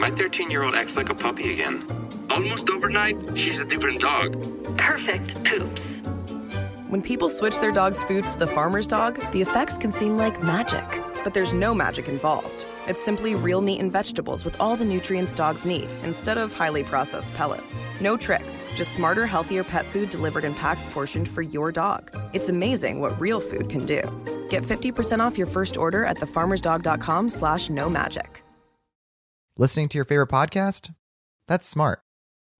My 13-year-old acts like a puppy again. Almost overnight, she's a different dog. Perfect poops. When people switch their dog's food to the farmer's dog, the effects can seem like magic. But there's no magic involved. It's simply real meat and vegetables with all the nutrients dogs need, instead of highly processed pellets. No tricks, just smarter, healthier pet food delivered in packs portioned for your dog. It's amazing what real food can do. Get 50% off your first order at thefarmersdog.com/no-magic. Listening to your favorite podcast? That's smart.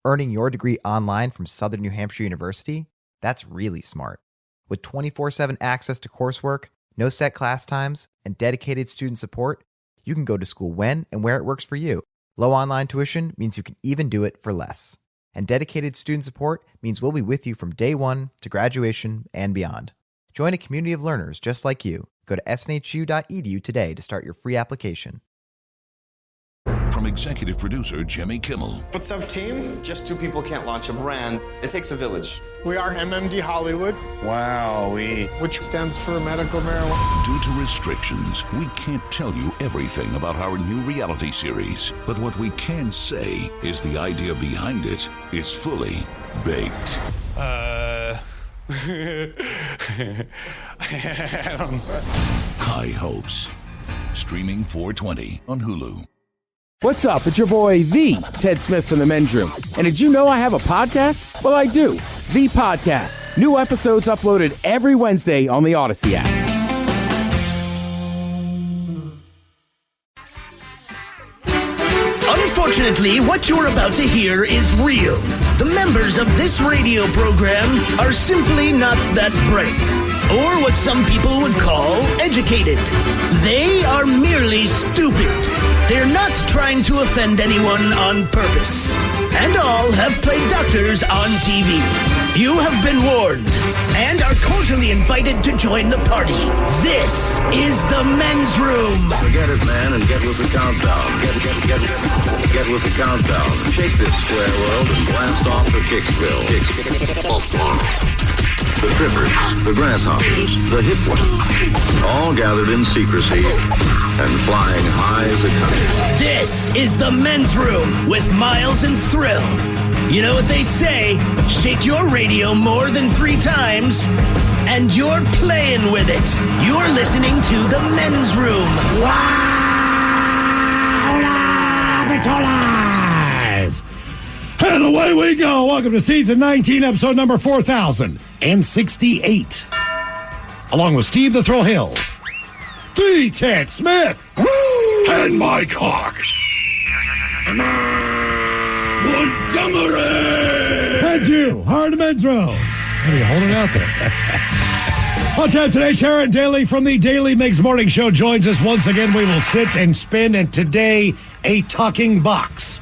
Earning your degree online from Southern New Hampshire University? That's really smart. With 24/7 access to coursework, no set class times, and dedicated student support, you can go to school when and where it works for you. Low online tuition means you can even do it for less. And dedicated student support means we'll be with you from day one to graduation and beyond. Join a community of learners just like you. Go to snhu.edu today to start your free application. From executive producer Jimmy Kimmel. What's up, team? Just two people can't launch a brand. It takes a village. We are MMD Hollywood. Wowee. Which stands for medical marijuana. Due to restrictions, we can't tell you everything about our new reality series. But what we can say is the idea behind it is fully baked. High Hopes. Streaming 4/20 on Hulu. What's up? It's your boy, The Ted Smith from The Men's Room. And did you know I have a podcast? Well, I do. The Podcast. New episodes uploaded every Wednesday on the Odyssey app. Unfortunately, what you're about to hear is real. The members of this radio program are simply not that bright, or what some people would call educated. They are merely stupid. They're not trying to offend anyone on purpose. And all have played doctors on TV. You have been warned and are cordially invited to join the party. This is the Men's Room. Forget it, man, and get with the countdown. Get with the countdown. Shake this square world and blast off for Kicksville. The trippers, the grasshoppers, the hip ones, all gathered in secrecy and flying high as a kite. This is the Men's Room with Miles and Thrill. You know what they say, shake your radio more than 3 times, and you're playing with it. You're listening to the Men's Room. Wow! Vitalize! And away we go. Welcome to season 19, episode number 4068. Along with Steve the Thrill Hill, the Ted Smith, and Mike Hawk. Montgomery! And you, Hard Men's Room. How are you holding out there? On tap today, Taryn Daly from the Daily Mix Morning Show joins us once again. We will sit and spin, and today, a talking box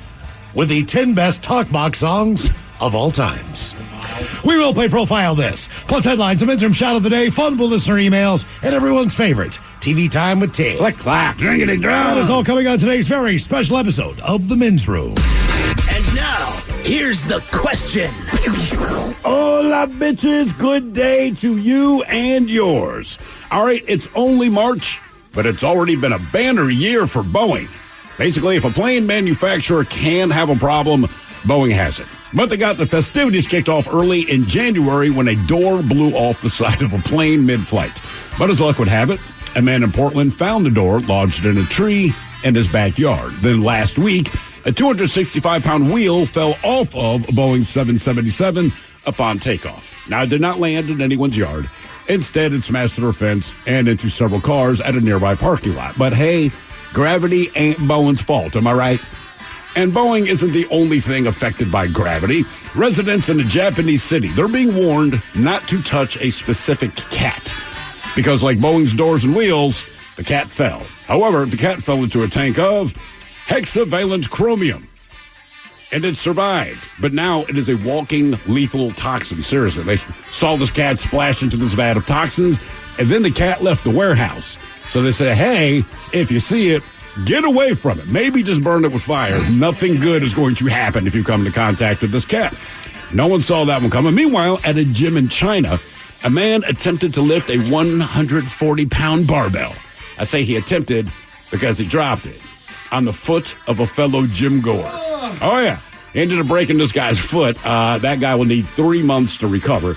with the 10 best talk box songs of all times. We will play Profile This, plus headlines, a Men's Room shout of the day, fun with listener emails, and everyone's favorite, TV Time with Ted. Click, clack, dringity, drum. That is all coming on today's very special episode of The Men's Room. And now, here's the question. Hola, bitches. Good day to you and yours. All right, it's only March, but it's already been a banner year for Boeing. Basically, if a plane manufacturer can have a problem, Boeing has it. But they got the festivities kicked off early in January when a door blew off the side of a plane mid-flight. But as luck would have it, a man in Portland found the door lodged in a tree in his backyard. Then last week, a 265-pound wheel fell off of a Boeing 777 upon takeoff. Now, it did not land in anyone's yard. Instead, it smashed through a fence and into several cars at a nearby parking lot. But hey, gravity ain't Boeing's fault, am I right? And Boeing isn't the only thing affected by gravity. Residents in a Japanese city, they're being warned not to touch a specific cat. Because like Boeing's doors and wheels, the cat fell. However, the cat fell into a tank of hexavalent chromium. And it survived. But now it is a walking lethal toxin. Seriously, they saw this cat splash into this vat of toxins, and then the cat left the warehouse. So they said, hey, if you see it, get away from it. Maybe just burn it with fire. Nothing good is going to happen if you come into contact with this cat. No one saw that one coming. Meanwhile, at a gym in China, a man attempted to lift a 140-pound barbell. I say he attempted because he dropped it. on the foot of a fellow gym goer. Oh, yeah. Ended up breaking this guy's foot. That guy will need 3 months to recover.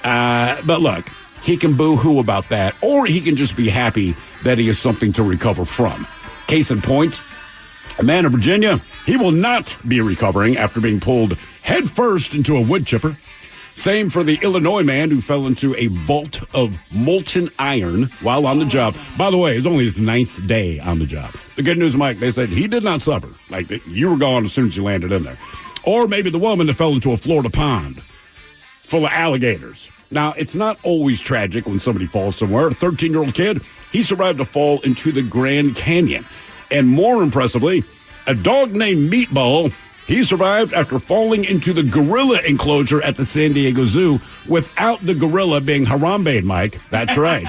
But look, he can boo-hoo about that, or he can just be happy that he has something to recover from. Case in point, a man in Virginia, he will not be recovering after being pulled headfirst into a wood chipper. Same for the Illinois man who fell into a vault of molten iron while on the job. By the way, it's only his 9th day on the job. The good news, Mike, they said he did not suffer. Like, you were gone as soon as you landed in there. Or maybe the woman that fell into a Florida pond full of alligators. Now, it's not always tragic when somebody falls somewhere. A 13-year-old kid, he survived a fall into the Grand Canyon. And more impressively, a dog named Meatball, he survived after falling into the gorilla enclosure at the San Diego Zoo without the gorilla being Harambe'd, Mike. That's right.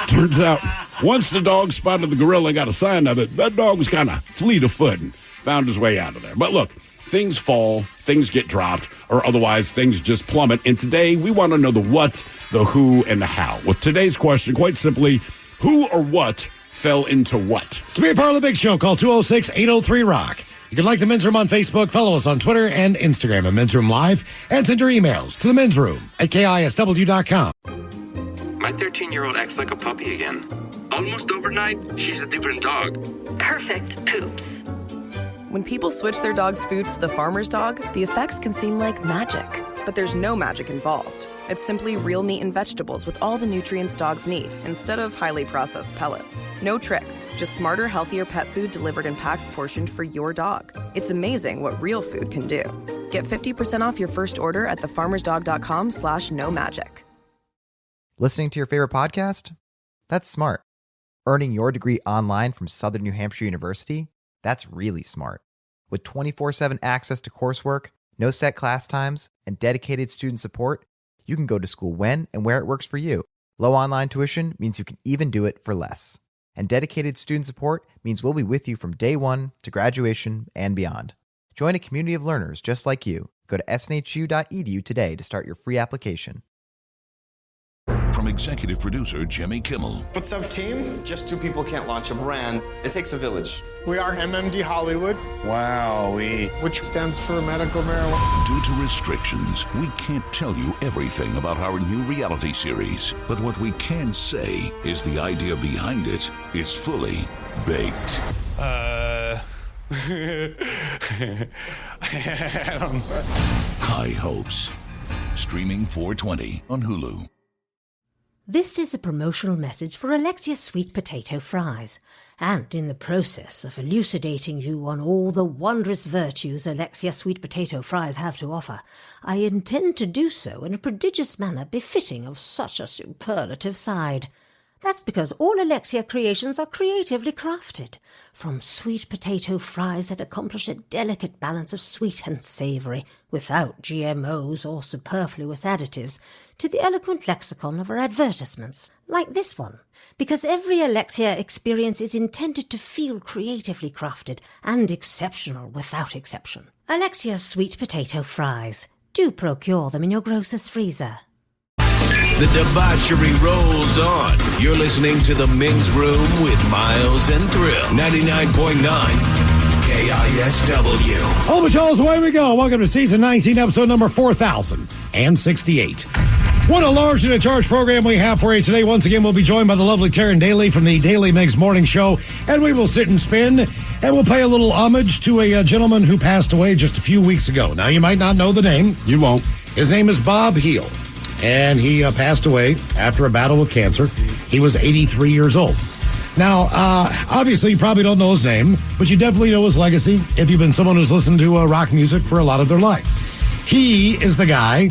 Turns out, once the dog spotted the gorilla and got a sign of it, that dog was kind of fleet of foot and found his way out of there. But look, things fall, things get dropped, or otherwise things just plummet. And today, we want to know the what, the who, and the how. With today's question, quite simply, who or what fell into what? To be a part of the big show, call 206-803-ROCK. You can like the Men's Room on Facebook, follow us on Twitter and Instagram at Men's Room Live, and send your emails to the Men's Room at KISW.com. My 13-year-old acts like a puppy again. Almost overnight, she's a different dog. Perfect poops. When people switch their dog's food to the farmer's dog, the effects can seem like magic. But there's no magic involved. It's simply real meat and vegetables with all the nutrients dogs need, instead of highly processed pellets. No tricks, just smarter, healthier pet food delivered in packs portioned for your dog. It's amazing what real food can do. Get 50% off your first order at thefarmersdog.com/no-magic. Listening to your favorite podcast? That's smart. Earning your degree online from Southern New Hampshire University? That's really smart. With 24/7 access to coursework, no set class times, and dedicated student support, you can go to school when and where it works for you. Low online tuition means you can even do it for less. And dedicated student support means we'll be with you from day one to graduation and beyond. Join a community of learners just like you. Go to snhu.edu today to start your free application. From executive producer Jimmy Kimmel. What's up, team? Just 2 people can't launch a brand. It takes a village. We are MMD Hollywood. Wowee. Which stands for medical marijuana. Due to restrictions, we can't tell you everything about our new reality series. But what we can say is the idea behind it is fully baked. I don't know. High Hopes. Streaming 4/20 on Hulu. This is a promotional message for Alexia Sweet Potato Fries, and in the process of elucidating you on all the wondrous virtues Alexia Sweet Potato Fries have to offer, I intend to do so in a prodigious manner befitting of such a superlative side. That's because all Alexia creations are creatively crafted, from sweet potato fries that accomplish a delicate balance of sweet and savoury, without GMOs or superfluous additives, to the eloquent lexicon of our advertisements, like this one, because every Alexia experience is intended to feel creatively crafted and exceptional without exception. Alexia's Sweet Potato Fries. Do procure them in your grocer's freezer. The debauchery rolls on. You're listening to The Men's Room with Miles and Thrill. 99.9 KISW. Hello, Patrols, away we go. Welcome to Season 19, Episode number 4068. What a large and in charge program we have for you today. Once again, we'll be joined by the lovely Taryn Daly from the Daily Migs Morning Show, and we will sit and spin, and we'll pay a little homage to a gentleman who passed away just a few weeks ago. Now, you might not know the name. You won't. His name is Bob Heel. And he passed away after a battle with cancer. He was 83 years old. Now, obviously, you probably don't know his name, but you definitely know his legacy if you've been someone who's listened to rock music for a lot of their life. He is the guy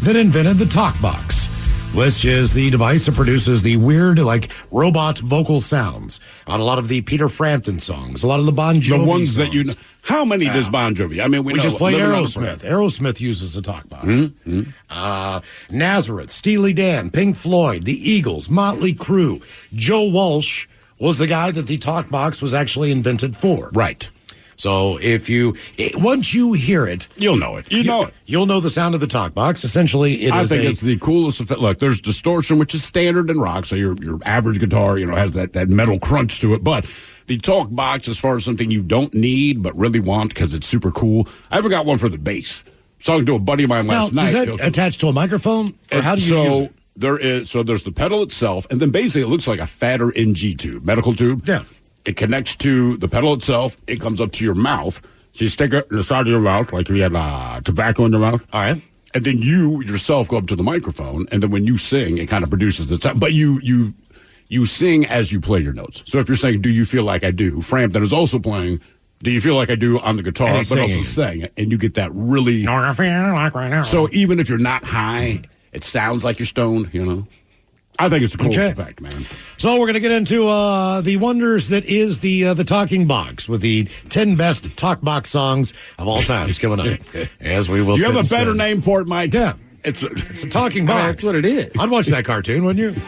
that invented the talk box, which is the device that produces the weird, like, robot vocal sounds on a lot of the Peter Frampton songs, a lot of the Bon Jovi The ones songs. that you know. How many does Bon Jovi? I mean, we know, just played Living on a Aerosmith. Prayer. Aerosmith uses a talk box. Mm-hmm. Nazareth, Steely Dan, Pink Floyd, the Eagles, Motley Crue. Joe Walsh was the guy that the talk box was actually invented for. Right. So once you hear it, you'll know it. You'll know the sound of the talk box. Essentially, I think it's the coolest effect. Look, there's distortion, which is standard in rock. So your average guitar, has that metal crunch to it. But the talk box as far as something you don't need but really want because it's super cool. I even got one for the bass. Talking to a buddy of mine last night. Does that attach to a microphone? Or how do you use it? There's the pedal itself, and then basically it looks like a fatter NG tube, medical tube. Yeah. It connects to the pedal itself. It comes up to your mouth. So you stick it in the side of your mouth like you had tobacco in your mouth. All right. And then you yourself go up to the microphone, and then when you sing, it kind of produces the sound. But you sing as you play your notes. So if you're saying, "Do you feel like I do?" Frampton is also playing, "Do you feel like I do?" on the guitar, but also sing, and you get that really. I feel like right now. So even if you're not high, it sounds like you're stoned. I think it's a cool effect, man. So we're going to get into the wonders that is the talking box with the 10 best talk box songs of all time. It's coming up as we will. You have a better name for it, Mike? Yeah, it's a talking box. That's what it is. I'd watch that cartoon, wouldn't you?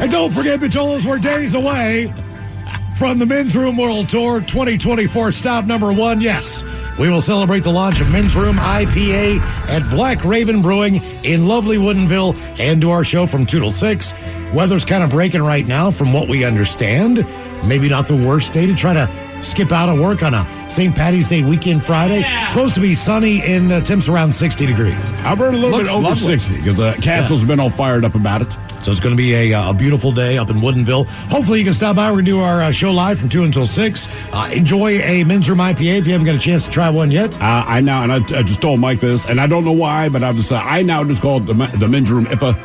And don't forget, Bajolas, we're days away from the Men's Room World Tour 2024. Stop number 1. Yes, we will celebrate the launch of Men's Room IPA at Black Raven Brewing in lovely Woodinville and do our show from 2 till 6. Weather's kind of breaking right now from what we understand. Maybe not the worst day to try to skip out of work on a St. Patty's Day weekend Friday. It's supposed to be sunny and temps around 60 degrees. I've heard a little bit over 60 because Castle's been all fired up about it. So it's going to be a beautiful day up in Woodinville. Hopefully you can stop by. We're going to do our show live from 2 until 6. Enjoy a Men's Room IPA if you haven't got a chance to try one yet. I now, and I just told Mike this, and I don't know why, but I've decided I now just call it the Men's Room IPA.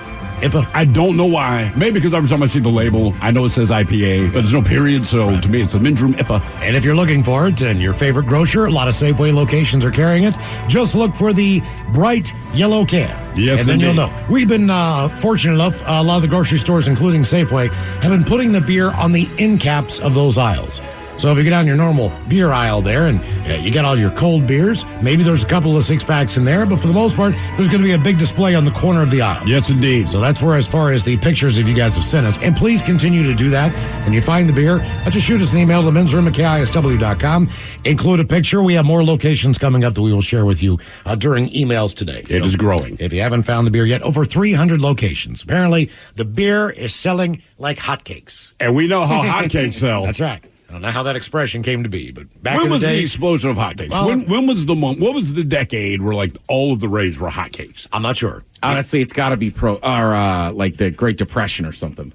I don't know why. Maybe because every time I see the label, I know it says IPA, but there's no period, so to me it's a Men's Room IPA. And if you're looking for it, and your favorite grocer, a lot of Safeway locations are carrying it, just look for the bright yellow can. Yes, and then indeed. you'll know. We've been fortunate enough, a lot of the grocery stores, including Safeway, have been putting the beer on the end caps of those aisles. So if you get down your normal beer aisle there and you get all your cold beers, maybe there's a couple of 6-packs in there, but for the most part, there's going to be a big display on the corner of the aisle. Yes, indeed. So that's where, as far as the pictures that you guys have sent us, and please continue to do that. When you find the beer, just shoot us an email to mensroom@KISW.com. Include a picture. We have more locations coming up that we will share with you during emails today. It is growing. If you haven't found the beer yet, over 300 locations. Apparently, the beer is selling like hotcakes. And we know how hotcakes sell. That's right. I don't know how that expression came to be, but back when in the was day, the explosion of hotcakes? Well, when was the moment? What was the decade where like all of the rage were hotcakes? I'm not sure. Honestly, it's got to be like the Great Depression or something.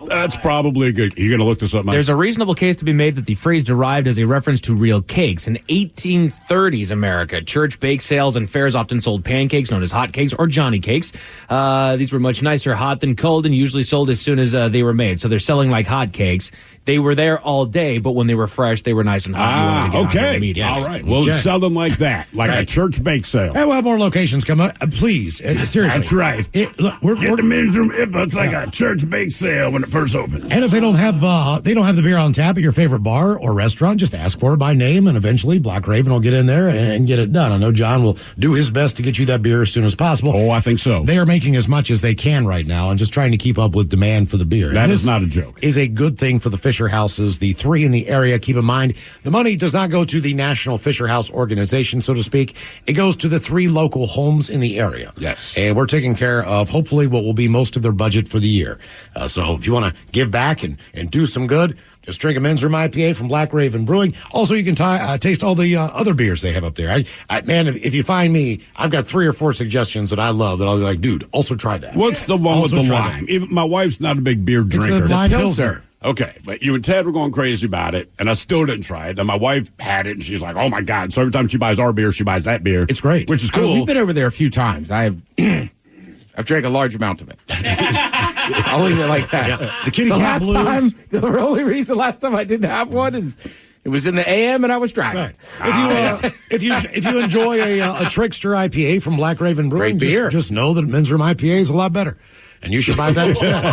That's probably a good. You're going to look this up, Mike? There's a reasonable case to be made that the phrase derived as a reference to real cakes. In 1830s America, church bake sales and fairs often sold pancakes known as hot cakes or Johnny cakes. These were much nicer hot than cold and usually sold as soon as they were made. So they're selling like hot cakes. They were there all day, but when they were fresh, they were nice and hot. Okay. All right. Well, sell them like that, like a church bake sale. Hey, we'll have more locations come up. Please, seriously. That's right. Look, we're the Men's Room IPA. It's like a church bake sale when it first opens. And if they don't have the beer on tap at your favorite bar or restaurant, just ask for it by name, and eventually Black Raven will get in there and get it done. I know John will do his best to get you that beer as soon as possible. Oh, I think so. They are making as much as they can right now and just trying to keep up with demand for the beer. That is not a joke. Is a good thing for the Fisher Houses, the 3 in the area. Keep in mind, the money does not go to the National Fisher House organization, so to speak. It goes to the 3 local homes in the area. Yes. And we're taking care of, hopefully, what will be most of their budget for the year. So if you want to give back and do some good, just drink a Men's Room IPA from Black Raven Brewing. Also, you can taste all the other beers they have up there. Man, if you find me, I've got 3 or 4 suggestions that I love that I'll be like, dude, also try that. What's the one with the lime? Even my wife's not a big beer drinker. It's the lime Pilsner. Okay, but you and Ted were going crazy about it, and I still didn't try it. And my wife had it, and she's like, "Oh my god!" So every time she buys our beer, she buys that beer. It's great, which is cool. We've been over there a few times. I've drank a large amount of it. I'll leave it like that. Yeah. The Kitty Cat Blues. The only reason last time I didn't have one is it was in the AM and I was driving. Right. If you enjoy a Trickster IPA from Black Raven Brewing, great beer. Just know that Men's Room IPA is a lot better, and you should buy that instead.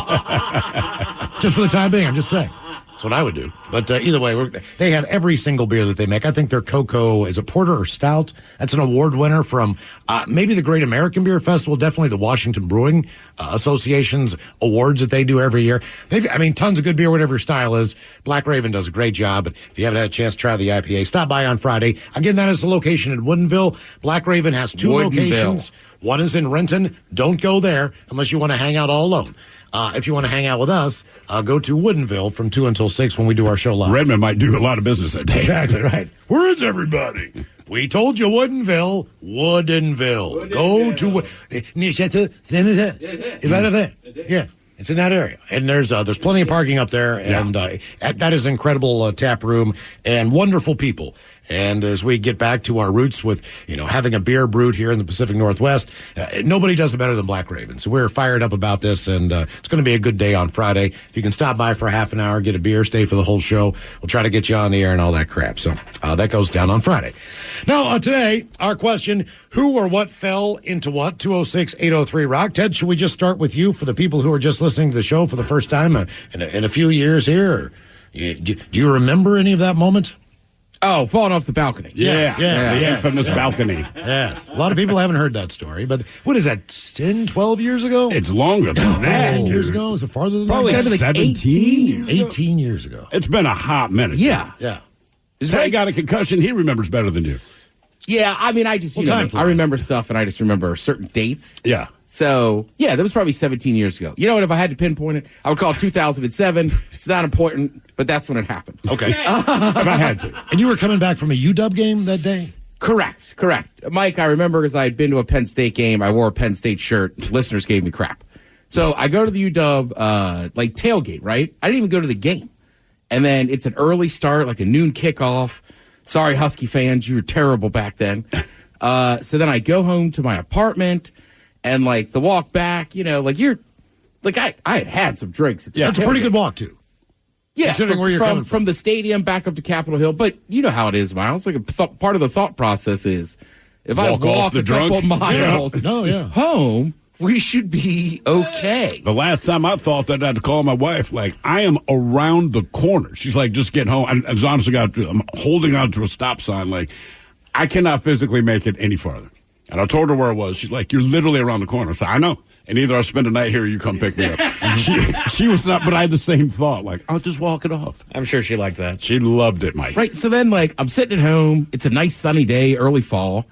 Just for the time being, I'm just saying. That's what I would do. But either way, they have every single beer that they make. I think their cocoa is a porter or stout. That's an award winner from maybe the Great American Beer Festival, definitely the Washington Brewing Association's awards that they do every year. Tons of good beer, whatever your style is. Black Raven does a great job. But if you haven't had a chance to try the IPA, stop by on Friday. Again, that is the location in Woodinville. Black Raven has 2 locations. One is in Renton. Don't go there unless you want to hang out all alone. If you want to hang out with us, go to Woodinville from 2 until 6 when we do our show live. Redmond might do a lot of business that day. Exactly right. Where is everybody? We told you Woodinville. Go to yeah. It's in that area, and there's plenty of parking up there, and that is incredible tap room and wonderful people. And as we get back to our roots with having a beer brewed here in the Pacific Northwest, nobody does it better than Black Raven. So we're fired up about this, and it's going to be a good day on Friday. If you can stop by for half an hour, get a beer, stay for the whole show, we'll try to get you on the air and all that crap. So that goes down on Friday. Now today, our question: who or what fell into what? 206-803-ROCK. Ted, should we just start with you for the people who are just listening to the show for the first time in a few years here? Or, do you remember any of that moment? Oh, falling off the balcony. Yeah. The infamous balcony. Yes. A lot of people haven't heard that story, but what is that, 10, 12 years ago? It's longer than that. 10 years ago? Is it farther than Probably that? like 17. 18 years ago. It's been a hot minute. Yeah. Ray got a concussion. He remembers better than you. Yeah, I mean, I just, I remember stuff, and I just remember certain dates. Yeah. So, yeah, that was probably 17 years ago. You know what? If I had to pinpoint it, I would call it 2007. It's not important, but that's when it happened. Okay. If I had to. And you were coming back from a UW game that day? Correct. Mike, I remember because I had been to a Penn State game. I wore a Penn State shirt. Listeners gave me crap. So I go to the UW, tailgate, right? I didn't even go to the game. And then it's an early start, like a noon kickoff. Sorry, Husky fans, you were terrible back then. So then I go home to my apartment, and the walk back, I had some drinks. Yeah, it's a pretty good walk too. Yeah, considering where you're coming from the stadium back up to Capitol Hill. But you know how it is, Miles. Part of the thought process is if I walk a couple miles home, we should be okay. The last time I thought that, I had to call my wife, I am around the corner. She's just getting home. And as honestly, I'm holding on to a stop sign. I cannot physically make it any farther. And I told her where it was. She's like, you're literally around the corner. So I know. And either I'll spend the night here or you come pick me up. She was not, but I had the same thought. I'll just walk it off. I'm sure she liked that. She loved it, Mike. Right. So then, I'm sitting at home. It's a nice sunny day, early fall.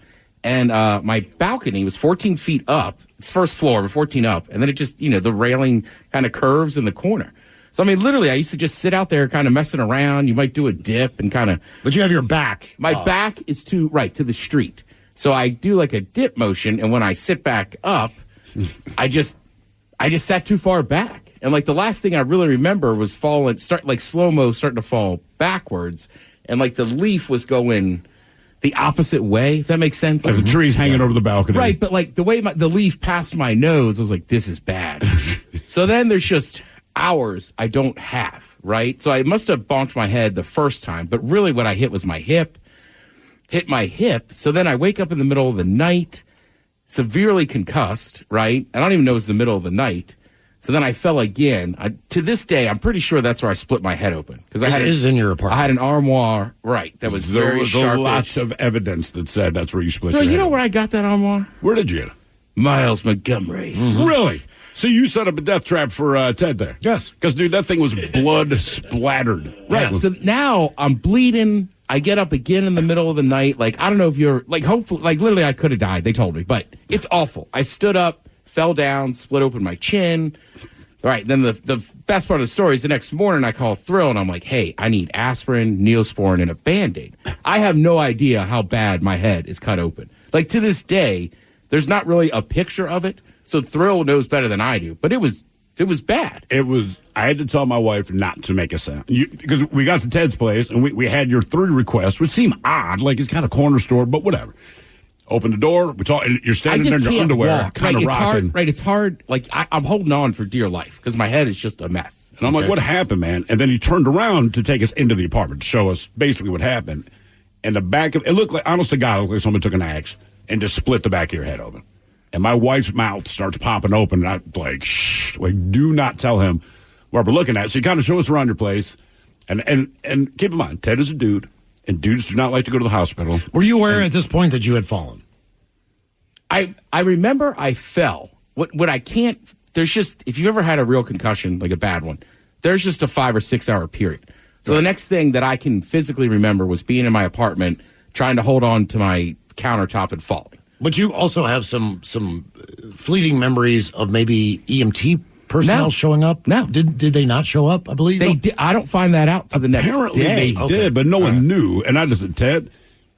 And my balcony was 14 feet up. It's first floor, but 14 up. And then it just, the railing kind of curves in the corner. So, literally, I used to just sit out there kind of messing around. You might do a dip and kind of. But you have your back. My back is to the street. So I do a dip motion. And when I sit back up, I just sat too far back. And the last thing I really remember was slow-mo starting to fall backwards. And the leaf was going the opposite way, if that makes sense. The tree's hanging over the balcony. Right, but the way the leaf passed my nose, I was this is bad. So then there's just hours I don't have, right? So I must have bonked my head the first time, but really what I hit was my hip. Hit my hip. So then I wake up in the middle of the night, severely concussed, right? I don't even know it was the middle of the night. So then I fell again. To this day, I'm pretty sure that's where I split my head open. Because it is in your apartment. I had an armoire, right, that was very sharp. There was lots of evidence that said that's where you split your head. So you know where I got that armoire? Where did you get it? Miles Montgomery. Mm-hmm. Really? So you set up a death trap for Ted there? Yes. Because, dude, that thing was blood splattered. Right. Yeah. So now I'm bleeding. I get up again in the middle of the night. I don't know if you're, hopefully, literally I could have died. They told me. But it's awful. I stood up, fell down, split open my chin. All right. Then the best part of the story is the next morning I call Thrill, and I'm like, hey, I need aspirin, Neosporin, and a Band-Aid. I have no idea how bad my head is cut open. To this day, there's not really a picture of it. So Thrill knows better than I do. But it was bad. I had to tell my wife not to make a sound. Because we got to Ted's place, and we had your 3 requests, which seemed odd. It's got a corner store, but whatever. Open the door. We talk, and you're standing there in your underwear, kind of rocking. It's hard. I'm holding on for dear life because my head is just a mess. And I'm like, what happened, man? And then he turned around to take us into the apartment to show us basically what happened. And the back of it looked like, honest to God, it looked like someone took an axe and just split the back of your head open. And my wife's mouth starts popping open, and I'm like, shh, do not tell him what we're looking at. So you kind of show us around your place. And keep in mind, Ted is a dude, and dudes do not like to go to the hospital. Were you aware at this point that you had fallen? I remember I fell. What I can't, there's just, if you've ever had a real concussion, like a bad one, there's just a 5 or 6 hour period. So the next thing that I can physically remember was being in my apartment, trying to hold on to my countertop and falling. But you also have some fleeting memories of maybe EMT personnel showing up? No. Did they not show up, I believe? They did. I don't find that out to the next day. Apparently they did, but no one knew. And I just said, Ted,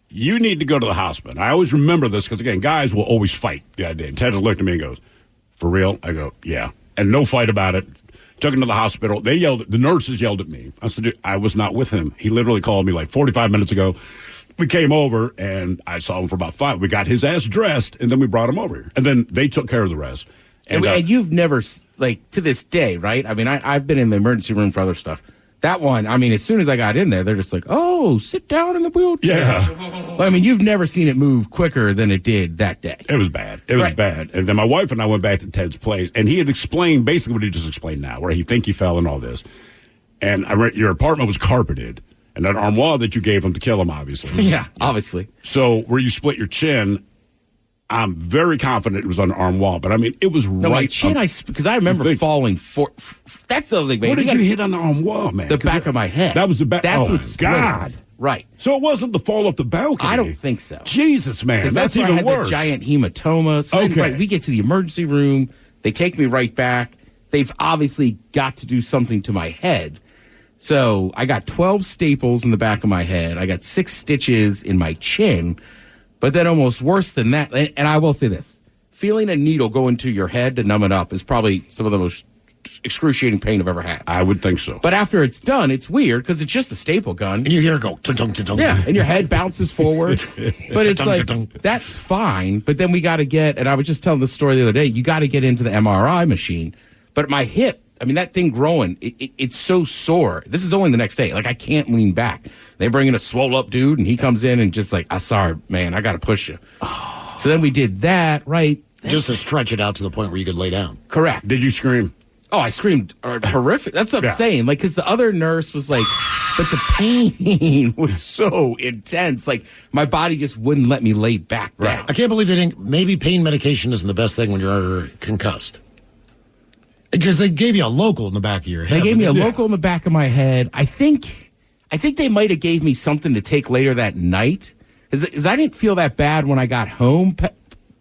you need to go to the hospital. I always remember this because, again, guys will always fight the idea. And Ted just looked at me and goes, for real? I go, yeah. And no fight about it. Took him to the hospital. They yelled. The nurses yelled at me. I said, I was not with him. He literally called me like 45 minutes ago. We came over, and I saw him for about 5. We got his ass dressed, and then we brought him over here. And then they took care of the rest. And you've never, like, to this day, right? I mean, I've been in the emergency room for other stuff. That one, I mean, as soon as I got in there, they're just like, oh, sit down in the wheelchair. Yeah. Well, I mean, you've never seen it move quicker than it did that day. It was bad. It was bad. And then my wife and I went back to Ted's place, and he had explained basically what he just explained now, where he think he fell and all this. And your apartment was carpeted. And that armoire that you gave him to kill him, obviously. Yeah, obviously. So where you split your chin, I'm very confident it was on the armoire. But, I mean, it was right. My chin, because I remember falling. That's the other thing, man. What did you hit on the armoire, man? The back of my head. That was the back. That's oh, what my God. Right. So it wasn't the fall off the balcony. I don't think so. Jesus, man. That's where even I had worse. The giant hematoma. So then, we get to the emergency room. They take me right back. They've obviously got to do something to my head. So I got 12 staples in the back of my head. I got 6 stitches in my chin. But then almost worse than that, and I will say this, feeling a needle go into your head to numb it up is probably some of the most excruciating pain I've ever had. I would think so. But after it's done, it's weird because it's just a staple gun. And you hear it go, tung, tung, tung. Yeah, and your head bounces forward. But it's like, that's fine. But then we got to get, and I was just telling this story the other day, you got to get into the MRI machine. But my hip, I mean, that thing growing, it's so sore. This is only the next day. Like, I can't lean back. They bring in a swole-up dude, and he comes in and just like, I'm sorry, man, I got to push you. So then we did that, right? Just to stretch it out to the point where you could lay down. Correct. Did you scream? Oh, I screamed horrific. That's what I'm saying. Like, because the other nurse was like, but the pain was so intense. Like, my body just wouldn't let me lay back down. I can't believe they didn't. Maybe pain medication isn't the best thing when you're concussed. Because they gave you a local in the back of your head. They gave me a local in the back of my head. I think they might have gave me something to take later that night. Because I didn't feel that bad when I got home,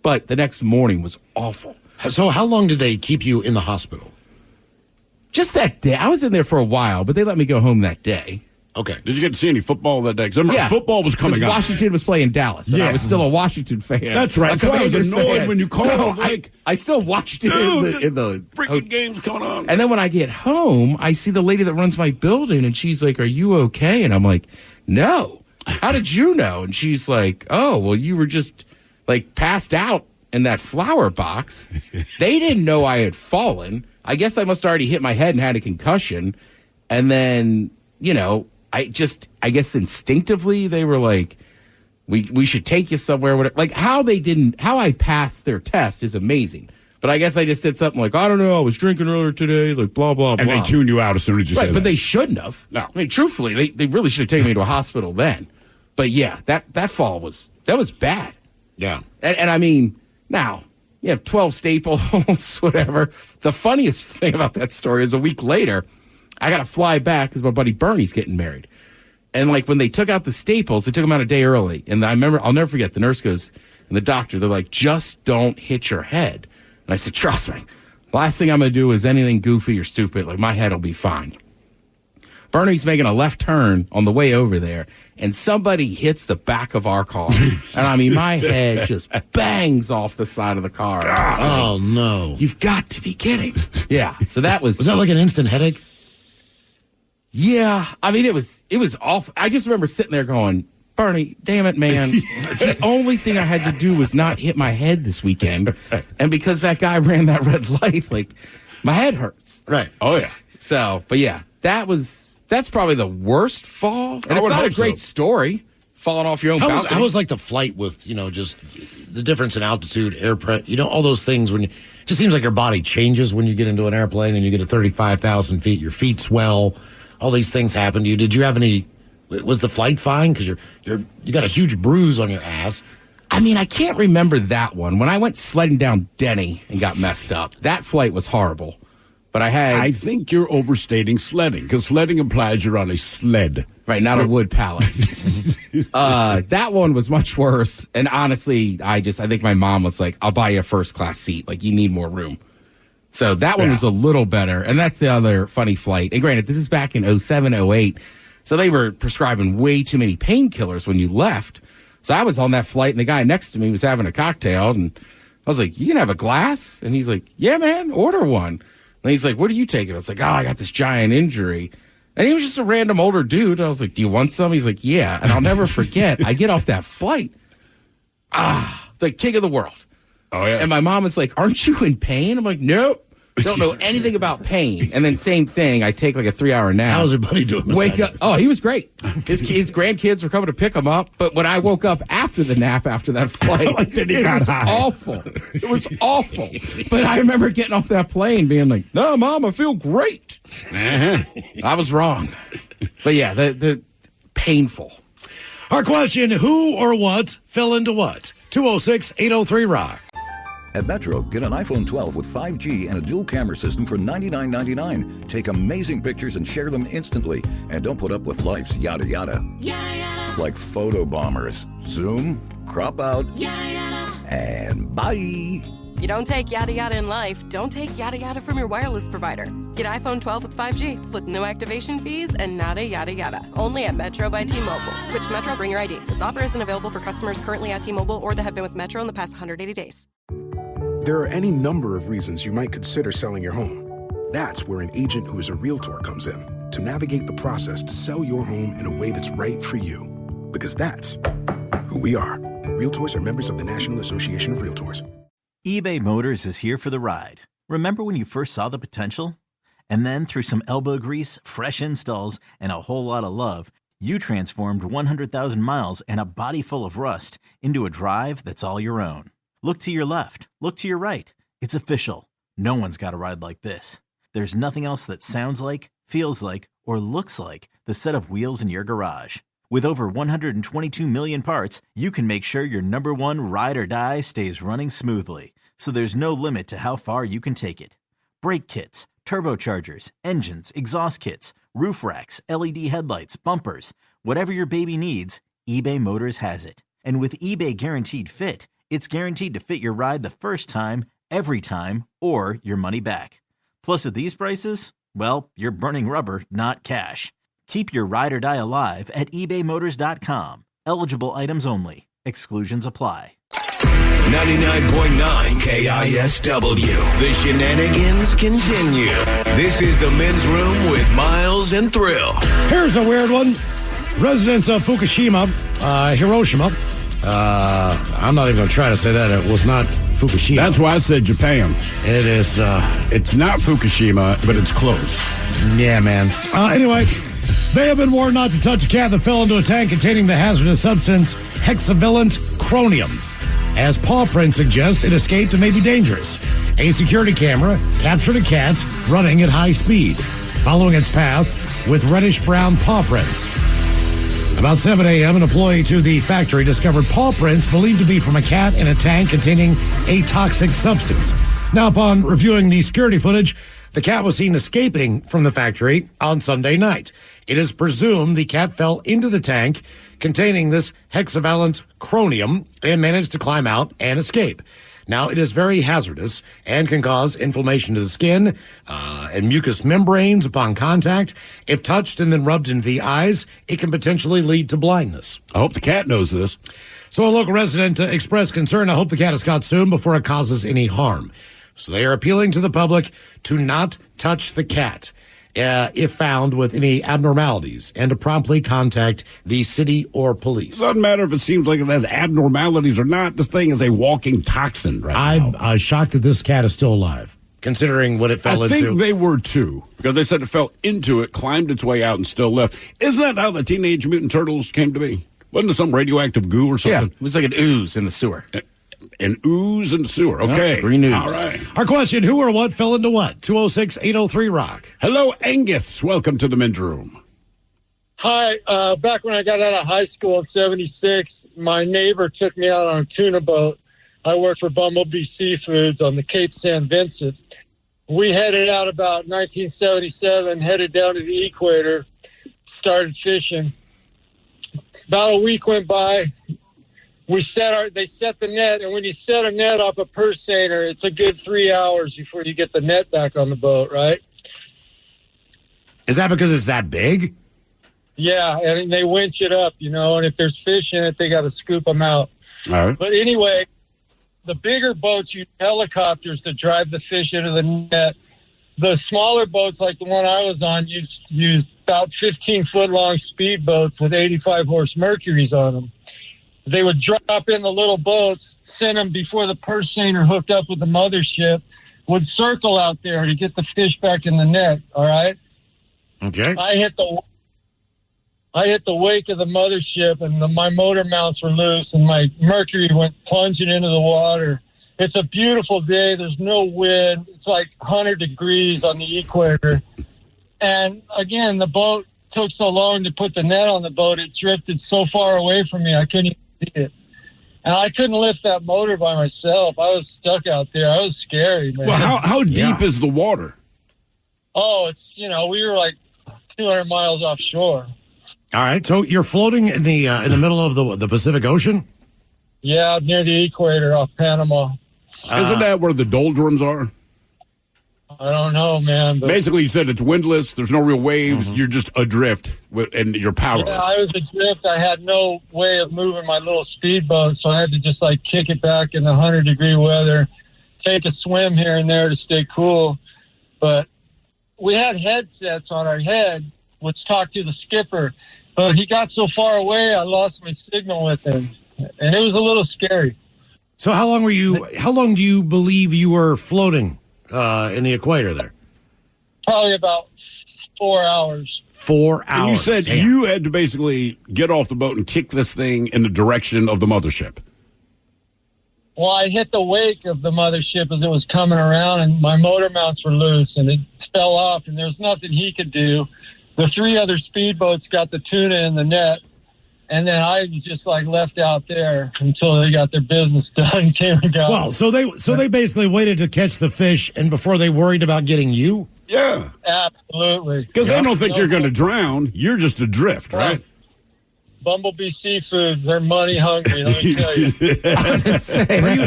but the next morning was awful. So how long did they keep you in the hospital? Just that day. I was in there for a while, but they let me go home that day. Okay. Did you get to see any football that day? Because football was coming up. Washington was playing Dallas, and I was still a Washington fan. That's right. That's why I was annoyed when you called. So like, I still watched it in the freaking games going on. And then when I get home, I see the lady that runs my building, and she's like, "Are you okay?" And I'm like, "No." How did you know? And she's like, "Oh, well, you were just like passed out in that flower box." They didn't know I had fallen. I guess I must have already hit my head and had a concussion. And then, I guess instinctively they were like, we should take you somewhere. Whatever. Like how I passed their test is amazing. But I guess I just said something like, I don't know, I was drinking earlier today, like blah, blah, blah. And they tuned you out as soon as you said that. Right, but they shouldn't have. No. I mean, truthfully, they really should have taken me to a hospital then. But yeah, that fall was bad. Yeah. And I mean, now, you have 12 staples, whatever. The funniest thing about that story is a week later, I got to fly back because my buddy Bernie's getting married. And like when they took out the staples, they took them out a day early. And I remember, I'll never forget, the nurse goes, and the doctor, they're like, just don't hit your head. And I said, trust me, last thing I'm going to do is anything goofy or stupid. Like my head will be fine. Bernie's making a left turn on the way over there, and somebody hits the back of our car. And I mean, my head just bangs off the side of the car. Oh, no. You've got to be kidding. Yeah. So that was... Was that like an instant headache? Yeah. I mean, it was awful. I just remember sitting there going, Bernie, damn it, man. The only thing I had to do was not hit my head this weekend. And because that guy ran that red light, like, my head hurts. Right. Oh, yeah. So, but yeah, that's probably the worst fall. And it's not a great story, falling off your own balcony. How was like the flight with, just the difference in altitude, air pressure, all those things when it just seems like your body changes when you get into an airplane and you get to 35,000 feet, your feet swell, all these things happen to you. Did you have was the flight fine? Because you got a huge bruise on your ass. I mean, I can't remember that one. When I went sledding down Denny and got messed up, that flight was horrible. But I think you're overstating sledding, because sledding implies you're on a sled. Right, not a wood pallet. That one was much worse. And honestly, I think my mom was like, I'll buy you a first class seat. Like, you need more room. So that one was a little better. And that's the other funny flight. And granted, this is back in 07, 08. So they were prescribing way too many painkillers when you left. So I was on that flight and the guy next to me was having a cocktail. And I was like, you can have a glass? And he's like, yeah, man, order one. And he's like, what are you taking? I was like, I got this giant injury. And he was just a random older dude. I was like, do you want some? He's like, yeah. And I'll never forget, I get off that flight. The king of the world. Oh, yeah. And my mom is like, aren't you in pain? I'm like, nope. Don't know anything about pain. And then same thing, I take like a 3-hour nap. How's your buddy doing? Wake up. Oh, he was great. His grandkids were coming to pick him up. But when I woke up after the nap, after that flight, it was awful. It was awful. But I remember getting off that plane being like, no, Mom, I feel great. I was wrong. But yeah, the painful. Our question, who or what fell into what? 206-803-ROCK. At Metro, get an iPhone 12 with 5G and a dual camera system for $99.99. Take amazing pictures and share them instantly. And don't put up with life's yada yada. Yada yada. Like photo bombers. Zoom, crop out, yada yada. And bye. You don't take yada yada in life, don't take yada yada from your wireless provider. Get iPhone 12 with 5G with no activation fees and nada yada yada. Only at Metro by T-Mobile. Switch to Metro, bring your ID. This offer isn't available for customers currently at T-Mobile or that have been with Metro in the past 180 days. There are any number of reasons you might consider selling your home. That's where an agent who is a realtor comes in to navigate the process to sell your home in a way that's right for you. Because that's who we are. Realtors are members of the National Association of Realtors. eBay Motors is here for the ride. Remember when you first saw the potential? And then through some elbow grease, fresh installs, and a whole lot of love, you transformed 100,000 miles and a body full of rust into a drive that's all your own. Look to your left. Look to your right. It's official. No one's got a ride like this. There's nothing else that sounds like, feels like, or looks like the set of wheels in your garage. With over 122 million parts, you can make sure your number one ride or die stays running smoothly. So there's no limit to how far you can take it. Brake kits, turbochargers, engines, exhaust kits, roof racks, LED headlights, bumpers. Whatever your baby needs, eBay Motors has it. And with eBay Guaranteed Fit, it's guaranteed to fit your ride the first time, every time, or your money back. Plus, at these prices, well, you're burning rubber, not cash. Keep your ride or die alive at ebaymotors.com. Eligible items only. Exclusions apply. 99.9 KISW. The shenanigans continue. This is the Men's Room with Miles and Thrill. Here's a weird one. Residents of Fukushima, Hiroshima, I'm not even going to try to say that. It was not Fukushima. That's why I said Japan. It is. It's not Fukushima, but it's close. Yeah, man. Anyway, they have been warned not to touch a cat that fell into a tank containing the hazardous substance hexavalent chromium. As paw prints suggest, it escaped and may be dangerous. A security camera captured a cat running at high speed, following its path with reddish-brown paw prints. About 7 a.m., an employee to the factory discovered paw prints believed to be from a cat in a tank containing a toxic substance. Now, upon reviewing the security footage, the cat was seen escaping from the factory on Sunday night. It is presumed the cat fell into the tank containing this hexavalent chromium and managed to climb out and escape. Now, it is very hazardous and can cause inflammation to the skin and mucous membranes upon contact. If touched and then rubbed into the eyes, it can potentially lead to blindness. I hope the cat knows this. So a local resident expressed concern. I hope the cat is caught soon before it causes any harm. So they are appealing to the public to not touch the cat if found with any abnormalities and to promptly contact the city or police. Doesn't matter if it seems like it has abnormalities or not. This thing is a walking toxin right now. I'm shocked that this cat is still alive, considering what it fell into. I think they were too, because they said it fell into it, climbed its way out, and still left. Isn't that how the Teenage Mutant Turtles came to be? Wasn't it some radioactive goo or something? Yeah, it was like an ooze in the sewer. An ooze and sewer. Okay. Yep, green ooze. All right. Our question, who or what fell into what? 206-803-ROCK. Hello, Angus. Welcome to the Men's Room. Hi. Back when I got out of high school in 76, my neighbor took me out on a tuna boat. I worked for Bumblebee Seafoods on the Cape San Vincent. We headed out about 1977, headed down to the equator, started fishing. About a week went by. They set the net, and when you set a net off a purse seiner, it's a good 3 hours before you get the net back on the boat, right? Is that because it's that big? Yeah, and they winch it up, and if there's fish in it, they got to scoop them out. All right. But anyway, the bigger boats use helicopters to drive the fish into the net. The smaller boats, like the one I was on, use about 15-foot-long speedboats with 85-horse Mercuries on them. They would drop in the little boats, send them before the purse seiner hooked up with the mothership, would circle out there to get the fish back in the net, all right? Okay. I hit the wake of the mothership, and my motor mounts were loose, and my Mercury went plunging into the water. It's a beautiful day. There's no wind. It's like 100 degrees on the equator. And, again, the boat took so long to put the net on the boat, it drifted so far away from me, I couldn't even see it. And I couldn't lift that motor by myself. I was stuck out there. I was scary, man. Well, how deep is the water? Oh, it's, we were like 200 miles offshore. All right. So you're floating in the middle of the Pacific Ocean? Yeah, near the equator off Panama. Isn't that where the doldrums are? I don't know, man. But basically, you said it's windless. There's no real waves. You're just adrift, and you're powerless. Yeah, I was adrift. I had no way of moving my little speedboat, so I had to just kick it back in the 100-degree weather, take a swim here and there to stay cool. But we had headsets on our head, which talked to the skipper. But he got so far away, I lost my signal with him, and it was a little scary. So how long do you believe you were floating in the equator there? Probably about 4 hours. 4 hours. And you said you had to basically get off the boat and kick this thing in the direction of the mothership. Well, I hit the wake of the mothership as it was coming around, and my motor mounts were loose, and it fell off, and there's nothing he could do. The 3 other speedboats got the tuna in the net, and then I was just left out there until they got their business done. Came and got well, so they basically waited to catch the fish, and before they worried about getting you. Yeah, absolutely. Because they don't think you're going to drown. You're just adrift, right? Bumblebee Seafood, they're money hungry. Let me tell you.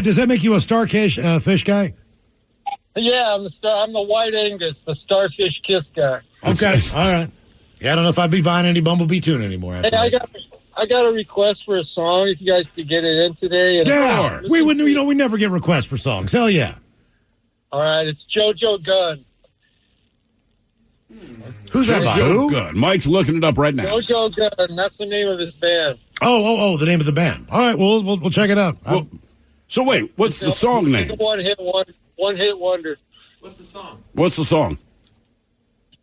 Does that make you a starfish fish guy? Yeah, I'm the white Angus, the starfish kiss guy. Okay, all right. Yeah, I don't know if I'd be buying any Bumblebee tuna anymore. Hey, I got a request for a song. If you guys could get it in today. And yeah, we never get requests for songs. Hell yeah! All right, it's JoJo Gunn. Who's that by? JoJo Gunn. Mike's looking it up right now. JoJo Gunn. That's the name of his band. Oh, the name of the band. All right, we'll check it out. Well, so wait, what's the song name? It's a one-hit wonder. What's the song? What's the song?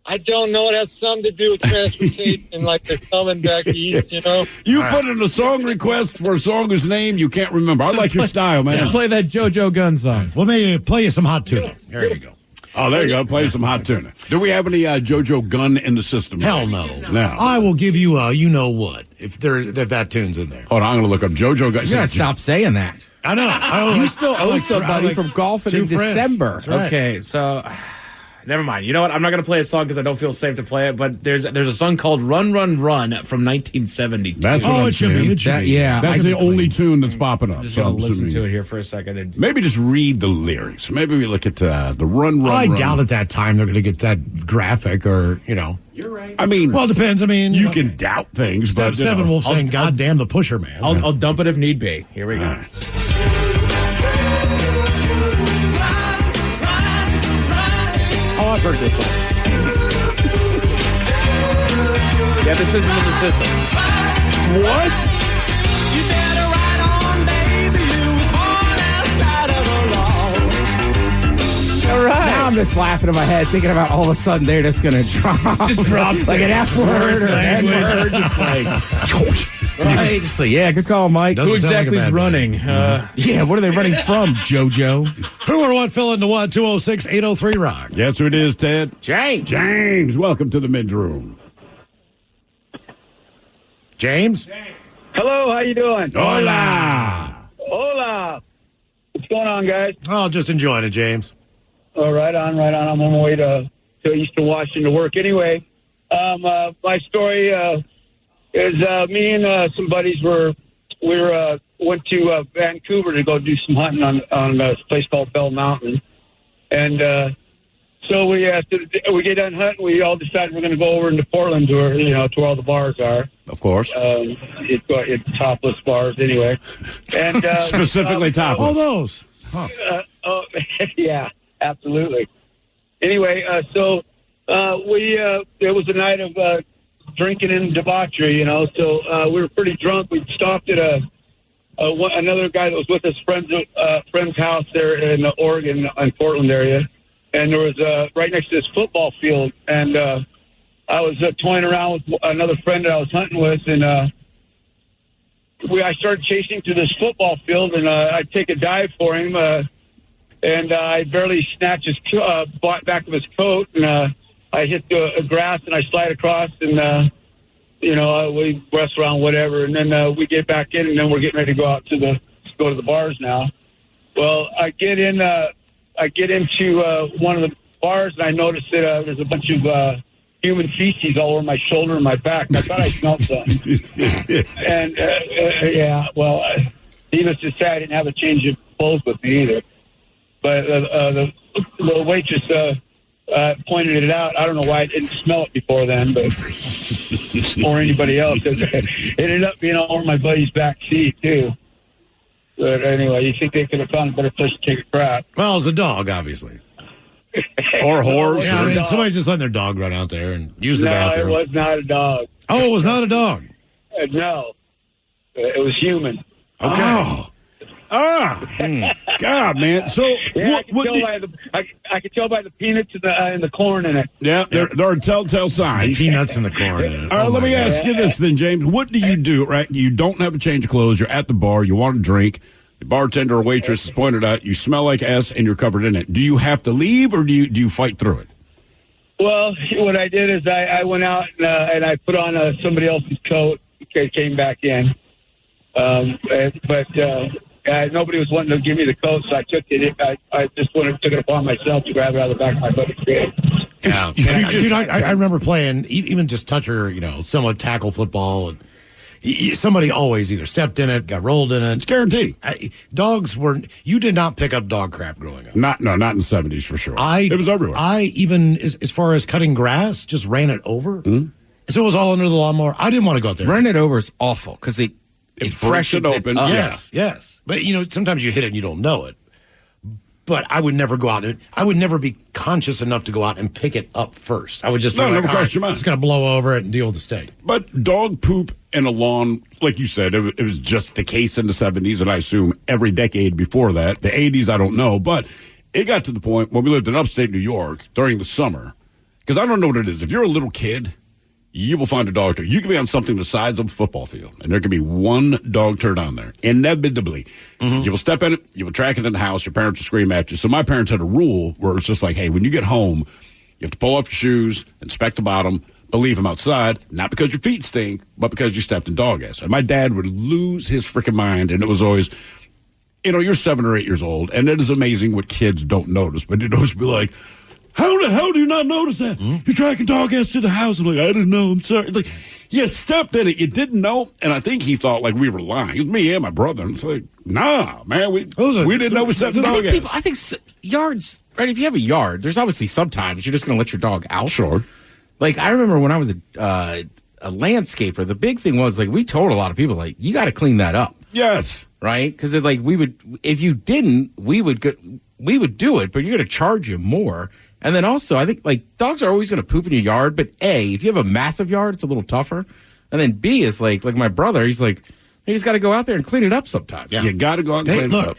I don't know. It has something to do with transportation, they're coming back east, You put in a song request for a song whose name you can't remember. I like your style, man. Just play that JoJo Gunn song. Let me play you some hot tuna. There you go. Oh, there you go. Play some hot tuna. Do we have any JoJo Gunn in the system? Hell no. No. I will give you you know what if that tune's in there. Hold on, I'm going to look up JoJo Gunn. You got to stop saying that. I know. You still owe somebody from golfing in December. Right. Okay, so never mind. You know what? I'm not going to play a song because I don't feel safe to play it. But there's a song called "Run, Run, Run" from 1972. That's what it should be. Yeah, that's the only tune that's popping up. Just gonna listen to it here for a second. Maybe just read the lyrics. Maybe we look at the "Run, Run." I Run. doubt at that time they're going to get that graphic or You're right. I mean, well, it depends. I mean, you can doubt things. But Steppenwolf saying, "God damn the pusher, man." I'll dump it if need be. Here we go. Right. Oh, I've heard this song. Yeah, this isn't in the system. What? You better ride on, baby. You was born outside of the law. All right. Now I'm just laughing in my head, thinking about all of a sudden they're just going to drop. Just drop like an F word or an N word. Right. Just like, yeah, good call, Mike. Who exactly is running? Yeah, what are they running from, JoJo? Who or what? Fill in the 206-803-ROCK. Guess who it is, Ted? James. Welcome to the men's room. James? Hello, how you doing? Hola. Hola. What's going on, guys? Oh, just enjoying it, James. Oh, right on. I'm on my way to Eastern Washington to work. Anyway, my story, Me and some buddies went to Vancouver to go do some hunting on a place called Bell Mountain, and so we get done hunting. We all decided we're going to go over into Portland to where all the bars are. Of course, it's topless bars anyway, and specifically topless. All those. Huh. Yeah, absolutely. Anyway, so it was a night of drinking and debauchery, so we were pretty drunk. We stopped at another guy that was with us, friend's house there in Oregon, in Portland area, and there was right next to this football field, and I was toying around with another friend that I was hunting with, and I started chasing through this football field, and I'd take a dive for him, and I barely snatch his back of his coat, and I hit the grass, and I slide across, and we rest around, whatever, and then we get back in, and then we're getting ready to go out to go to the bars now. Well, I get into one of the bars, and I notice that there's a bunch of human feces all over my shoulder and my back. I thought I smelled something. And, needless to say, I didn't have a change of clothes with me either. But the waitress pointed it out. I don't know why I didn't smell it before then, but or anybody else. It ended up being all over my buddy's back seat, too. But anyway, you think they could have found a better place to take a crap. Well, it's a dog, obviously. Or a horse. Yeah, I mean, somebody's just letting their dog run out there and use the bathroom. No, it was not a dog. Oh, it was not a dog? No. It was human. Okay. God, man. So I could tell by the peanuts and the corn in it. Yeah, there are telltale signs. Peanuts in the corn in it. All right, let me ask you this then, James. What do you do, right? You don't have a change of clothes. You're at the bar. You want to drink. The bartender or waitress has pointed out you smell like S and you're covered in it. Do you have to leave or do you fight through it? Well, what I did is I went out and I put on somebody else's coat. Came back in. But nobody was wanting to give me the coat, so I took it. I just took it upon myself to grab it out of the back of my buddy's head. Yeah. Dude, I remember playing, even just toucher, somewhat tackle football. And somebody always either stepped in it, got rolled in it. It's guaranteed. You did not pick up dog crap growing up. Not in the 70s for sure. It was everywhere. I even, as far as cutting grass, just ran it over. Mm-hmm. So it was all under the lawnmower. I didn't want to go out there. Running it over is awful because it freshens it open. Yes. But, sometimes you hit it and you don't know it. But I would never go out and I would never be conscious enough to go out and pick it up first. I would just never crossed your mind. Just going to blow over it and deal with the stink. But dog poop in a lawn, like you said, it was just the case in the 70s, and I assume every decade before that. The 80s, I don't know. But it got to the point when we lived in upstate New York during the summer, because I don't know what it is. If you're a little kid, you will find a dog turd. You can be on something the size of a football field, and there can be one dog turd on there. Inevitably. Mm-hmm. You will step in it, you will track it in the house, your parents will scream at you. So my parents had a rule where it's just like, hey, when you get home, you have to pull off your shoes, inspect the bottom, but leave them outside, not because your feet stink, but because you stepped in dog ass. And my dad would lose his freaking mind, and it was always, you're 7 or 8 years old, and it is amazing what kids don't notice, but you'd always be like, how the hell do you not notice that? Mm-hmm. You're tracking dog ass to the house. I'm like, I didn't know. I'm sorry. It's like, you stepped in it. You didn't know. And I think he thought like we were lying. It was me and my brother. And it's like, nah, man. We didn't know we stepped in dog ass. I think yards, right? If you have a yard, there's obviously sometimes you're just going to let your dog out. Sure. Like, I remember when I was a landscaper, the big thing was, like, we told a lot of people, like, you got to clean that up. Yes. Right? Because, like, if you didn't, we would do it, but you're going to charge you more. And then also, I think, like, dogs are always going to poop in your yard, but A, if you have a massive yard, it's a little tougher. And then B is, like my brother, he's like, you just got to go out there and clean it up sometimes. Yeah. You got to go out and clean it up.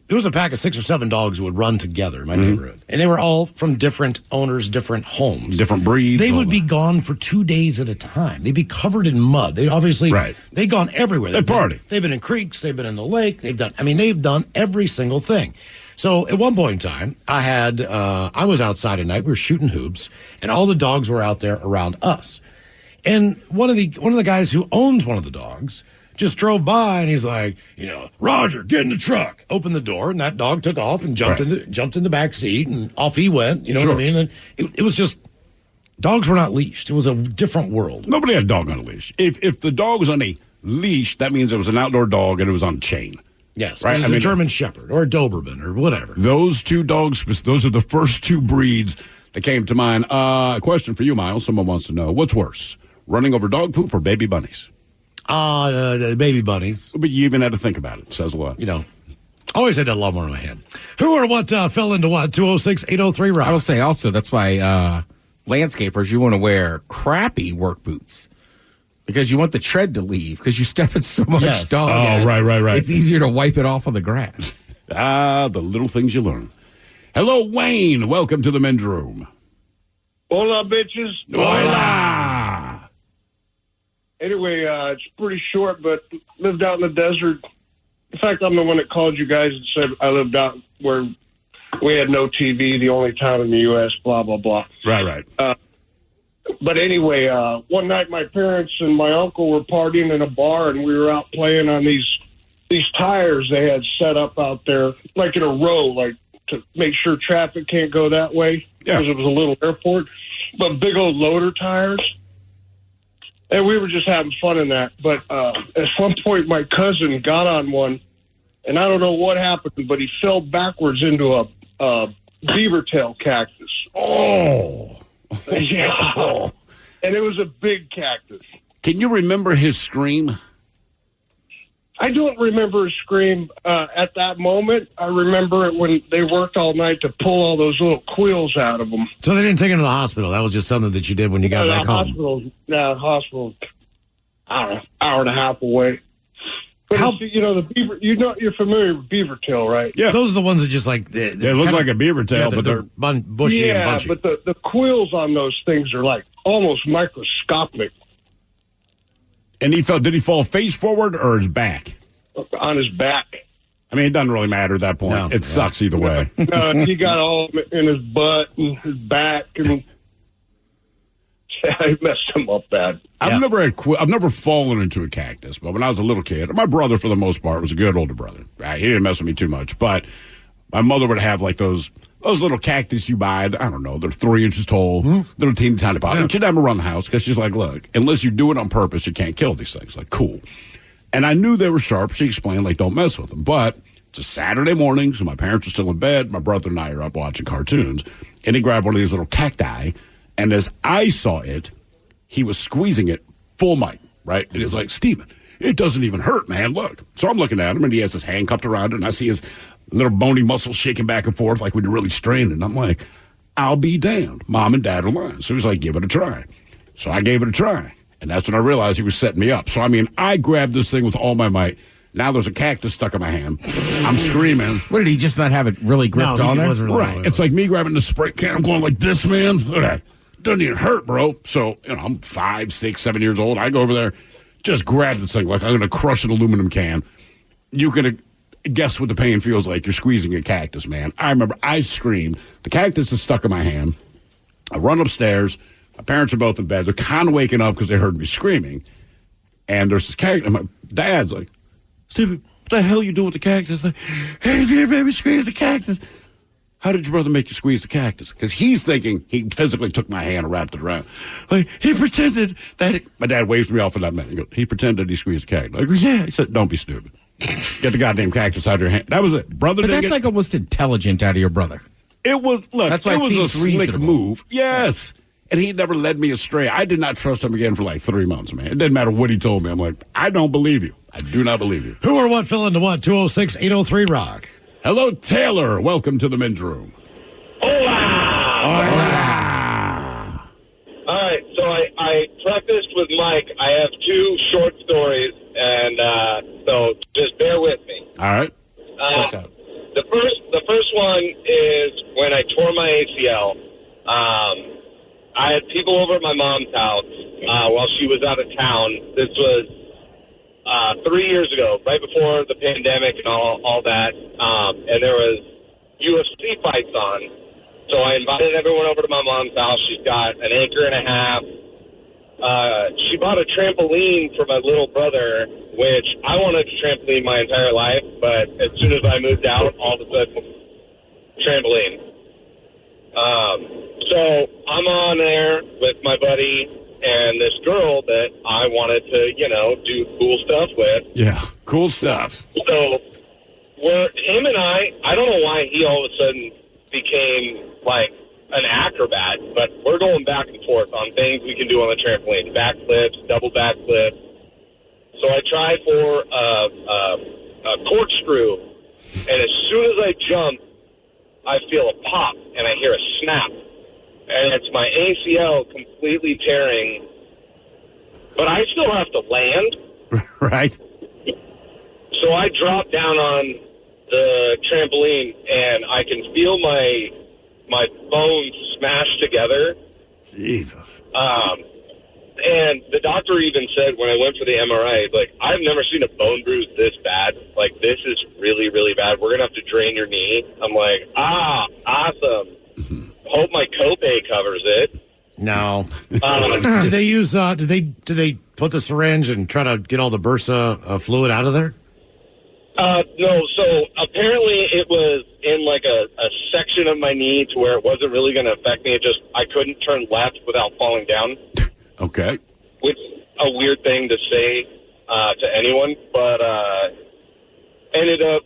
There was a pack of 6 or 7 dogs who would run together in my neighborhood. And they were all from different owners, different homes. Different breeds. They would be gone for 2 days at a time. They'd be covered in mud. They'd obviously, they'd gone everywhere. They party. They've been in creeks. They've been in the lake. They've done every single thing. So at one point in time, I was outside at night. We were shooting hoops, and all the dogs were out there around us. And one of the guys who owns one of the dogs just drove by, and he's like, Roger, get in the truck. Opened the door, and that dog took off and jumped in the back seat, and off he went. You know what I mean? And it was just Dogs were not leashed. It was a different world. Nobody had a dog on a leash. If the dog was on a leash, that means it was an outdoor dog and it was on a chain. Yes, right. It was a German Shepherd or a Doberman or whatever. Those two dogs, those are the first two breeds that came to mind. A question for you, Miles. Someone wants to know, what's worse, running over dog poop or baby bunnies? Baby bunnies. But you even had to think about it. Says a lot. You know, always had that lawnmower in my hand. Who or what fell into what? 206-803-ROCK. I will say also, that's why landscapers, you want to wear crappy work boots. Because you want the tread to leave, because you step in so much dog. Oh, right. It's easier to wipe it off on the grass. The little things you learn. Hello, Wayne. Welcome to the men's room. Hola, bitches. Hola. Anyway, it's pretty short, but lived out in the desert. In fact, I'm the one that called you guys and said I lived out where we had no TV, the only town in the U.S., blah, blah, blah. Right. But anyway, one night my parents and my uncle were partying in a bar, and we were out playing on these tires they had set up out there, like in a row, like to make sure traffic can't go that way, because it was a little airport, but big old loader tires. And we were just having fun in that. But at one point, my cousin got on one, and I don't know what happened, but he fell backwards into a beaver tail cactus. Oh. Yeah. And it was a big cactus. Can you remember his scream? I don't remember his scream at that moment. I remember it when they worked all night to pull all those little quills out of him. So they didn't take him to the hospital. That was just something that you did when you got back home. Hospital, I don't know, hour and a half away. But the beaver, you're familiar with beaver tail, right? Yeah. Those are the ones that just like... They look like a beaver tail, but they're bushy and bunchy. Yeah, but the quills on those things are like almost microscopic. And did he fall face forward or his back? On his back. I mean, it doesn't really matter at that point. No. It sucks either way. No, he got all in his butt and his back, and I messed him up bad. I've never fallen into a cactus, but when I was a little kid, my brother, for the most part, was a good older brother. Right? He didn't mess with me too much, but my mother would have like those little cactus you buy. I don't know, they're 3 inches tall, little teeny tiny pot. Yeah. She'd have them around the house because she's like, look, unless you do it on purpose, you can't kill these things. Like, cool. And I knew they were sharp. She explained, like, don't mess with them. But it's a Saturday morning, so my parents are still in bed. My brother and I are up watching cartoons. And he grabbed one of these little cacti, and as I saw it, he was squeezing it full mic, right? And he's like, Steven, it doesn't even hurt, man. Look. So I'm looking at him, and he has his hand cupped around it, and I see his little bony muscles shaking back and forth like when you're really strained. And I'm like, I'll be damned. Mom and Dad are lying. So he's like, give it a try. So I gave it a try. And that's when I realized he was setting me up. So, I mean, I grabbed this thing with all my might. Now there's a cactus stuck in my hand. I'm screaming. What, did he just not have it really gripped on there? Wasn't really right. It's like me grabbing the spray can. I'm going like this, man. Look at that. Doesn't even hurt, bro. So, I'm 5, 6, 7 years old. I go over there, just grab this thing like I'm going to crush an aluminum can. You can guess what the pain feels like. You're squeezing a cactus, man. I remember I screamed. The cactus is stuck in my hand. I run upstairs. My parents are both in bed. They're kind of waking up because they heard me screaming. And there's this cactus. And my dad's like, Stephen, what the hell are you doing with the cactus? Like, hey, if you made me squeeze the cactus. How did your brother make you squeeze the cactus? Because he's thinking he physically took my hand and wrapped it around. Like, he pretended that... My dad waves me off in that minute. He goes, he pretended he squeezed the cactus. I go, yeah. He said, don't be stupid. Get the goddamn cactus out of your hand. That was it. Brother. But that's like almost intelligent out of your brother. It was, look, that's why it was a slick reasonable move. Yes. And he never led me astray. I did not trust him again for like 3 months, man. It didn't matter what he told me. I'm like, I don't believe you. I do not believe you. Who or what fell into what? 206-803-ROCK. Hello, Taylor. Welcome to the men's room. Hola. All right, so I prefaced with Mike. I have 2 short stories, and so just bear with me. All right. Checks out. The first one is when I tore my ACL. I had people over at my mom's house while she was out of town. This was 3 years ago, right before the pandemic and all that. And there was UFC fights on. So I invited everyone over to my mom's house. She's got an acre and a half. She bought a trampoline for my little brother, which I wanted a trampoline my entire life. But as soon as I moved out, all of a sudden, trampoline. So I'm on there with my buddy and this girl that I wanted to, do cool stuff with. Yeah, cool stuff. So him and I don't know why he all of a sudden became like an acrobat, but we're going back and forth on things we can do on the trampoline, backflips, double backflips. So I try for a corkscrew, and as soon as I jump, I feel a pop, and I hear a snap. And it's my ACL completely tearing, but I still have to land. Right. So I drop down on the trampoline, and I can feel my bones smashed together. Jesus. And the doctor even said when I went for the MRI, like, I've never seen a bone bruise this bad. Like, this is really, really bad. We're going to have to drain your knee. I'm like, awesome. Hope my copay covers it. No. Did they use, did they put the syringe and try to get all the bursa fluid out of there? No, so apparently it was in like a section of my knee to where it wasn't really going to affect me. I couldn't turn left without falling down. Okay. Which is a weird thing to say to anyone, but ended up,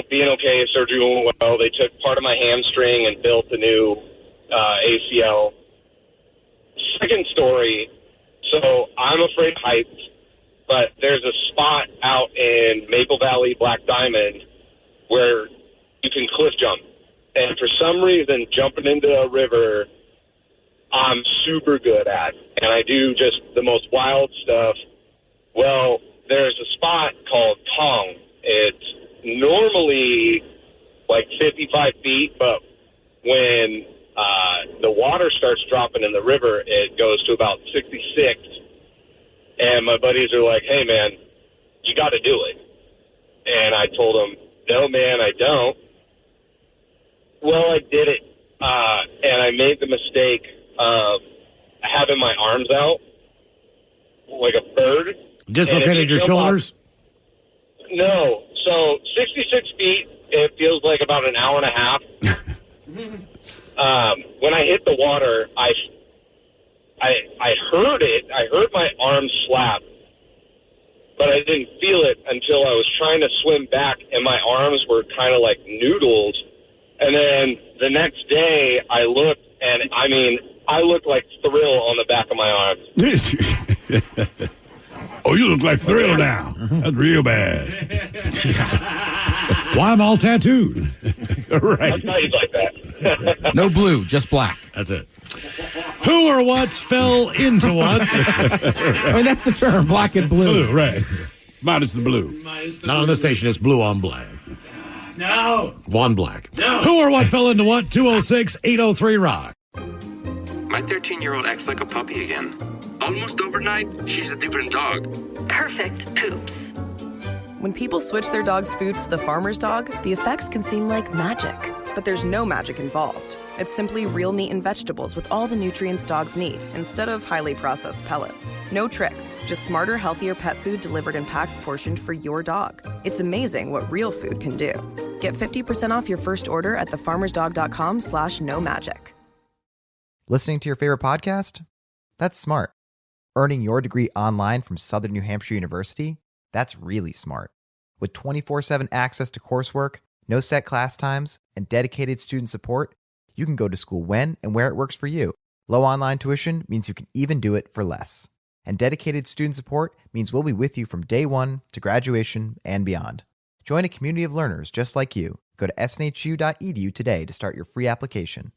being okay. Surgery went well. They took part of my hamstring and built a new ACL. Second story, so I'm afraid of heights, but there's a spot out in Maple Valley, Black Diamond, where you can cliff jump. And for some reason, jumping into a river, I'm super good at. And I do just the most wild stuff. Well, there's a spot called Tong. It's normally like 55 feet, but when the water starts dropping in the river, it goes to about 66. And my buddies are like, hey, man, you got to do it. And I told them, no, man, I don't. Well, I did it, and I made the mistake of having my arms out like a bird. Dislocated your shoulders? No. So 66 feet, it feels like about an hour and a half. When I hit the water, I heard it. I heard my arm slap, but I didn't feel it until I was trying to swim back, and my arms were kind of like noodles. And then the next day, I looked, and I looked like Thrill on the back of my arm. Oh, you look like Thrill now. That's real bad. Why I'm all tattooed. Right. That's how you like that. No blue, just black. That's it. Who or what fell into what? I mean, that's the term, black and blue. Blue, right. Minus the blue. Not on the station, it's blue on black. No. One black. No. Who or what fell into what? 206-803-ROCK. My 13-year-old acts like a puppy again. Almost overnight, she's a different dog. Perfect poops. When people switch their dog's food to the farmer's dog, the effects can seem like magic. But there's no magic involved. It's simply real meat and vegetables with all the nutrients dogs need, instead of highly processed pellets. No tricks, just smarter, healthier pet food delivered in packs portioned for your dog. It's amazing what real food can do. Get 50% off your first order at thefarmersdog.com/no-magic. Listening to your favorite podcast? That's smart. Earning your degree online from Southern New Hampshire University? That's really smart. With 24/7 access to coursework, no set class times, and dedicated student support, you can go to school when and where it works for you. Low online tuition means you can even do it for less. And dedicated student support means we'll be with you from day one to graduation and beyond. Join a community of learners just like you. Go to snhu.edu today to start your free application.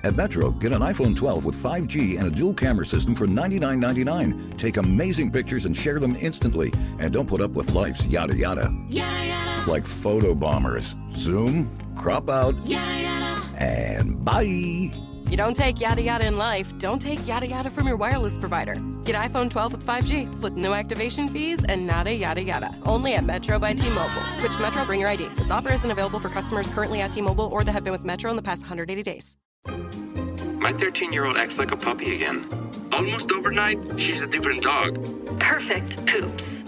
At Metro, get an iPhone 12 with 5G and a dual camera system for $99.99. Take amazing pictures and share them instantly. And don't put up with life's yada yada. Yada yada. Like photo bombers. Zoom, crop out, Yada yada. and bye. You don't take yada yada in life, don't take yada yada from your wireless provider. Get iPhone 12 with 5G with no activation fees and nada yada yada. Only at Metro by T-Mobile. Switch to Metro, bring your ID. This offer isn't available for customers currently at T-Mobile or that have been with Metro in the past 180 days. My 13-year-old acts like a puppy again. Almost overnight, she's a different dog. Perfect poops.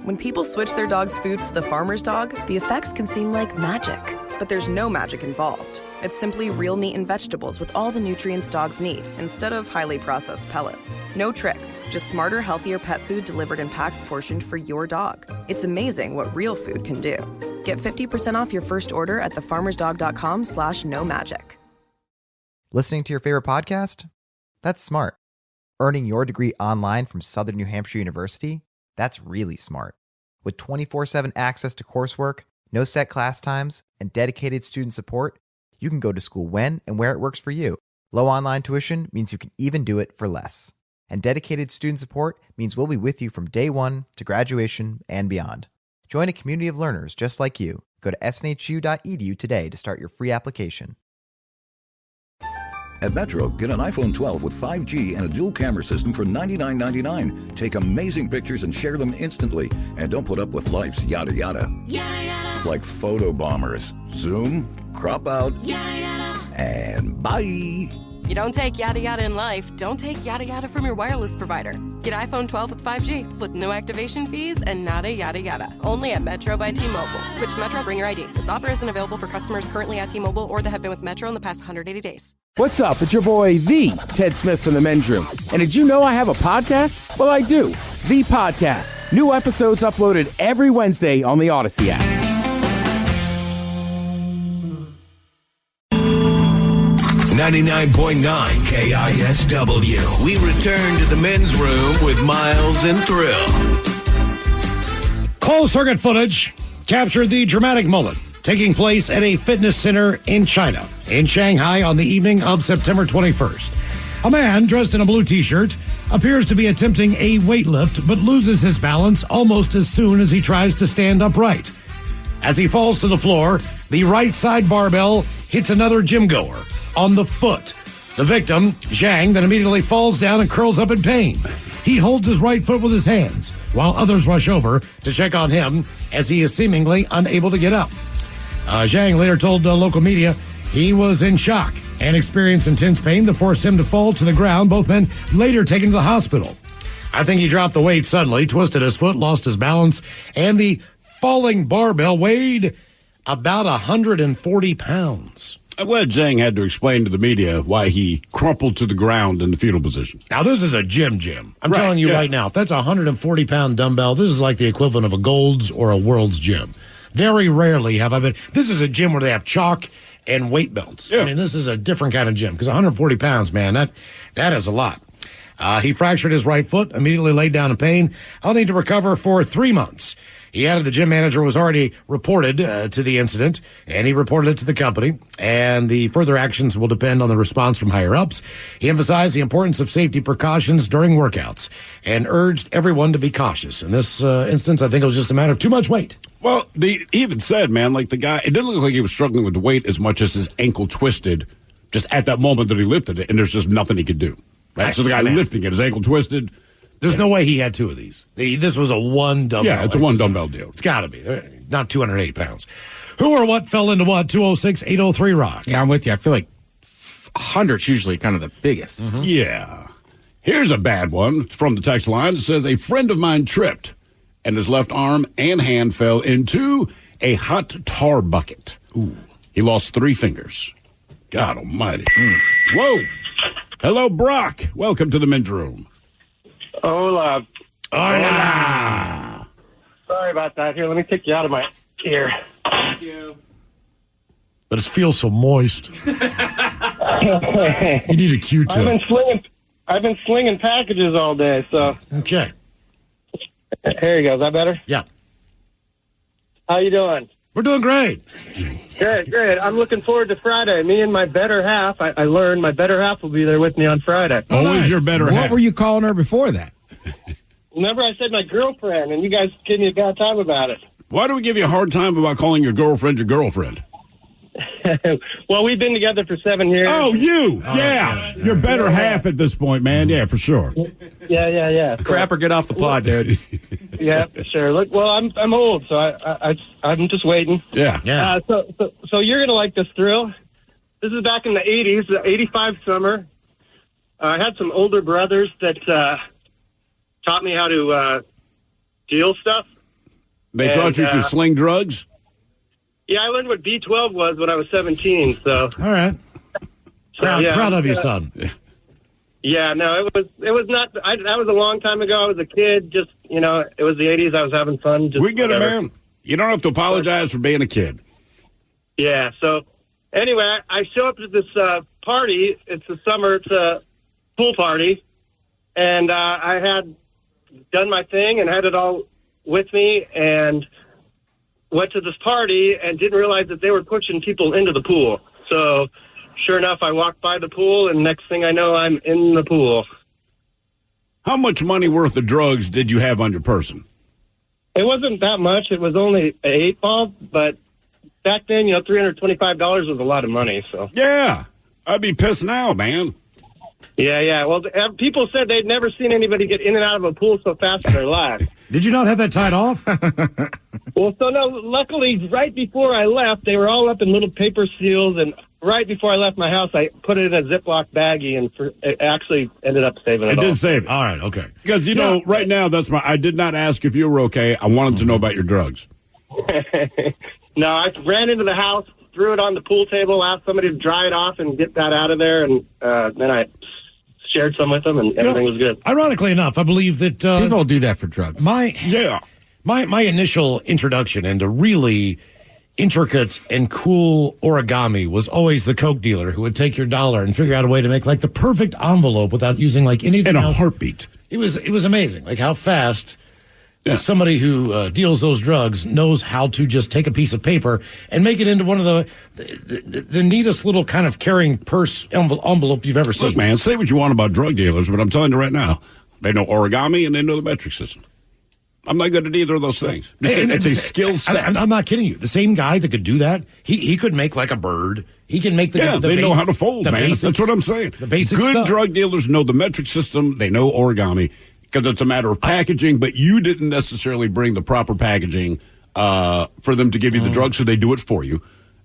When people switch their dog's food to the farmer's dog, the effects can seem like magic. But there's no magic involved. It's simply real meat and vegetables with all the nutrients dogs need, instead of highly processed pellets. No tricks, just smarter, healthier pet food delivered in packs portioned for your dog. It's amazing what real food can do. Get 50% off your first order at thefarmersdog.com/no-magic. Listening to your favorite podcast? That's smart. Earning your degree online from Southern New Hampshire University? That's really smart. With 24/7 access to coursework, no set class times, and dedicated student support, you can go to school when and where it works for you. Low online tuition means you can even do it for less. And dedicated student support means we'll be with you from day one to graduation and beyond. Join a community of learners just like you. Go to snhu.edu today to start your free application. At Metro, get an iPhone 12 with 5G and a dual camera system for $99.99. Take amazing pictures and share them instantly. And don't put up with life's yada yada. Yada yada. Like photo bombers. Zoom, crop out, Yada yada. and bye. You don't take yada yada in life, don't take yada yada from your wireless provider. Get iPhone 12 with 5G with no activation fees and nada yada yada. Only at Metro by T-Mobile. Switch to Metro, bring your ID. This offer isn't available for customers currently at T-Mobile or that have been with Metro in the past 180 days. What's up? It's your boy, The Ted Smith from The Men's Room. And did you know I have a podcast? Well, I do. The Podcast. New episodes uploaded every Wednesday on the Odyssey app. 99.9 KISW. We return to the men's room with Miles and Thrill. Closed circuit footage captured the dramatic moment taking place at a fitness center in China, in Shanghai, on the evening of September 21st. A man dressed in a blue t-shirt appears to be attempting a weight lift, but loses his balance almost as soon as he tries to stand upright. As he falls to the floor, the right side barbell hits another gym goer on the foot. The victim, Zhang, then immediately falls down and curls up in pain. He holds his right foot with his hands, while others rush over to check on him as he is seemingly unable to get up. Zhang later told local media he was in shock and experienced intense pain that forced him to fall to the ground. Both men later taken to the hospital. I think he dropped the weight suddenly, twisted his foot, lost his balance, and the falling barbell weighed about 140 pounds. I'm glad Zhang had to explain to the media why he crumpled to the ground in the fetal position. Now, this is a gym. I'm telling you right now, if that's a 140-pound dumbbell, this is like the equivalent of a Gold's or a World's Gym. Very rarely have I been. This is a gym where they have chalk and weight belts. Yeah. I mean, this is a different kind of gym because 140 pounds, man, that is a lot. He fractured his right foot, immediately laid down in pain. I'll need to recover for 3 months. He added the gym manager was already reported to the incident, and he reported it to the company, and the further actions will depend on the response from higher-ups. He emphasized the importance of safety precautions during workouts and urged everyone to be cautious. In this instance, I think it was just a matter of too much weight. Well, he even said, man, like the guy, it didn't look like he was struggling with the weight as much as his ankle twisted just at that moment that he lifted it, and there's just nothing he could do. Right? So the guy lifting it, his ankle twisted. There's no way he had two of these. This was a one dumbbell. Yeah, it's a one dumbbell deal. It's got to be. Not 208 pounds. Who or what fell into what? 206-803-ROCK. Yeah, I'm with you. I feel like 100's usually kind of the biggest. Mm-hmm. Yeah. Here's a bad one from the text line. It says, a friend of mine tripped and his left arm and hand fell into a hot tar bucket. Ooh. He lost 3 fingers. God almighty. Whoa. Hello, Brock. Welcome to the men's room. Hola. Hola. Sorry about that. Here, let me take you out of my ear. Thank you. But it feels so moist. You need a Q-tip. I've been slinging packages all day, so. Okay. Here you go. Is that better? Yeah. How you doing? We're doing great. Good. I'm looking forward to Friday. Me and my better half, I learned my better half will be there with me on Friday. Always your better half. What were you calling her before that? Remember I said my girlfriend, and you guys gave me a bad time about it. Why do we give you a hard time about calling your girlfriend your girlfriend? Well, we've been together for 7 years. Oh, you. Yeah. Your better half at this point, man. Yeah, for sure. Yeah. Crap or get off the pod, dude. Yeah, sure. Look, well, I'm old, so I'm just waiting. Yeah. So you're gonna like this, Thrill. This is back in the 80s, the 85 summer. I had some older brothers that taught me how to deal stuff. They taught you to sling drugs? Yeah, I learned what B12 was when I was 17. So. All right. Proud of you, son. Yeah, no, it was not. That was a long time ago. I was a kid. Just it was the '80s. I was having fun. Just we get whatever. it, man. You don't have to apologize for being a kid. Yeah. So anyway, I show up to this party. It's the summer. It's a pool party, and I had done my thing and had it all with me, and went to this party and didn't realize that they were pushing people into the pool. So. Sure enough, I walked by the pool, and next thing I know, I'm in the pool. How much money worth of drugs did you have on your person? It wasn't that much. It was only an 8-ball, but back then, $325 was a lot of money. So yeah, I'd be pissed now, man. Yeah. Well, people said they'd never seen anybody get in and out of a pool so fast in their lives. Did you not have that tied off? Well, so no. Luckily, right before I left, they were all up in little paper seals, and right before I left my house, I put it in a Ziploc baggie, and it actually ended up saving it all. It did save it. All right, okay. Because, right now, I did not ask if you were okay. I wanted to know about your drugs. No, I ran into the house, threw it on the pool table, asked somebody to dry it off and get that out of there, and then I shared some with them, and everything was good. Ironically enough, I believe that... people do that for drugs. My initial introduction into really intricate and cool origami was always the Coke dealer who would take your dollar and figure out a way to make like the perfect envelope without using like anything in a else. heartbeat. It was amazing, like how fast somebody who deals those drugs knows how to just take a piece of paper and make it into one of the neatest little kind of carrying purse envelope you've ever seen. Look, man, say what you want about drug dealers, but I'm telling you right now, they know origami and they know the metric system. I'm not good at either of those things. It's a skill set. I'm not kidding you. The same guy that could do that, he could make like a bird. He can make they know how to fold, man. Basics, that's what I'm saying. The basic good stuff. drug dealers know the metric system. They know origami because it's a matter of packaging, but you didn't necessarily bring the proper packaging for them to give you the drug, so they do it for you.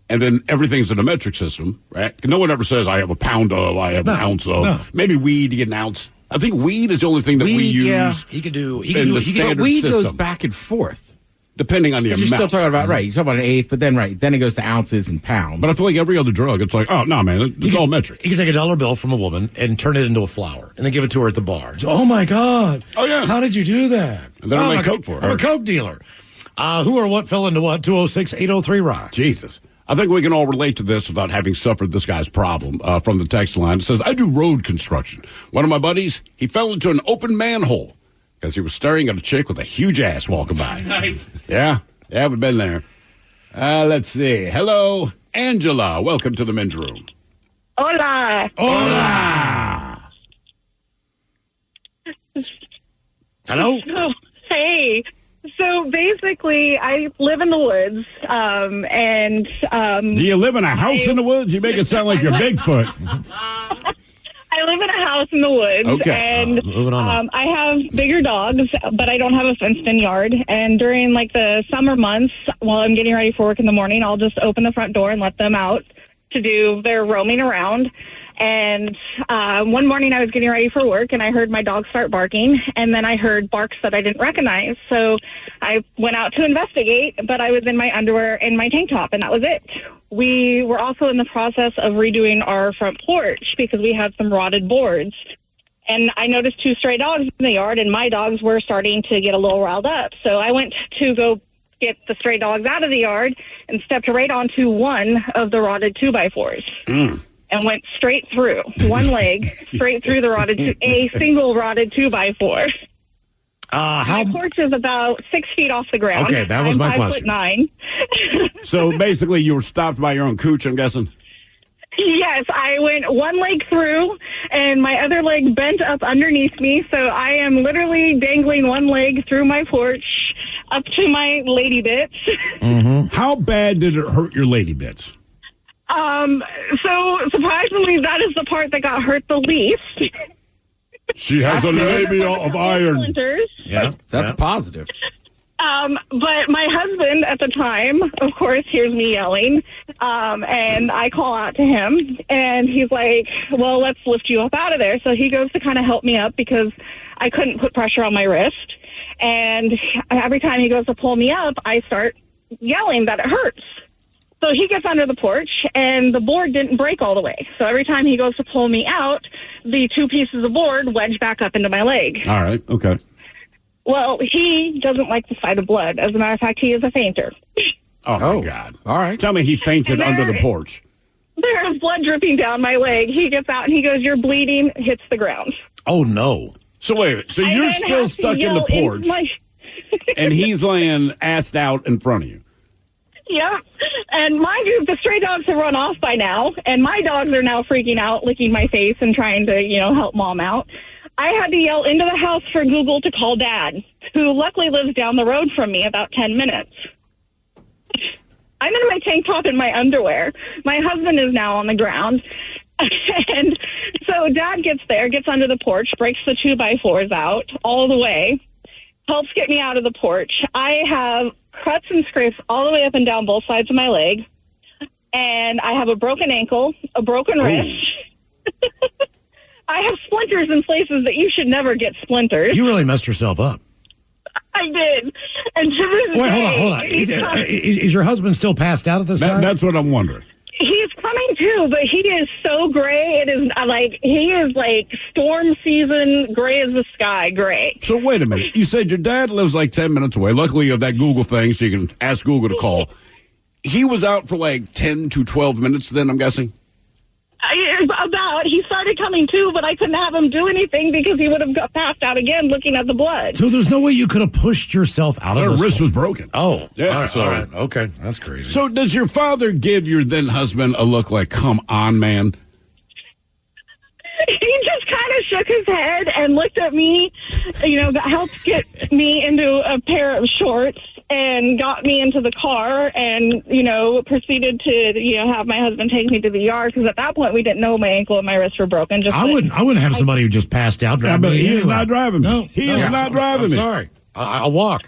And then everything's in a metric system, right? No one ever says, I have a pound of, I have an ounce of. No. Maybe weed, you get an ounce. I think weed is the only thing that we use. Yeah. He could do the standard weed system. goes back and forth. Depending on the amount. You're still talking about, right, you're talking about an eighth, but then it goes to ounces and pounds. But I feel like every other drug, it's like, oh, no, man, it's all metric. You can take a $1 bill from a woman and turn it into a flower and then give it to her at the bar. Oh, my God. Oh, yeah. How did you do that? And then I make Coke for her. I'm a Coke dealer. Who or what fell into what? 206-803-ROCK. Jesus. I think we can all relate to this without having suffered this guy's problem from the text line. It says, I do road construction. One of my buddies, he fell into an open manhole because he was staring at a chick with a huge ass walking by. Nice. Yeah, we've been there. Let's see. Hello, Angela. Welcome to the men's room. Hola. Hola. Hello? Hey. So basically, I live in the woods, and... Do you live in a house in the woods? You make it sound like you're Bigfoot. I live in a house in the woods, Okay. and moving on I have bigger dogs, but I don't have a fenced-in yard. And during, the summer months, while I'm getting ready for work in the morning, I'll just open the front door and let them out to do their roaming around. And one morning I was getting ready for work, and I heard my dog start barking, and then I heard barks that I didn't recognize. So I went out to investigate, but I was in my underwear and my tank top, and that was it. We were also in the process of redoing our front porch because we had some rotted boards. And I noticed 2 stray dogs in the yard, and my dogs were starting to get a little riled up. So I went to go get the stray dogs out of the yard and stepped right onto one of the rotted 2x4s. And went straight through, one leg, straight through a single rotted 2x4. My porch is about 6 feet off the ground. Okay, that was my question. I'm 5'9". So basically, you were stopped by your own cooch, I'm guessing? Yes, I went one leg through, and my other leg bent up underneath me, so I am literally dangling one leg through my porch up to my lady bits. How bad did it hurt your lady bits? So surprisingly, that is the part that got hurt the least. She has a labia of iron. Splinters. Yeah, that's a positive. But my husband at the time, of course, hears me yelling, and I call out to him, and he's like, well, let's lift you up out of there. So he goes to kind of help me up because I couldn't put pressure on my wrist. And every time he goes to pull me up, I start yelling that it hurts. So he gets under the porch, and the board didn't break all the way. So every time he goes to pull me out, the 2 pieces of board wedge back up into my leg. All right. Okay. Well, he doesn't like the sight of blood. As a matter of fact, he is a fainter. Oh, my God. All right. Tell me he fainted under the porch. There's blood dripping down my leg. He gets out and he goes, "You're bleeding," hits the ground. Oh, no. So wait, so I you're then still have to stuck in the yell into porch, my- and he's laying assed out in front of you. Yep. And mind you, the stray dogs have run off by now, and my dogs are now freaking out, licking my face and trying to, help Mom out. I had to yell into the house for Google to call Dad, who luckily lives down the road from me about 10 minutes. I'm in my tank top and my underwear. My husband is now on the ground. And so Dad gets there, gets under the porch, breaks the 2x4s out all the way, helps get me out of the porch. I have cuts and scrapes all the way up and down both sides of my leg. And I have a broken ankle, a broken wrist. I have splinters in places that you should never get splinters. You really messed yourself up. I did. And to this Wait, day, hold on. Is your husband still passed out at this time? That's what I'm wondering. He's coming too, but he is so gray. It is he is like storm season, gray as the sky, gray. So wait a minute. You said your dad lives like 10 minutes away. Luckily, you have that Google thing, so you can ask Google to call. He was out for like 10 to 12 minutes then, I'm guessing? He started coming too, but I couldn't have him do anything because he would have got passed out again looking at the blood. So there's no way you could have pushed yourself out of Her this. wrist was broken. Oh, Yeah, all right. Okay, that's crazy. So does your father give your then husband a look like, come on, man? He just kind of shook his head and looked at me, helped get me into a pair of shorts and got me into the car and, proceeded to, have my husband take me to the yard because at that point we didn't know my ankle and my wrist were broken. I wouldn't have somebody who just passed out driving but me he is anyway. not driving me. No, He is not driving I'm me. sorry. I'll walk.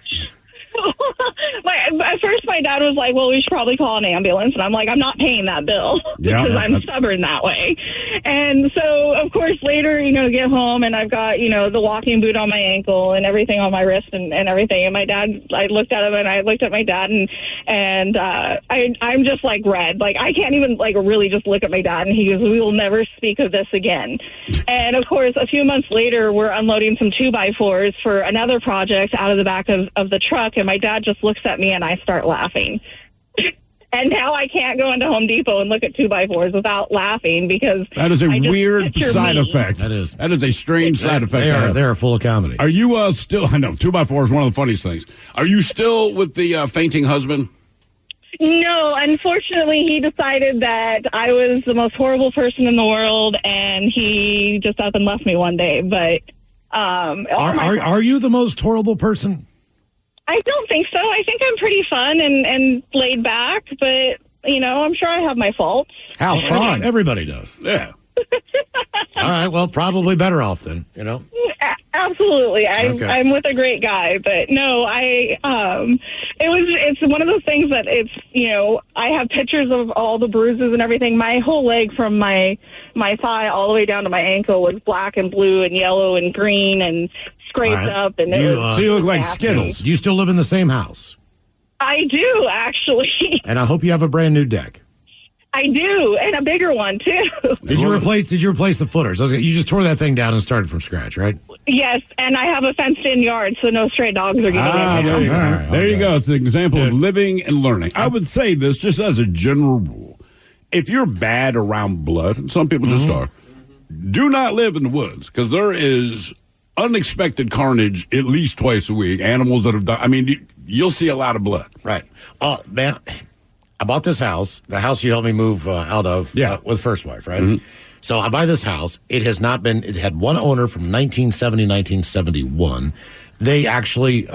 At first, my dad was like, "Well, we should probably call an ambulance," and I'm like, "I'm not paying that bill because I'm stubborn that way." And so, of course, later, get home and I've got the walking boot on my ankle and everything on my wrist and everything. And my dad, I looked at him and I looked at my dad and I'm just like red, like I can't even like really just look at my dad. And he goes, "We will never speak of this again." And of course, a few months later, we're unloading some 2x4s for another project out of the back of the truck, and my dad just looks at me and I start laughing. And now I can't go into Home Depot and look at 2x4s without laughing because That is a I just weird picture side me. effect. That is a strange side effect. They are full of comedy. Are you still? I know 2x4 is one of the funniest things. Are you still with the fainting husband? No, unfortunately, he decided that I was the most horrible person in the world, and he just up and left me one day. But Are you the most horrible person? I don't think so. I think I'm pretty fun and laid back, but, I'm sure I have my faults. How fun? Everybody does. Yeah. All right. Well, probably better off then. Absolutely. Okay. I'm with a great guy, but no, it's one of those things that I have pictures of all the bruises and everything. My whole leg from my thigh all the way down to my ankle was black and blue and yellow and green and scraped All right. up. And So you look like nasty. Skittles. Do you still live in the same house? I do, actually. And I hope you have a brand new deck. I do, and a bigger one, too. Did you replace the footers? You just tore that thing down and started from scratch, right? Yes, and I have a fenced-in yard, so no stray dogs are getting in There you go. there. All right, There you go. It's an example of living and learning. I would say this just as a general rule. If you're bad around blood, and some people just are, do not live in the woods because there is unexpected carnage at least twice a week. Animals that have died. I mean, you'll see a lot of blood. Right. Man, I bought this house, the house you helped me move out of with First Wife, right? Mm-hmm. So I buy this house. It had one owner from 1970, 1971. They actually,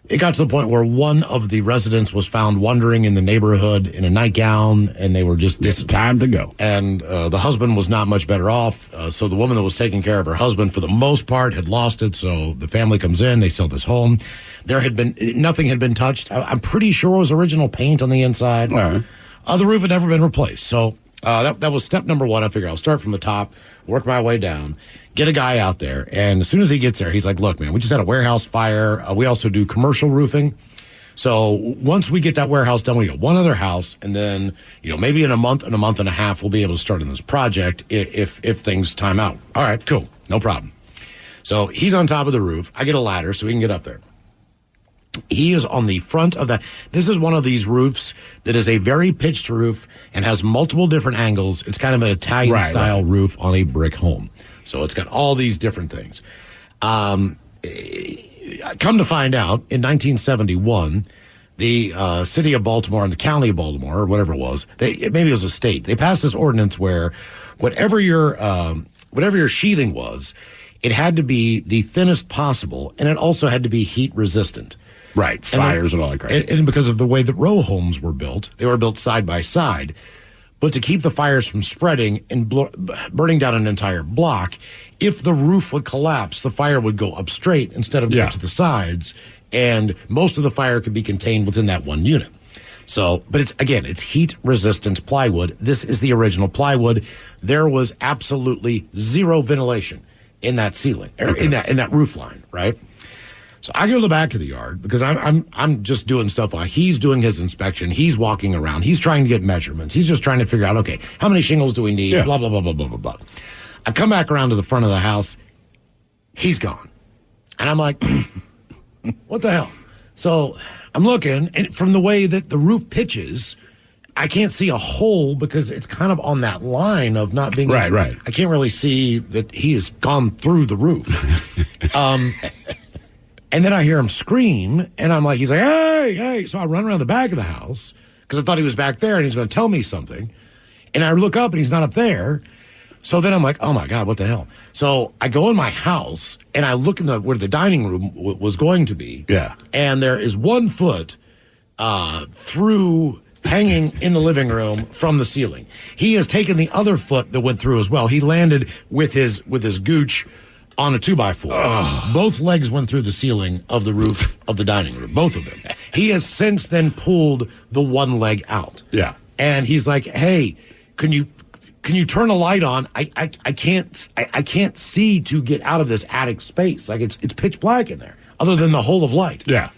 it got to the point where one of the residents was found wandering in the neighborhood in a nightgown, and they were just time to go. And the husband was not much better off. So the woman that was taking care of her husband, for the most part, had lost it. So the family comes in, they sell this home. Nothing had been touched. I'm pretty sure it was original paint on the inside. Right. The roof had never been replaced. So that was step number one. I figured I'll start from the top, work my way down, get a guy out there. And as soon as he gets there, he's like, "Look, man, we just had a warehouse fire. We also do commercial roofing. So once we get that warehouse done, we got one other house, and then, maybe in a month and a half, we'll be able to start on this project if things time out. All right, cool. No problem. So he's on top of the roof. I get a ladder so we can get up there. He is on the front of that. This is one of these roofs that is a very pitched roof and has multiple different angles. It's kind of an Italian-style roof on a brick home. So it's got all these different things. Come to find out, in 1971, the city of Baltimore and the county of Baltimore, or whatever it was, maybe it was a state, they passed this ordinance where whatever your sheathing was, it had to be the thinnest possible, and it also had to be heat resistant. Right, fires and all that crap. And because of the way that row homes were built, they were built side by side. But to keep the fires from spreading and burning down an entire block, if the roof would collapse, the fire would go up straight instead of go to the sides, and most of the fire could be contained within that one unit. So, but it's heat-resistant plywood. This is the original plywood. There was absolutely zero ventilation in that ceiling, or in that roof line, right? So I go to the back of the yard because I'm just doing stuff while he's doing his inspection. He's walking around. He's trying to get measurements. He's just trying to figure out, okay, how many shingles do we need? Blah, blah, blah, blah, blah, blah, blah. I come back around to the front of the house. He's gone. And I'm like, what the hell? So I'm looking, and from the way that the roof pitches, I can't see a hole because it's kind of on that line of not being right. I can't really see that he has gone through the roof. And then I hear him scream, and I'm like, he's like, hey, hey. So I run around the back of the house because I thought he was back there and he's going to tell me something. And I look up and he's not up there. So then I'm like, oh my God, what the hell? So I go in my house and I look in where the dining room was going to be. Yeah. And there is 1 foot through hanging in the living room from the ceiling. He has taken the other foot that went through as well. He landed with his gooch on a 2x4. Oh. Both legs went through the ceiling of the roof of the dining room, both of them. He has since then pulled the one leg out. Yeah. And he's like, hey, can you turn a light on? I can't see to get out of this attic space. Like it's pitch black in there, other than the hole of light. Yeah.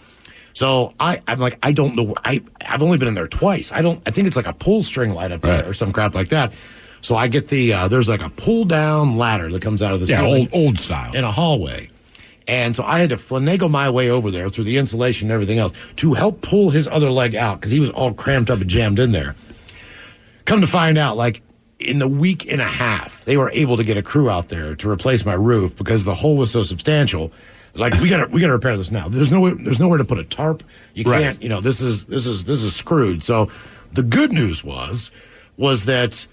So I'm like, I don't know. I've only been in there twice. I think it's like a pull string light up there or some crap like that. So I get there's like a pull down ladder that comes out of the ceiling. old style. In a hallway. And so I had to finagle my way over there through the insulation and everything else to help pull his other leg out because he was all cramped up and jammed in there. Come to find out, like, in the week and a half, they were able to get a crew out there to replace my roof because the hole was so substantial. Like, we gotta repair this now. There's nowhere to put a tarp. You can't, this is screwed. So the good news was that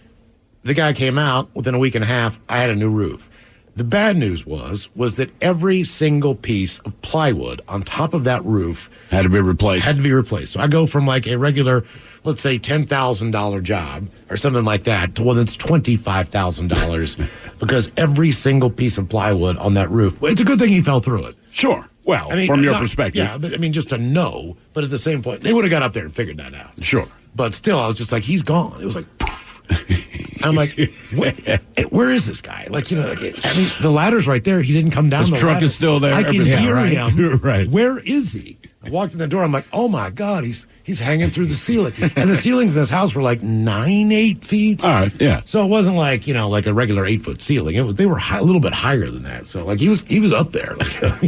the guy came out within a week and a half. I had a new roof. The bad news was that every single piece of plywood on top of that roof had to be replaced. So I go from like a regular, let's say $10,000 job or something like that to one that's $25,000 because every single piece of plywood on that roof. It's a good thing he fell through it. Sure. Well, from your perspective. Yeah, but I mean, just to know. But at the same point, they would have got up there and figured that out. Sure. But still, I was just like, he's gone. It was like, poof. I'm like, where is this guy? Like, the ladder's right there. He didn't come down. His truck is still there. I can hear him. Right. Where is he? I walked in the door. I'm like, oh my God, he's hanging through the ceiling. And the ceilings in this house were like 8 feet. All right, yeah. So it wasn't like like a regular 8-foot ceiling. They were a little bit higher than that. So like he was up there.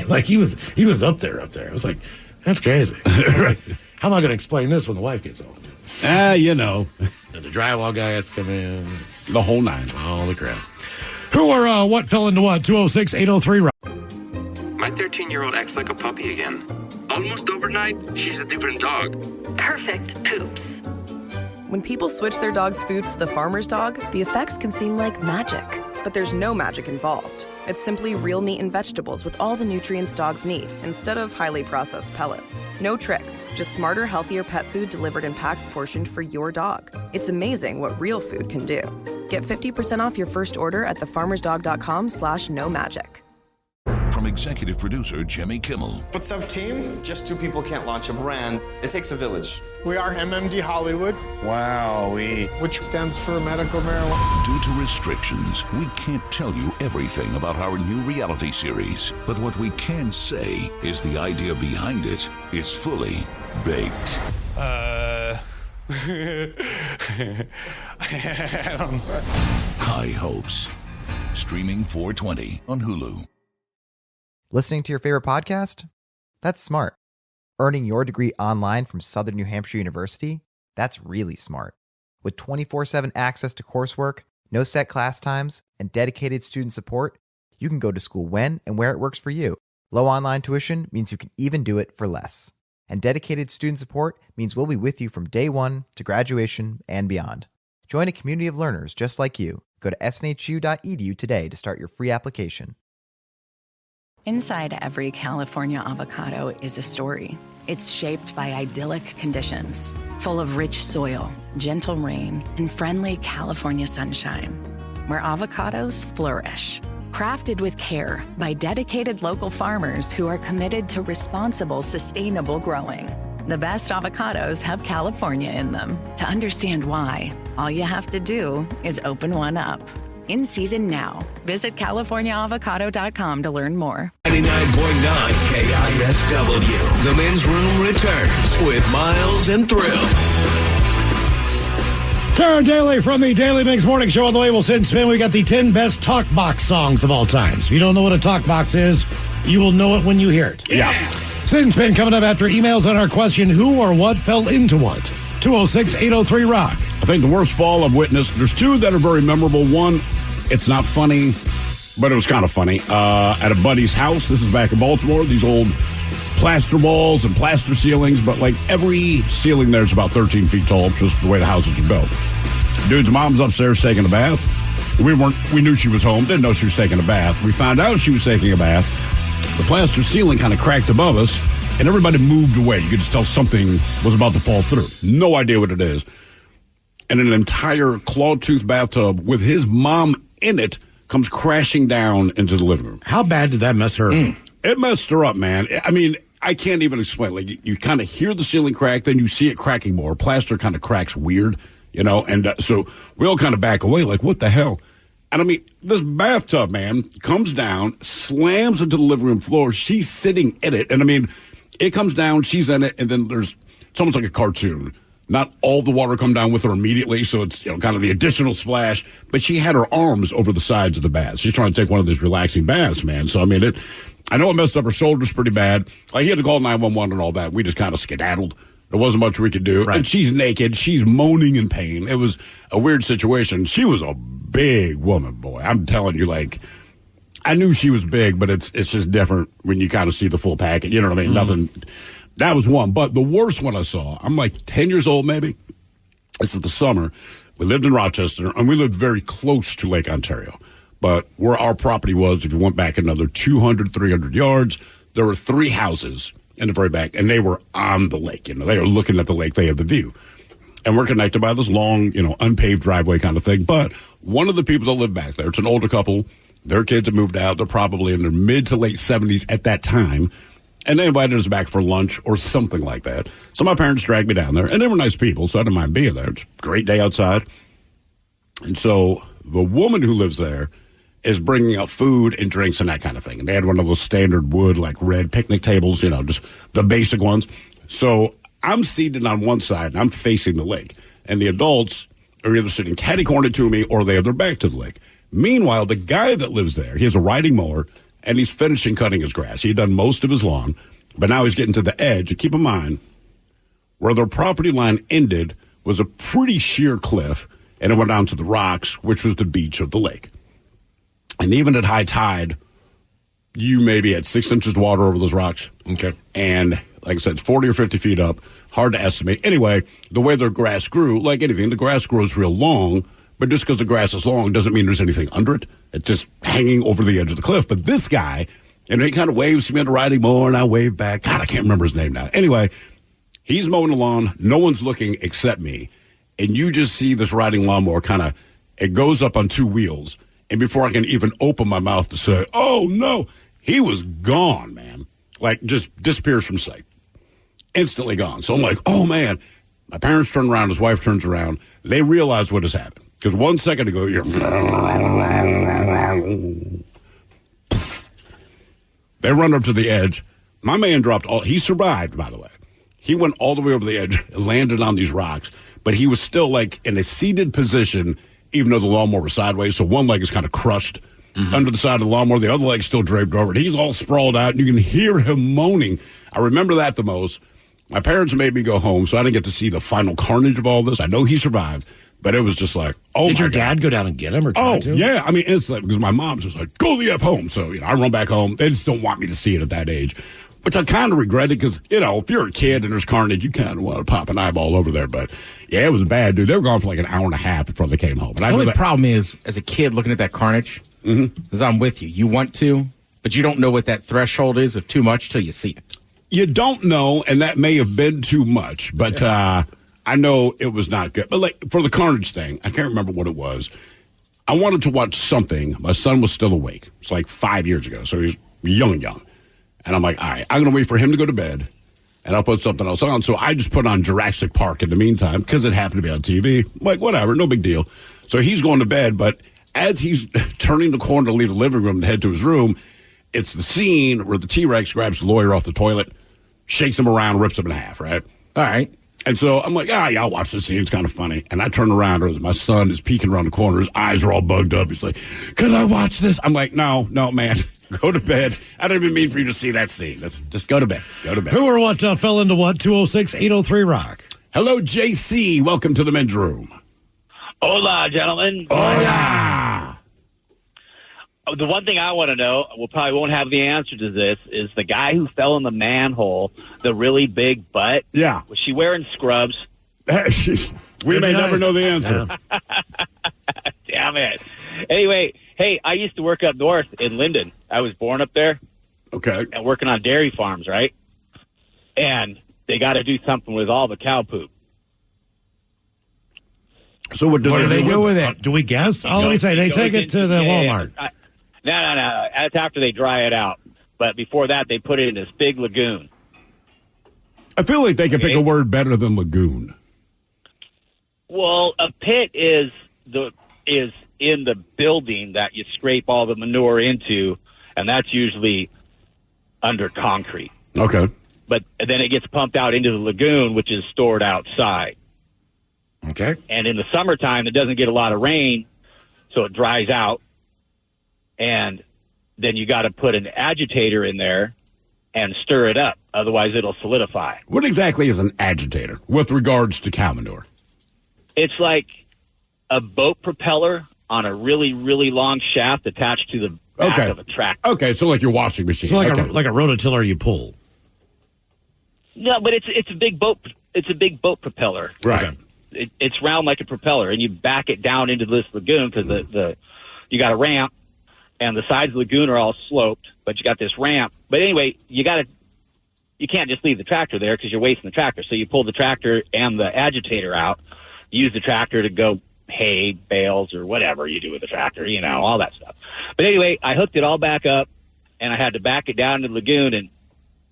Like he was up there. I was like, that's crazy. How am I going to explain this when the wife gets home? And the drywall guy has to come in. The whole nine. All the crap. Who or what fell into what? 206-803. My 13-year-old acts like a puppy again. Almost overnight, she's a different dog. Perfect poops. When people switch their dog's food to the farmer's dog, the effects can seem like magic. But there's no magic involved. It's simply real meat and vegetables with all the nutrients dogs need, instead of highly processed pellets. No tricks, just smarter, healthier pet food delivered in packs portioned for your dog. It's amazing what real food can do. Get 50% off your first order at thefarmersdog.com/no magic. From from executive producer Jimmy Kimmel. What's up, team? Just two people can't launch a brand. It takes a village. We are MMD Hollywood. Wowee. Which stands for medical marijuana. Due to restrictions, we can't tell you everything about our new reality series. But what we can say is the idea behind it is fully baked. High Hopes. Streaming 4/20 on Hulu. Listening to your favorite podcast? That's smart. Earning your degree online from Southern New Hampshire University? That's really smart. With 24/7 access to coursework, no set class times, and dedicated student support, you can go to school when and where it works for you. Low online tuition means you can even do it for less. And dedicated student support means we'll be with you from day one to graduation and beyond. Join a community of learners just like you. Go to snhu.edu today to start your free application. Inside every California avocado is a story. It's shaped by idyllic conditions, full of rich soil, gentle rain, and friendly California sunshine, where avocados flourish. Crafted with care by dedicated local farmers who are committed to responsible, sustainable growing. The best avocados have California in them. To understand why, all you have to do is open one up. In season now. Visit CaliforniaAvocado.com to learn more. 99.9 KISW. The Men's Room returns with Miles and Thrill. Turn daily from the Daily Mix Morning Show on the way. We'll sit and spin. We got the 10 best talk box songs of all time. So if you don't know what a talk box is, you will know it when you hear it. Yeah. Sit and spin coming up after emails on our question, who or what fell into what? 206-803-ROCK. I think the worst fall I've witnessed, there's two that are very memorable. One, it's not funny, but it was kind of funny. At a buddy's house, this is back in Baltimore, these old plaster walls and plaster ceilings, but like every ceiling there's about 13 feet tall, just the way the houses are built. Dude's mom's upstairs taking a bath. We knew she was home, didn't know she was taking a bath. We found out she was taking a bath. The plaster ceiling kind of cracked above us, and everybody moved away. You could just tell something was about to fall through. No idea what it is. And an entire claw-tooth bathtub with his mom in it comes crashing down into the living room. How bad did that mess her up? It messed her up, man. I mean, I can't even explain. Like, you kind of hear the ceiling crack, then you see it cracking more. Plaster kind of cracks weird, you know, and so we all kind of back away like, what the hell? And I mean, this bathtub, man, comes down, slams into the living room floor. She's sitting in it. And I mean, it comes down, she's in it, and then it's almost like a cartoon. Not all the water come down with her immediately, so it's, you know, kind of the additional splash. But she had her arms over the sides of the bath. She's trying to take one of these relaxing baths, man. So, I mean, I know it messed up her shoulders pretty bad. Like, he had to call 911 and all that. We just kind of skedaddled. There wasn't much we could do. Right. And she's naked. She's moaning in pain. It was a weird situation. She was a big woman, boy. I'm telling you, like, I knew she was big, but it's just different when you kind of see the full package. You know what I mean? Nothing. That was one. But the worst one I saw, I'm like 10 years old maybe. This is the summer. We lived in Rochester, and we lived very close to Lake Ontario. But where our property was, if you went back another 200, 300 yards, there were 3 houses in the very back, and they were on the lake. You know, they were looking at the lake. They have the view. And we're connected by this long, you know, unpaved driveway kind of thing. But one of the people that live back there, it's an older couple. Their kids have moved out. They're probably in their mid to late 70s at that time. And they invited us back for lunch or something like that. So my parents dragged me down there. And they were nice people, so I didn't mind being there. It's a great day outside. And so the woman who lives there is bringing out food and drinks and that kind of thing. And they had one of those standard wood, like red picnic tables, you know, just the basic ones. So I'm seated on one side and I'm facing the lake. And the adults are either sitting catty-cornered to me or they have their back to the lake. Meanwhile, the guy that lives there, he has a riding mower and he's finishing cutting his grass. He had done most of his lawn, but now he's getting to the edge. And keep in mind, where their property line ended was a pretty sheer cliff, and it went down to the rocks, which was the beach of the lake. And even at high tide, you maybe had 6 inches of water over those rocks. Okay. And like I said, it's 40 or 50 feet up. Hard to estimate. Anyway, the way their grass grew, like anything, the grass grows real long, but just because the grass is long doesn't mean there's anything under it. It's just hanging over the edge of the cliff. But this guy, and he kind of waves to me on the riding mower, and I wave back. God, I can't remember his name now. Anyway, he's mowing the lawn. No one's looking except me. And you just see this riding lawnmower kind of, it goes up on 2 wheels. And before I can even open my mouth to say, oh, no, He was gone, man. Like, just disappears from sight. Instantly gone. So I'm like, oh, man. My parents turn around. His wife turns around. They realize what has happened. Because 1 second ago, you're... They run up to the edge. My man dropped all... He survived, by the way. He went all the way over the edge, landed on these rocks. But he was still, like, in a seated position, even though the lawnmower was sideways. So one leg is kind of crushed under the side of the lawnmower. The other leg's still draped over it. He's all sprawled out, and you can hear him moaning. I remember that the most. My parents made me go home, so I didn't get to see the final carnage of all this. I know he survived, but it was just like, oh, Did your dad go down and get him or try to? Yeah. I mean, it's like, because my mom's just like, go the F home. So, I run back home. They just don't want me to see it at that age, which I kind of regretted because, if you're a kid and there's carnage, you kind of want to pop an eyeball over there. But, yeah, it was bad, dude. They were gone for like an hour and a half before they came home. The only problem is, as a kid looking at that carnage, because I'm with you. You want to, but you don't know what that threshold is of too much till you see it. You don't know, and that may have been too much, but I know it was not good. But, like, for the carnage thing, I can't remember what it was. I wanted to watch something. My son was still awake. It's like 5 years ago, so he was young. And I'm like, all right, I'm going to wait for him to go to bed, and I'll put something else on. So I just put on Jurassic Park in the meantime because it happened to be on TV. I'm like, whatever, no big deal. So he's going to bed, but as he's turning the corner to leave the living room and head to his room, it's the scene where the T-Rex grabs the lawyer off the toilet, shakes him around, rips him in half, right? All right. And so I'm like, yeah, I'll watch this scene. It's kind of funny. And I turn around, or my son is peeking around the corner. His eyes are all bugged up. He's like, can I watch this? I'm like, no, man. Go to bed. I don't even mean for you to see that scene. Just go to bed. Go to bed. Who or what fell into what? 206-803-ROCK. Hello, JC. Welcome to the men's room. Hola, gentlemen. Hola. The one thing I want to know, we probably won't have the answer to this, is the guy who fell in the manhole, the really big butt. Yeah. Was she wearing scrubs? We may never know the answer. Damn it. Anyway, hey, I used to work up north in Linden. I was born up there. Okay. And working on dairy farms, right? And they got to do something with all the cow poop. So what do they do with it? Do we guess? Let me say, they take it to the Walmart. No. That's after they dry it out. But before that, they put it in this big lagoon. I feel like they can pick a word better than lagoon. Well, a pit is in the building that you scrape all the manure into, and that's usually under concrete. Okay. But then it gets pumped out into the lagoon, which is stored outside. Okay. And in the summertime, it doesn't get a lot of rain, so it dries out. And then you got to put an agitator in there and stir it up. Otherwise, it'll solidify. What exactly is an agitator with regards to cow manure? It's like a boat propeller on a really, really long shaft attached to the back of a tractor. Okay, so like your washing machine. So like a rototiller you pull. No, but it's a big boat. It's a big boat propeller. Right. Okay. It's round like a propeller, and you back it down into this lagoon because you got a ramp, and the sides of the lagoon are all sloped, but you got this ramp. But anyway, you can't just leave the tractor there because you're wasting the tractor. So you pull the tractor and the agitator out, use the tractor to go hay, bales, or whatever you do with the tractor, all that stuff. But anyway, I hooked it all back up, and I had to back it down to the lagoon, and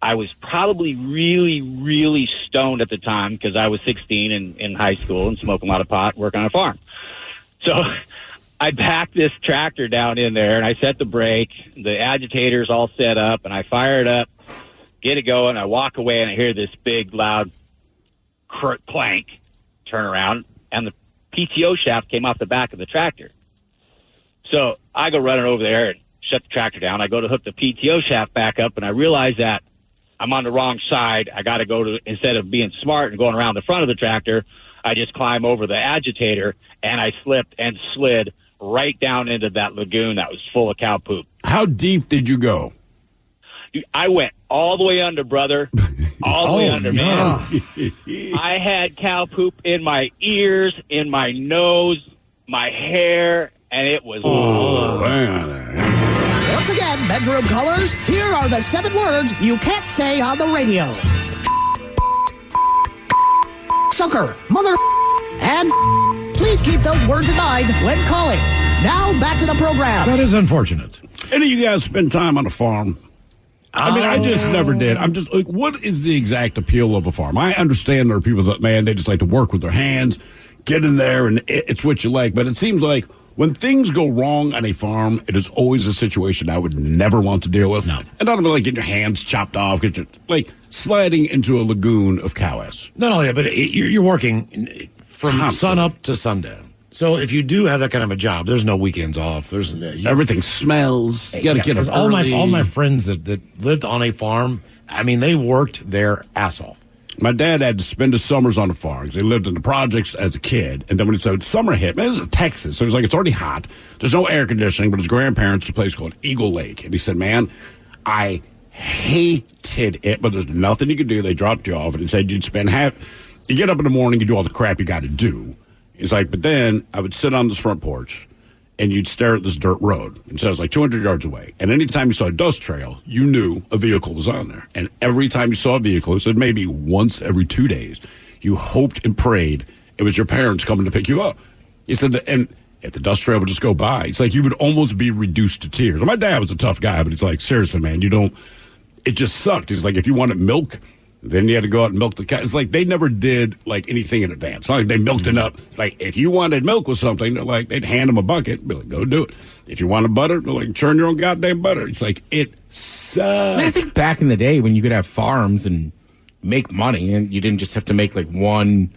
I was probably really, really stoned at the time because I was 16 and in high school and smoking a lot of pot, working on a farm. So I backed this tractor down in there, and I set the brake. The agitator's all set up, and I fire it up, get it going. I walk away, and I hear this big, loud clank, turn around, and the PTO shaft came off the back of the tractor. So I go running over there and shut the tractor down. I go to hook the PTO shaft back up, and I realize that I'm on the wrong side. I got to go to, instead of being smart and going around the front of the tractor, I just climb over the agitator, and I slipped and slid right down into that lagoon that was full of cow poop. How deep did you go? Dude, I went all the way under, brother. All the way under, man. I had cow poop in my ears, in my nose, my hair, and it was Once again, bedroom callers, here are the 7 words you can't say on the radio. Sucker, mother, and please keep those words in mind when calling. Now, back to the program. That is unfortunate. Any of you guys spend time on a farm? I mean, I just never did. I'm just like, what is the exact appeal of a farm? I understand there are people that, man, they just like to work with their hands, get in there, and it's what you like. But it seems like when things go wrong on a farm, it is always a situation I would never want to deal with. No. And not only like getting your hands chopped off, because you're like sliding into a lagoon of cow ass. Not only that, but you're working from sun up to sundown. So if you do have that kind of a job, there's no weekends off. Everything smells. You got to get up all early. my friends that lived on a farm, I mean, they worked their ass off. My dad had to spend his summers on the farm because he lived in the projects as a kid. And then when he said summer hit, man, this is Texas. So he's like, it's already hot. There's no air conditioning, but his grandparents, a place called Eagle Lake. And he said, man, I hated it, but there's nothing you could do. They dropped you off. And he said, you get up in the morning, you do all the crap you got to do. He's like, but then I would sit on this front porch and you'd stare at this dirt road. And so it was like 200 yards away. And anytime you saw a dust trail, you knew a vehicle was on there. And every time you saw a vehicle, it said maybe once every 2 days, you hoped and prayed it was your parents coming to pick you up. He said, and if the dust trail would just go by, it's like you would almost be reduced to tears. And my dad was a tough guy, but he's like, seriously, man, it just sucked. He's like, if you wanted milk, then you had to go out and milk the cow. It's like they never did like anything in advance. It's not like they milked it up. It's like if you wanted milk with something, they're like they'd hand them a bucket, be like, go do it. If you wanted butter, they're like, churn your own goddamn butter. It's like it sucks. I think back in the day when you could have farms and make money, and you didn't just have to make like one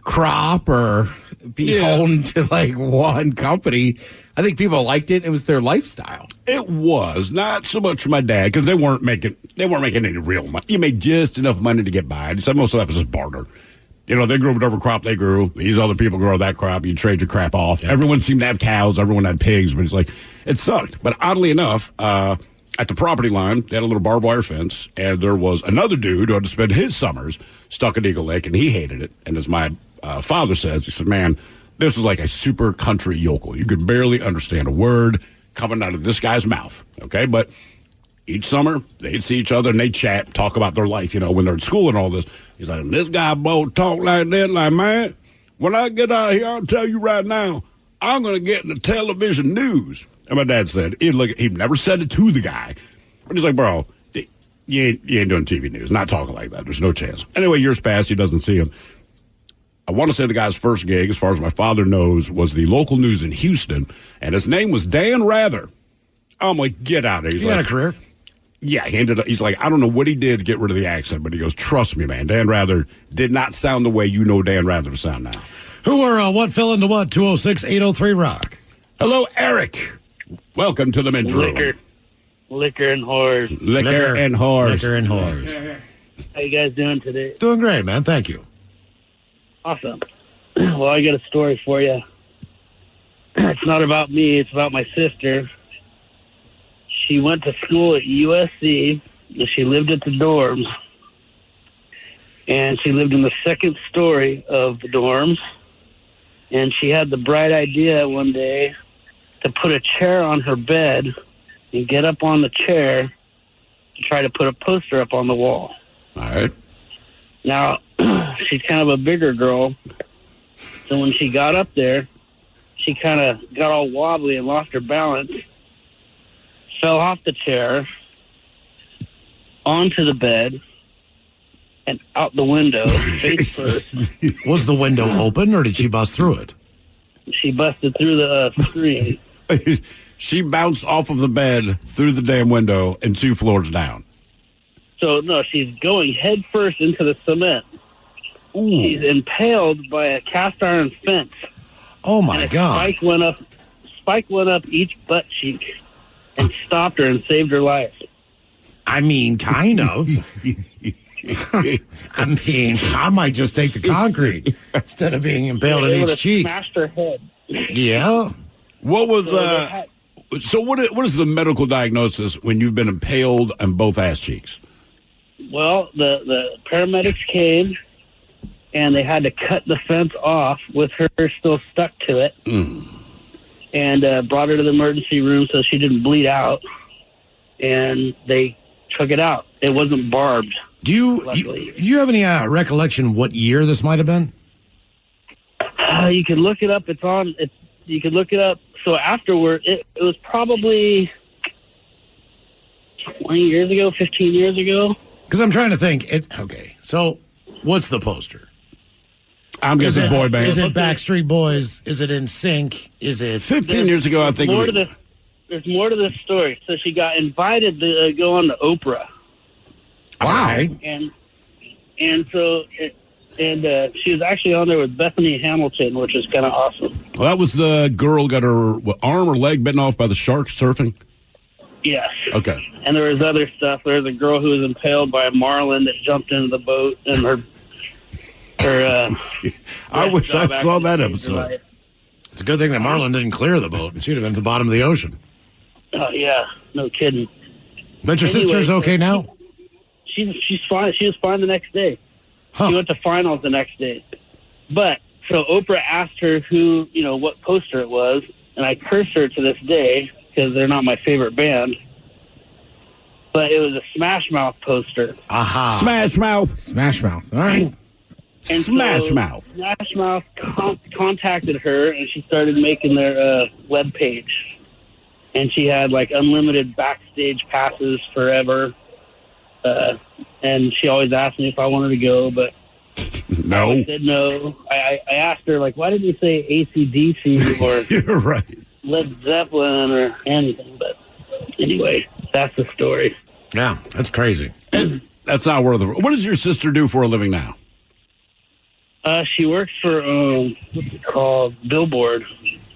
crop or be beholden to like one company. I think people liked it. It was their lifestyle. It was not so much for my dad because they weren't making any real money. You made just enough money to get by. He said most of that was just barter. You know, they grew whatever crop they grew. These other people grow that crop. You trade your crap off. Yeah. Everyone seemed to have cows. Everyone had pigs. But it's like, it sucked. But oddly enough, at the property line, they had a little barbed wire fence. And there was another dude who had to spend his summers stuck at Eagle Lake. And he hated it. And as my father says, he said, man, this was like a super country yokel. You could barely understand a word coming out of this guy's mouth. Okay. But each summer, they'd see each other and they'd chat, talk about their life, you know, when they're in school and all this. He's like, this guy both talk like that, like, man, when I get out of here, I'll tell you right now, I'm going to get in the television news. And my dad said, he never said it to the guy. But he's like, bro, you ain't doing TV news. Not talking like that. There's no chance. Anyway, years pass. He doesn't see him. I want to say the guy's first gig, as far as my father knows, was the local news in Houston. And his name was Dan Rather. I'm like, get out of here. He had a career. Yeah, he's like, I don't know what he did to get rid of the accent, but he goes, trust me, man, Dan Rather did not sound the way you know Dan Rather to sound now. Who are what fell into what? 206-803-ROCK. Hello, Eric. Welcome to the men's room. Liquor and whores. Liquor and whores. Liquor and whores. How you guys doing today? Doing great, man. Thank you. Awesome. Well, I got a story for you. It's not about me. It's about my sister. She went to school at USC, and she lived at the dorms. And she lived in the second story of the dorms. And she had the bright idea one day to put a chair on her bed and get up on the chair to try to put a poster up on the wall. All right. Now, she's kind of a bigger girl. So when she got up there, she kind of got all wobbly and lost her balance. Fell off the chair, onto the bed, and out the window, face first. Was the window open, or did she bust through it? She busted through the screen. She bounced off of the bed through the damn window and 2 floors down. So, no, she's going head first into the cement. Ooh. She's impaled by a cast iron fence. Oh, my God. Spike went up each butt cheek and stopped her and saved her life. I mean, kind of. I mean, I might just take the concrete instead of being impaled in each cheek. Smashed her head. Yeah. What was so what is the medical diagnosis when you've been impaled on both ass cheeks? Well, the paramedics came and they had to cut the fence off with her still stuck to it. And brought her to the emergency room so she didn't bleed out. And they took it out. It wasn't barbed. Do you have any recollection what year this might have been? You can look it up. You can look it up. So afterward, it was probably 20 years ago, 15 years ago. Because I'm trying to think. Okay, so what's the poster? I'm guessing boy band. Is it Backstreet Boys? Is it NSYNC? Is it 15 years ago? I think there's more to this story. So she got invited to go on to Oprah. Wow. And so she was actually on there with Bethany Hamilton, which is kind of awesome. Well, that was the girl got her arm or leg bitten off by the shark surfing. Yes. Okay. And there was other stuff. There was a girl who was impaled by a marlin that jumped into the boat, and her I wish I saw that episode. It's a good thing that Marlon didn't clear the boat, and she'd have been at the bottom of the ocean. Oh yeah, no kidding. But your sister's okay now? She's fine. She was fine the next day. She went to finals the next day. But so Oprah asked her what poster it was, and I curse her to this day because they're not my favorite band. But it was a Smash Mouth poster. Aha! Smash Mouth. Smash Mouth. All right. And Smash Mouth. Smash Mouth contacted her, and she started making their web page. And she had like unlimited backstage passes forever. And she always asked me if I wanted to go, but no. I said no. I asked her, like, why didn't you say AC/DC or You're right. Led Zeppelin or anything? But anyway, that's the story. Yeah, that's crazy. That's not worth it. What does your sister do for a living now? She works for, what's it called, Billboard.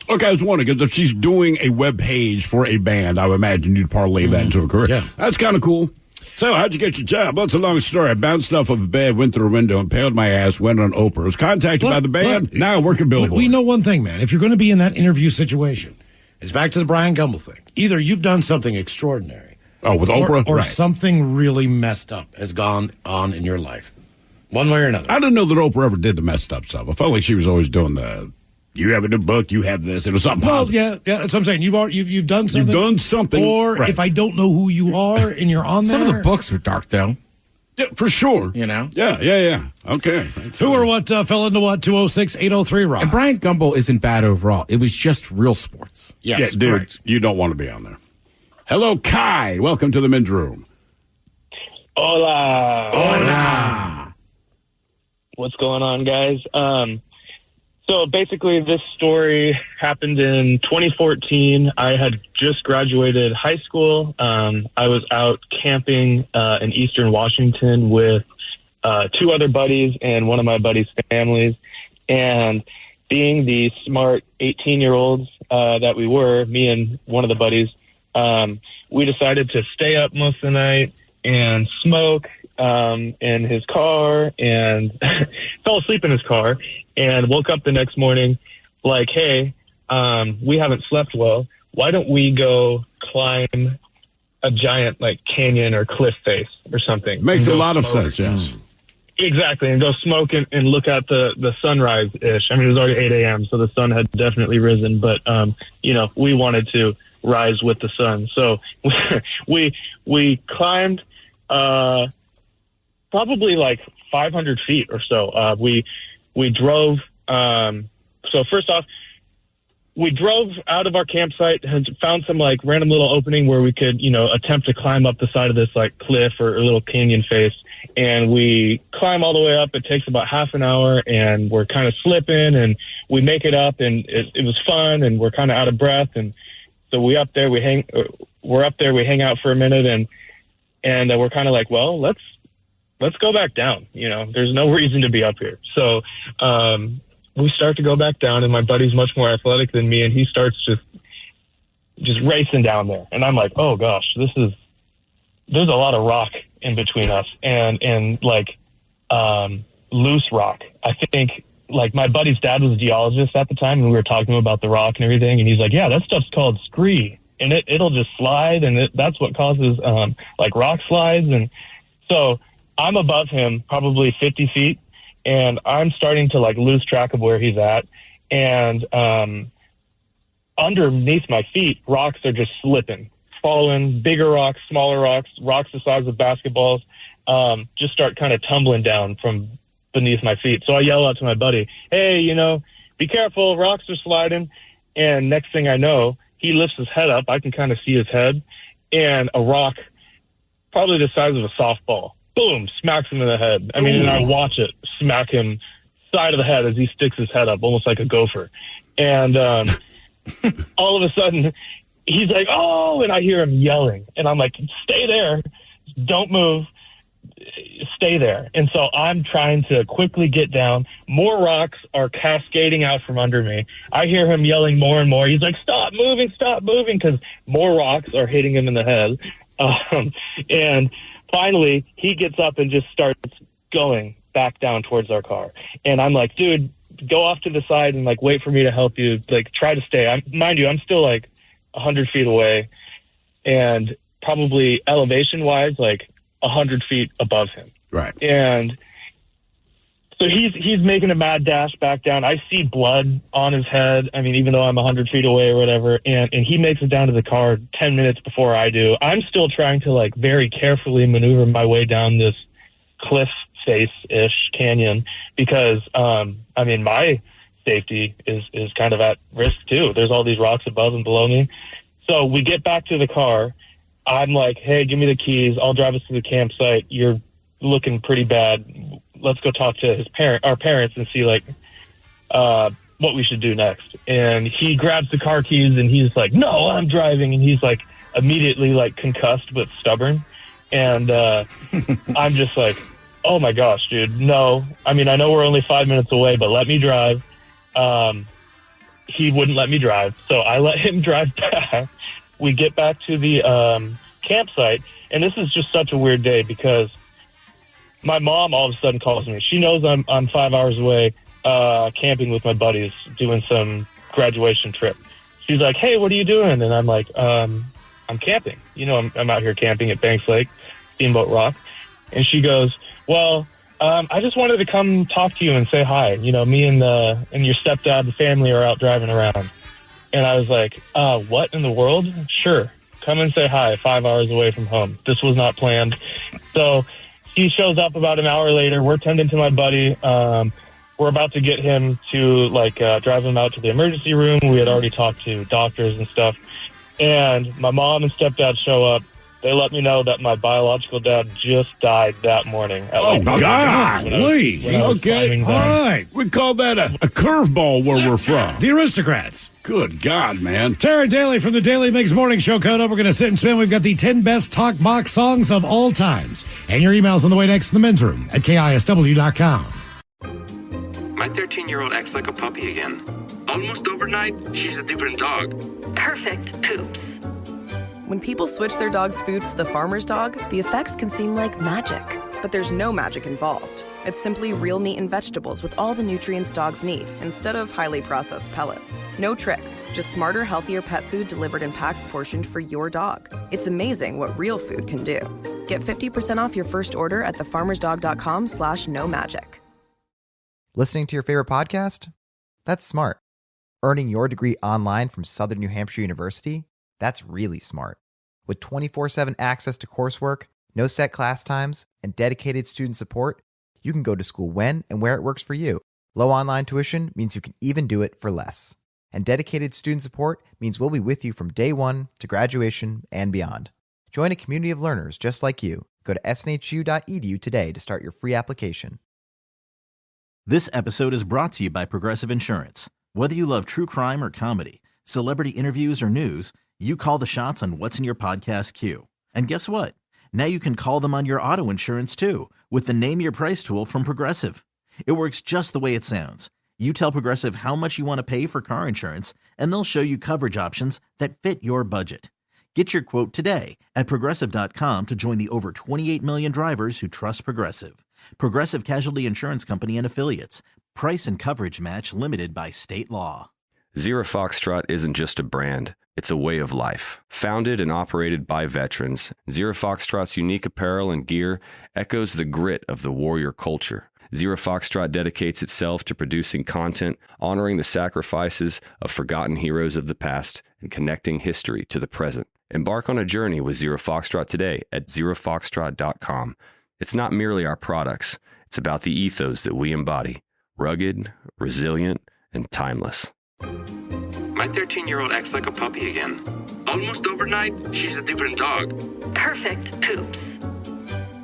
Okay, I was wondering, because if she's doing a web page for a band, I would imagine you'd parlay that into a career. Yeah. That's kind of cool. So, how'd you get your job? Well, it's a long story. I bounced off of a bed, went through a window, impaled my ass, went on Oprah. Was contacted by the band. Now I work at Billboard. We know one thing, man. If you're going to be in that interview situation, it's back to the Brian Gumbel thing. Either you've done something extraordinary. Oh, with Oprah? Or Right. something really messed up has gone on in your life. One way or another. I didn't know that Oprah ever did the messed up stuff. I felt like she was always doing you have a new book, you have this. It was something positive. Well, yeah, that's what I'm saying. You've done something. You've done something. Or right. if I don't know who you are and you're on there. Some of the books were dark, though. Yeah, for sure. You know? Yeah. Okay. Who or what fell into what? 206-803-ROCK. And Brian Gumbel isn't bad overall. It was just real sports. Yes, yeah, dude, correct. you don't want to be on there. Hello, Kai. Welcome to the men's room. Hola. What's going on, guys? So basically, this story happened in 2014. I had just graduated high school. I was out camping in Eastern Washington with two other buddies and one of my buddies' families. And being the smart 18-year-olds that we were, me and one of the buddies, we decided to stay up most of the night and smoke in his car and fell asleep in his car and woke up the next morning like, hey, we haven't slept well. Why don't we go climb a giant like canyon or cliff face or something? Makes a lot of sense, yes. Exactly, and go smoke and look at the sunrise-ish. I mean, it was already 8 a.m., so the sun had definitely risen, but, we wanted to rise with the sun. So we climbed probably like 500 feet or so. We drove. So first off, we drove out of our campsite and found some like random little opening where we could, attempt to climb up the side of this like cliff or a little canyon face. And we climb all the way up. It takes about half an hour and we're kind of slipping and we make it up and it was fun and we're kind of out of breath. And so we're up there, we hang out for a minute and we're kind of like, well, let's go back down. There's no reason to be up here. So, we start to go back down and my buddy's much more athletic than me and he starts just racing down there. And I'm like, oh gosh, there's a lot of rock in between us and like, loose rock. I think like my buddy's dad was a geologist at the time and we were talking about the rock and everything. And he's like, yeah, that stuff's called scree and it'll just slide. And that's what causes, like rock slides. And so I'm above him, probably 50 feet. And I'm starting to like lose track of where he's at. And underneath my feet, rocks are just slipping, falling, bigger rocks, smaller rocks, rocks the size of basketballs, just start kind of tumbling down from beneath my feet. So I yell out to my buddy, hey, be careful, rocks are sliding. And next thing I know, he lifts his head up. I can kind of see his head and a rock probably the size of a softball. Boom, smacks him in the head. I mean, and I watch it smack him side of the head as he sticks his head up, almost like a gopher. And all of a sudden, he's like, oh, and I hear him yelling. And I'm like, stay there. Don't move. Stay there. And so I'm trying to quickly get down. More rocks are cascading out from under me. I hear him yelling more and more. He's like, stop moving, because more rocks are hitting him in the head. And finally, he gets up and just starts going back down towards our car. And I'm like, dude, go off to the side and, like, wait for me to help you. Like, try to stay. Mind you, I'm still, like, 100 feet away and probably elevation-wise, like, 100 feet above him. Right. And so he's making a mad dash back down. I see blood on his head. I mean, even though I'm 100 feet away or whatever, and he makes it down to the car 10 minutes before I do. I'm still trying to, like, very carefully maneuver my way down this cliff face-ish canyon because, I mean, my safety is kind of at risk too. There's all these rocks above and below me. So we get back to the car. I'm like, hey, give me the keys. I'll drive us to the campsite. You're looking pretty bad. Let's go talk to our parents and see, like, what we should do next. And he grabs the car keys and he's like, no, I'm driving. And he's like immediately, like, concussed but stubborn. And I'm just like, oh my gosh, dude, no. I mean, I know we're only 5 minutes away, but let me drive. He wouldn't let me drive. So I let him drive back. We get back to the campsite, and this is just such a weird day because my mom all of a sudden calls me. She knows I'm 5 hours away camping with my buddies doing some graduation trip. She's like, hey, what are you doing? And I'm like, I'm camping. You know, I'm out here camping at Banks Lake, Steamboat Rock. And she goes, well, I just wanted to come talk to you and say hi. You know, me and your stepdad, the family, are out driving around. And I was like, what in the world? Sure. Come and say hi 5 hours away from home. This was not planned. So he shows up about an hour later. We're tending to my buddy. We're about to get him to, like, drive him out to the emergency room. We had already talked to doctors and stuff. And my mom and stepdad show up. They let me know that my biological dad just died that morning. God. Okay. All right. We call that a curveball where we're from. The Aristocrats. Good God, man. Tara Daly from the Daily Mix Morning Show coming up. We're going to sit and spin. We've got the 10 best talk box songs of all times. And your emails on the way next to the men's room at KISW.com. My 13-year-old acts like a puppy again. Almost overnight, she's a different dog. Perfect poops. When people switch their dog's food to the farmer's dog, the effects can seem like magic. But there's no magic involved. It's simply real meat and vegetables with all the nutrients dogs need, instead of highly processed pellets. No tricks, just smarter, healthier pet food delivered in packs portioned for your dog. It's amazing what real food can do. Get 50% off your first order at thefarmersdog.com/no-magic. Listening to your favorite podcast? That's smart. Earning your degree online from Southern New Hampshire University? That's really smart. With 24/7 access to coursework, no set class times, and dedicated student support, you can go to school when and where it works for you. Low online tuition means you can even do it for less. And dedicated student support means we'll be with you from day one to graduation and beyond. Join a community of learners just like you. Go to snhu.edu today to start your free application. This episode is brought to you by Progressive Insurance. Whether you love true crime or comedy, celebrity interviews or news, you call the shots on what's in your podcast queue. And guess what? Now you can call them on your auto insurance too with the Name Your Price tool from Progressive. It works just the way it sounds. You tell Progressive how much you want to pay for car insurance, and they'll show you coverage options that fit your budget. Get your quote today at Progressive.com to join the over 28 million drivers who trust Progressive. Progressive Casualty Insurance Company and Affiliates. Price and coverage match limited by state law. Zero Foxtrot isn't just a brand, it's a way of life. Founded and operated by veterans, Zero Foxtrot's unique apparel and gear echoes the grit of the warrior culture. Zero Foxtrot dedicates itself to producing content, honoring the sacrifices of forgotten heroes of the past, and connecting history to the present. Embark on a journey with Zero Foxtrot today at zerofoxtrot.com. It's not merely our products, it's about the ethos that we embody. Rugged, resilient, and timeless. My 13-year-old acts like a puppy again. Almost overnight, she's a different dog. Perfect poops.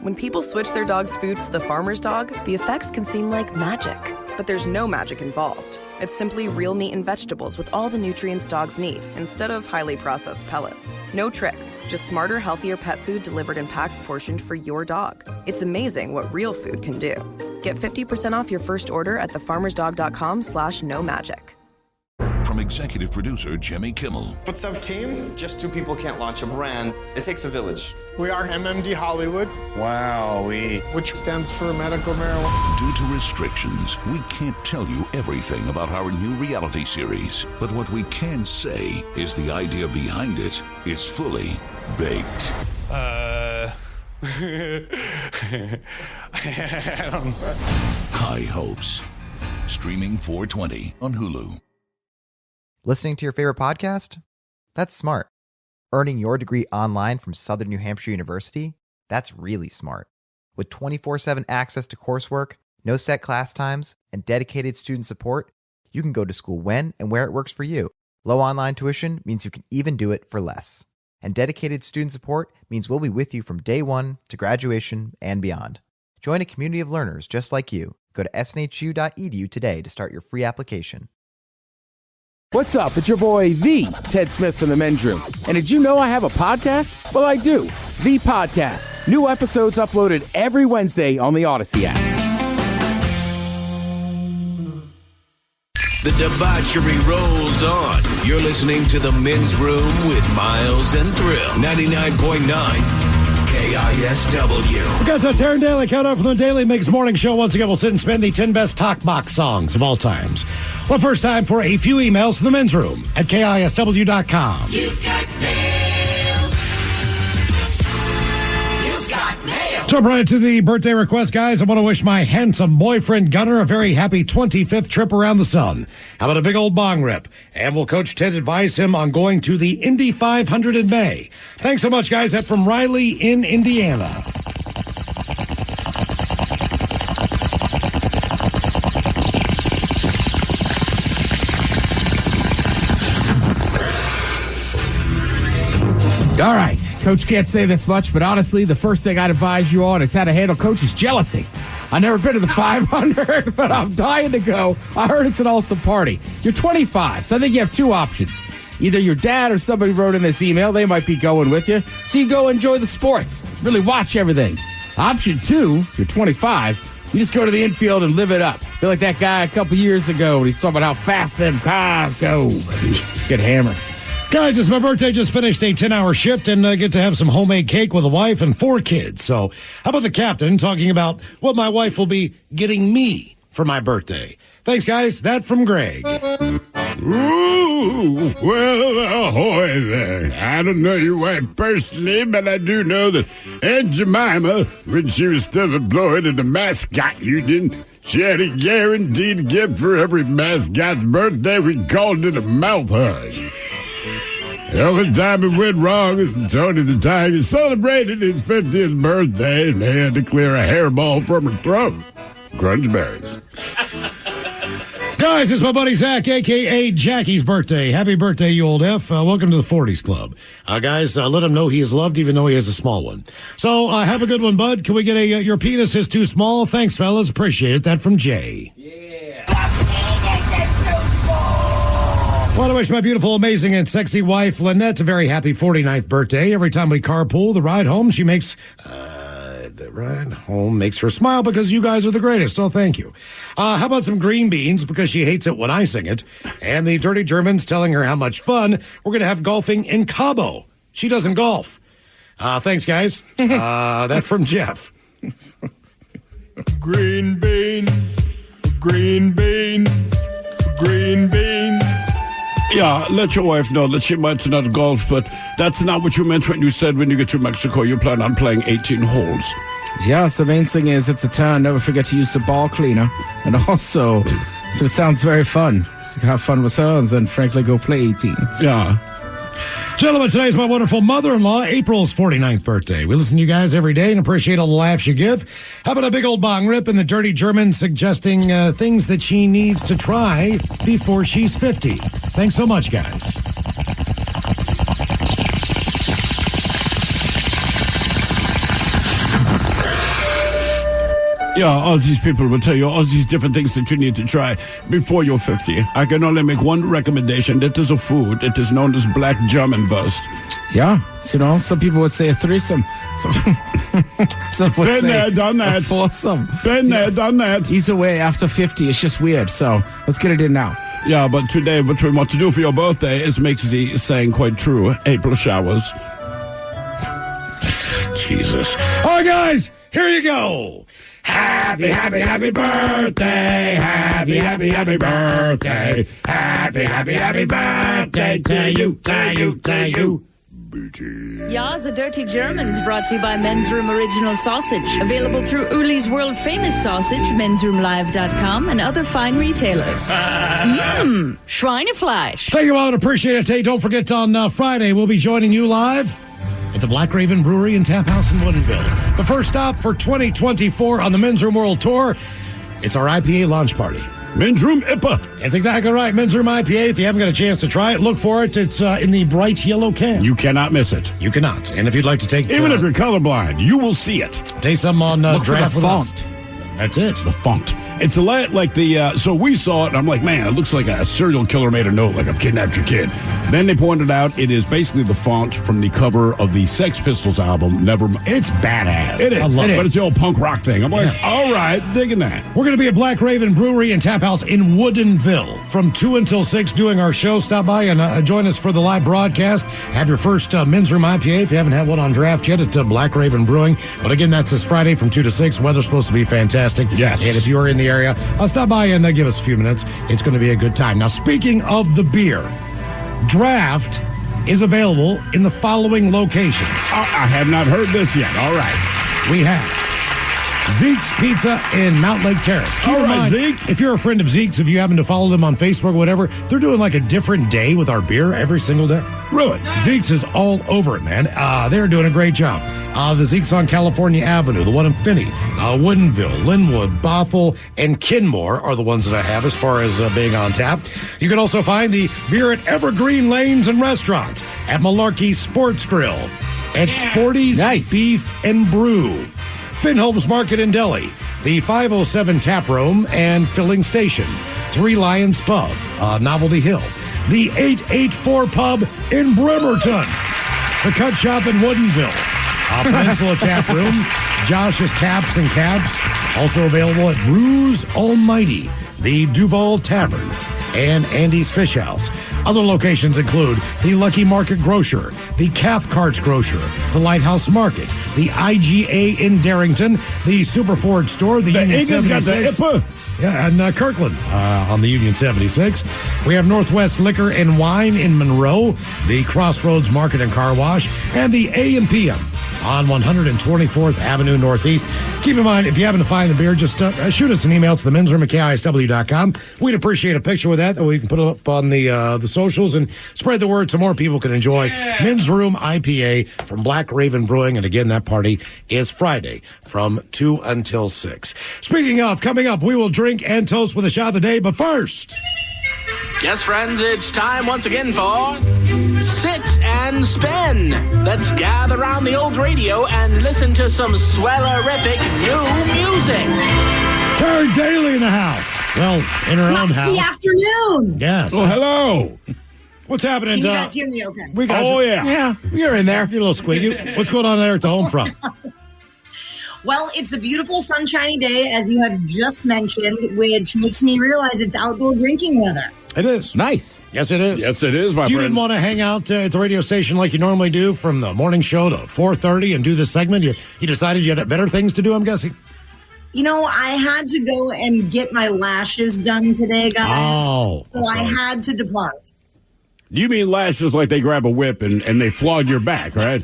When people switch their dog's food to the farmer's dog, the effects can seem like magic. But there's no magic involved. It's simply real meat and vegetables with all the nutrients dogs need, instead of highly processed pellets. No tricks, just smarter, healthier pet food delivered in packs portioned for your dog. It's amazing what real food can do. Get 50% off your first order at thefarmersdog.com/no-magic. From executive producer Jimmy Kimmel. What's up, team? Just two people can't launch a brand. It takes a village. We are MMD Hollywood. Wowee. Which stands for medical marijuana. Due to restrictions, we can't tell you everything about our new reality series. But what we can say is the idea behind it is fully baked. I don't know. High Hopes. Streaming 4/20 on Hulu. Listening to your favorite podcast? That's smart. Earning your degree online from Southern New Hampshire University? That's really smart. With 24/7 access to coursework, no set class times, and dedicated student support, you can go to school when and where it works for you. Low online tuition means you can even do it for less. And dedicated student support means we'll be with you from day one to graduation and beyond. Join a community of learners just like you. Go to snhu.edu today to start your free application. What's up? It's your boy, the Ted Smith from the Men's Room. And did you know I have a podcast? Well, I do. The Podcast. New episodes uploaded every Wednesday on the Odyssey app. The debauchery rolls on. You're listening to the Men's Room with Miles and Thrill. 99.9 KISW. We got the Taryn Daily Countdown from the Daily Mix Morning Show. Once again, we'll sit and spin the 10 best talk box songs of all times. Well, first time for a few emails to the Men's Room at KISW.com. You've got mail. You've got mail. Jump right to the birthday request, guys. I want to wish my handsome boyfriend Gunnar a very happy 25th trip around the sun. How about a big old bong rip? And will Coach Ted advise him on going to the Indy 500 in May? Thanks so much, guys. That's from Riley in Indiana. All right. Coach can't say this much, but honestly, the first thing I'd advise you on is how to handle Coach's jealousy. I've never been to the 500, but I'm dying to go. I heard it's an awesome party. You're 25, so I think you have two options. Either your dad or somebody wrote in this email. They might be going with you. So you go enjoy the sports. Really watch everything. Option two, you're 25. You just go to the infield and live it up. Feel like that guy a couple years ago when he's talking about how fast them cars go. Get hammered. Guys, it's my birthday. Just finished a 10-hour shift and get to have some homemade cake with a wife and 4 kids. So how about the captain talking about what my wife will be getting me for my birthday? Thanks, guys. That from Greg. Ooh, well, ahoy there. I don't know your wife personally, but I do know that Aunt Jemima, when she was still employed in the mascot union, she had a guaranteed gift for every mascot's birthday. We called it a mouth hug. The only time it went wrong is when Tony the Tiger celebrated his 50th birthday and they had to clear a hairball from her throat. Crunch berries. Guys, it's my buddy Zach, a.k.a. Jackie's birthday. Happy birthday, you old F. Welcome to the 40s Club. Guys, let him know he is loved even though he has a small one. So have a good one, bud. Can we get a your penis is too small? Thanks, fellas. Appreciate it. That from Jay. I want to wish my beautiful, amazing, and sexy wife, Lynette, a very happy 49th birthday. Every time we carpool the ride home, she makes... the ride home makes her smile because you guys are the greatest. Oh, thank you. How about some green beans because she hates it when I sing it. And the Dirty Germans telling her how much fun we're going to have golfing in Cabo. She doesn't golf. Thanks, guys. That from Jeff. Green beans, green beans, green beans. Yeah, let your wife know that she might not golf, but that's not what you meant when you said when you get to Mexico you plan on playing 18 holes. Yeah, so the main thing is it's the turn. Never forget to use the ball cleaner. And also, so it sounds very fun. So have fun with her and then frankly go play 18. Yeah. Gentlemen, today's my wonderful mother-in-law, April's 49th birthday. We listen to you guys every day and appreciate all the laughs you give. How about a big old bong rip and the Dirty German suggesting things that she needs to try before she's 50? Thanks so much, guys. Yeah, all these people will tell you all these different things that you need to try before you're 50. I can only make one recommendation. That is a food. It is known as black German wurst. Yeah, some people would say a threesome. Some would Been say there, done that. a foursome. Been there, done that. Either way, after 50, it's just weird. So let's get it in now. Yeah, but today what we want to do for your birthday is make the saying quite true. April showers. Jesus. All right, guys, here you go. Happy, happy, happy birthday. Happy, happy, happy birthday. Happy, happy, happy birthday to you, to you, to you. Ya's a Dirty Germans brought to you by Men's Room Original Sausage. Available through Uli's World Famous Sausage, mensroomlive.com, and other fine retailers. Schweinefleisch. Thank you all and appreciate it. Hey, don't forget on Friday, we'll be joining you live at the Black Raven Brewery and Tap House in Woodinville. The first stop for 2024 on the Men's Room World Tour. It's our IPA launch party. Men's Room IPA. That's exactly right. Men's Room IPA. If you haven't got a chance to try it, look for it. It's in the bright yellow can. You cannot miss it. You cannot. And if you'd like to take... Even if you're colorblind, you will see it. Taste some on look draft for the with us. font. That's it. The font. It's a lot like the, so we saw it, and I'm like, man, it looks like a serial killer made a note, like I've kidnapped your kid. Then they pointed out it is basically the font from the cover of the Sex Pistols album, Nevermind. It's badass. It is. I love But it. it's the old punk rock thing. I'm like, all right, digging that. We're going to be at Black Raven Brewery and Tap House in Woodinville from 2 until 6 doing our show. Stop by and join us for the live broadcast. Have your first Men's Room IPA if you haven't had one on draft yet at Black Raven Brewing. But again, that's this Friday from 2 to 6. Weather's supposed to be fantastic. Yes. And if you are in the area, stop by and give us a few minutes. It's going to be a good time. Now, speaking of the beer, draft is available in the following locations. I have not heard this yet. All right. We have Zeke's Pizza in Mount Lake Terrace. Keep All in right, mind, Zeke. if you're a friend of Zeke's, if you happen to follow them on Facebook or whatever, they're doing like a different day with our beer every single day. Really? Zeke's is all over it, man. They're doing a great job. The Zeke's on California Avenue, the one in Finney, Woodinville, Linwood, Bothell, and Kenmore are the ones that I have as far as being on tap. You can also find the beer at Evergreen Lanes and Restaurant, at Malarkey Sports Grill, at Sporty's Beef and Brew, Finholmes Market in Delhi, the 507 Tap Room and Filling Station, Three Lions Pub, Novelty Hill, the 884 Pub in Bremerton, the Cut Shop in Woodinville, Peninsula Tap Room, Josh's Taps and Caps, also available at Brews Almighty, the Duval Tavern, and Andy's Fish House. Other locations include the Lucky Market Grocer, the Calf Carts Grocer, the Lighthouse Market, the IGA in Darrington, the Super Ford Store, the Union Eagles got 76. the IPA. Yeah, and Kirkland on the Union 76. We have Northwest Liquor and Wine in Monroe, the Crossroads Market and Car Wash, and the AM/PM on 124th Avenue Northeast. Keep in mind, if you happen to find the beer, just shoot us an email to the men's room at KISW.com. We'd appreciate a picture with that we can put up on the socials and spread the word so more people can enjoy Men's Room IPA from Black Raven Brewing. And again, that party is Friday from 2 until 6. Speaking of, coming up, we will drink and toast with a shot of the day. But first... Yes, friends, it's time once again for Sit and Spin. Let's gather around the old radio and listen to some swellerific new music. Terry Daly in the house. Well, in her own house. The afternoon. Yes. Oh, hello. What's happening? Can you guys hear me okay? We got Oh, you. yeah. Yeah, you're in there. You're a little squeaky. What's going on there at the home front? Well, it's a beautiful sunshiny day, as you have just mentioned, which makes me realize it's outdoor drinking weather. It is. Nice. Yes, it is. Yes, it is, my You friend. didn't want to hang out at the radio station like you normally do from the morning show to 4:30 and do this segment? You decided you had better things to do, I'm guessing? You know, I had to go and get my lashes done today, guys. Oh. So I had to depart. You mean lashes like they grab a whip and they flog your back, right?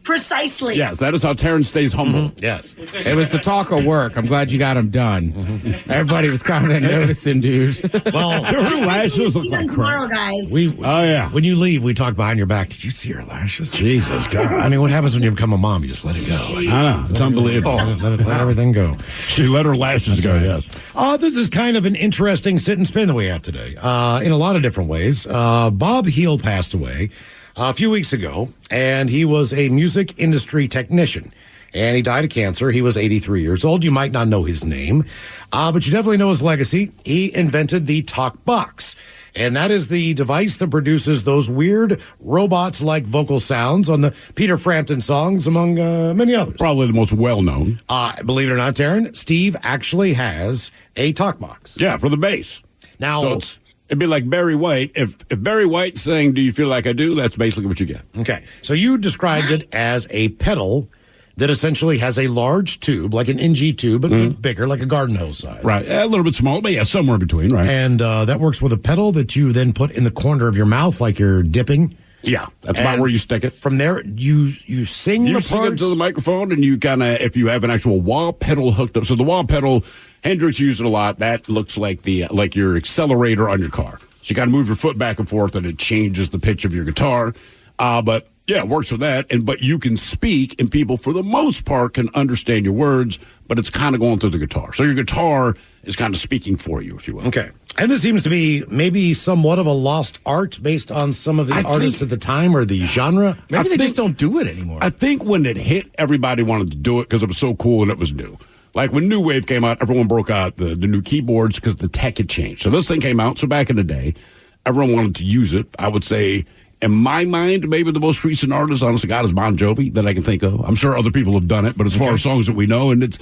Precisely. Yes, that is how Terrence stays humble. Yes. It was the talk of work. I'm glad you got them done. Everybody was kind of noticing, dude. Well, Just wait till you lashes see look them like tomorrow, guys. oh, yeah. When you leave, we talk behind your back. Did you see her lashes? Jesus, God. I mean, what happens when you become a mom? You just let it go. I know. It's unbelievable. Let everything go. She let her lashes go, yes. This is kind of an interesting sit and spin that we have today in a lot of different ways. Bob Heel passed away a few weeks ago, and he was a music industry technician. and he died of cancer. He was 83 years old. You might not know his name, but you definitely know his legacy. He invented the talk box. And that is the device that produces those weird robots-like vocal sounds on the Peter Frampton songs, among many others. Probably the most well-known. Believe it or not, Taryn, Steve actually has a talk box. Yeah, for the bass. Now, it'd be like Barry White. If Barry White's saying, "Do you feel like I do?" That's basically what you get. Okay. So you described it as a pedal that essentially has a large tube, like an NG tube, but bigger, like a garden hose size. Right. A little bit smaller, but yeah, somewhere in between, right? And that works with a pedal that you then put in the corner of your mouth like you're dipping. Yeah, that's about where you stick it. From there, you sing the parts. You sing it to the microphone, and you kind of, if you have an actual wah pedal hooked up. So the wah pedal, Hendrix used it a lot. That looks like like your accelerator on your car. So you kind of move your foot back and forth, and it changes the pitch of your guitar. But yeah, it works with that. But you can speak, and people, for the most part, can understand your words, but it's kind of going through the guitar. So your guitar is kind of speaking for you, if you will. Okay. And this seems to be maybe somewhat of a lost art based on some of the artists at the time or the genre. Maybe they just don't do it anymore. I think when it hit, everybody wanted to do it because it was so cool and it was new. Like when New Wave came out, everyone broke out the new keyboards because the tech had changed. So this thing came out. So back in the day, everyone wanted to use it. I would say, in my mind, maybe the most recent artist, honest to God, is Bon Jovi that I can think of. I'm sure other people have done it, but as far as songs that we know, and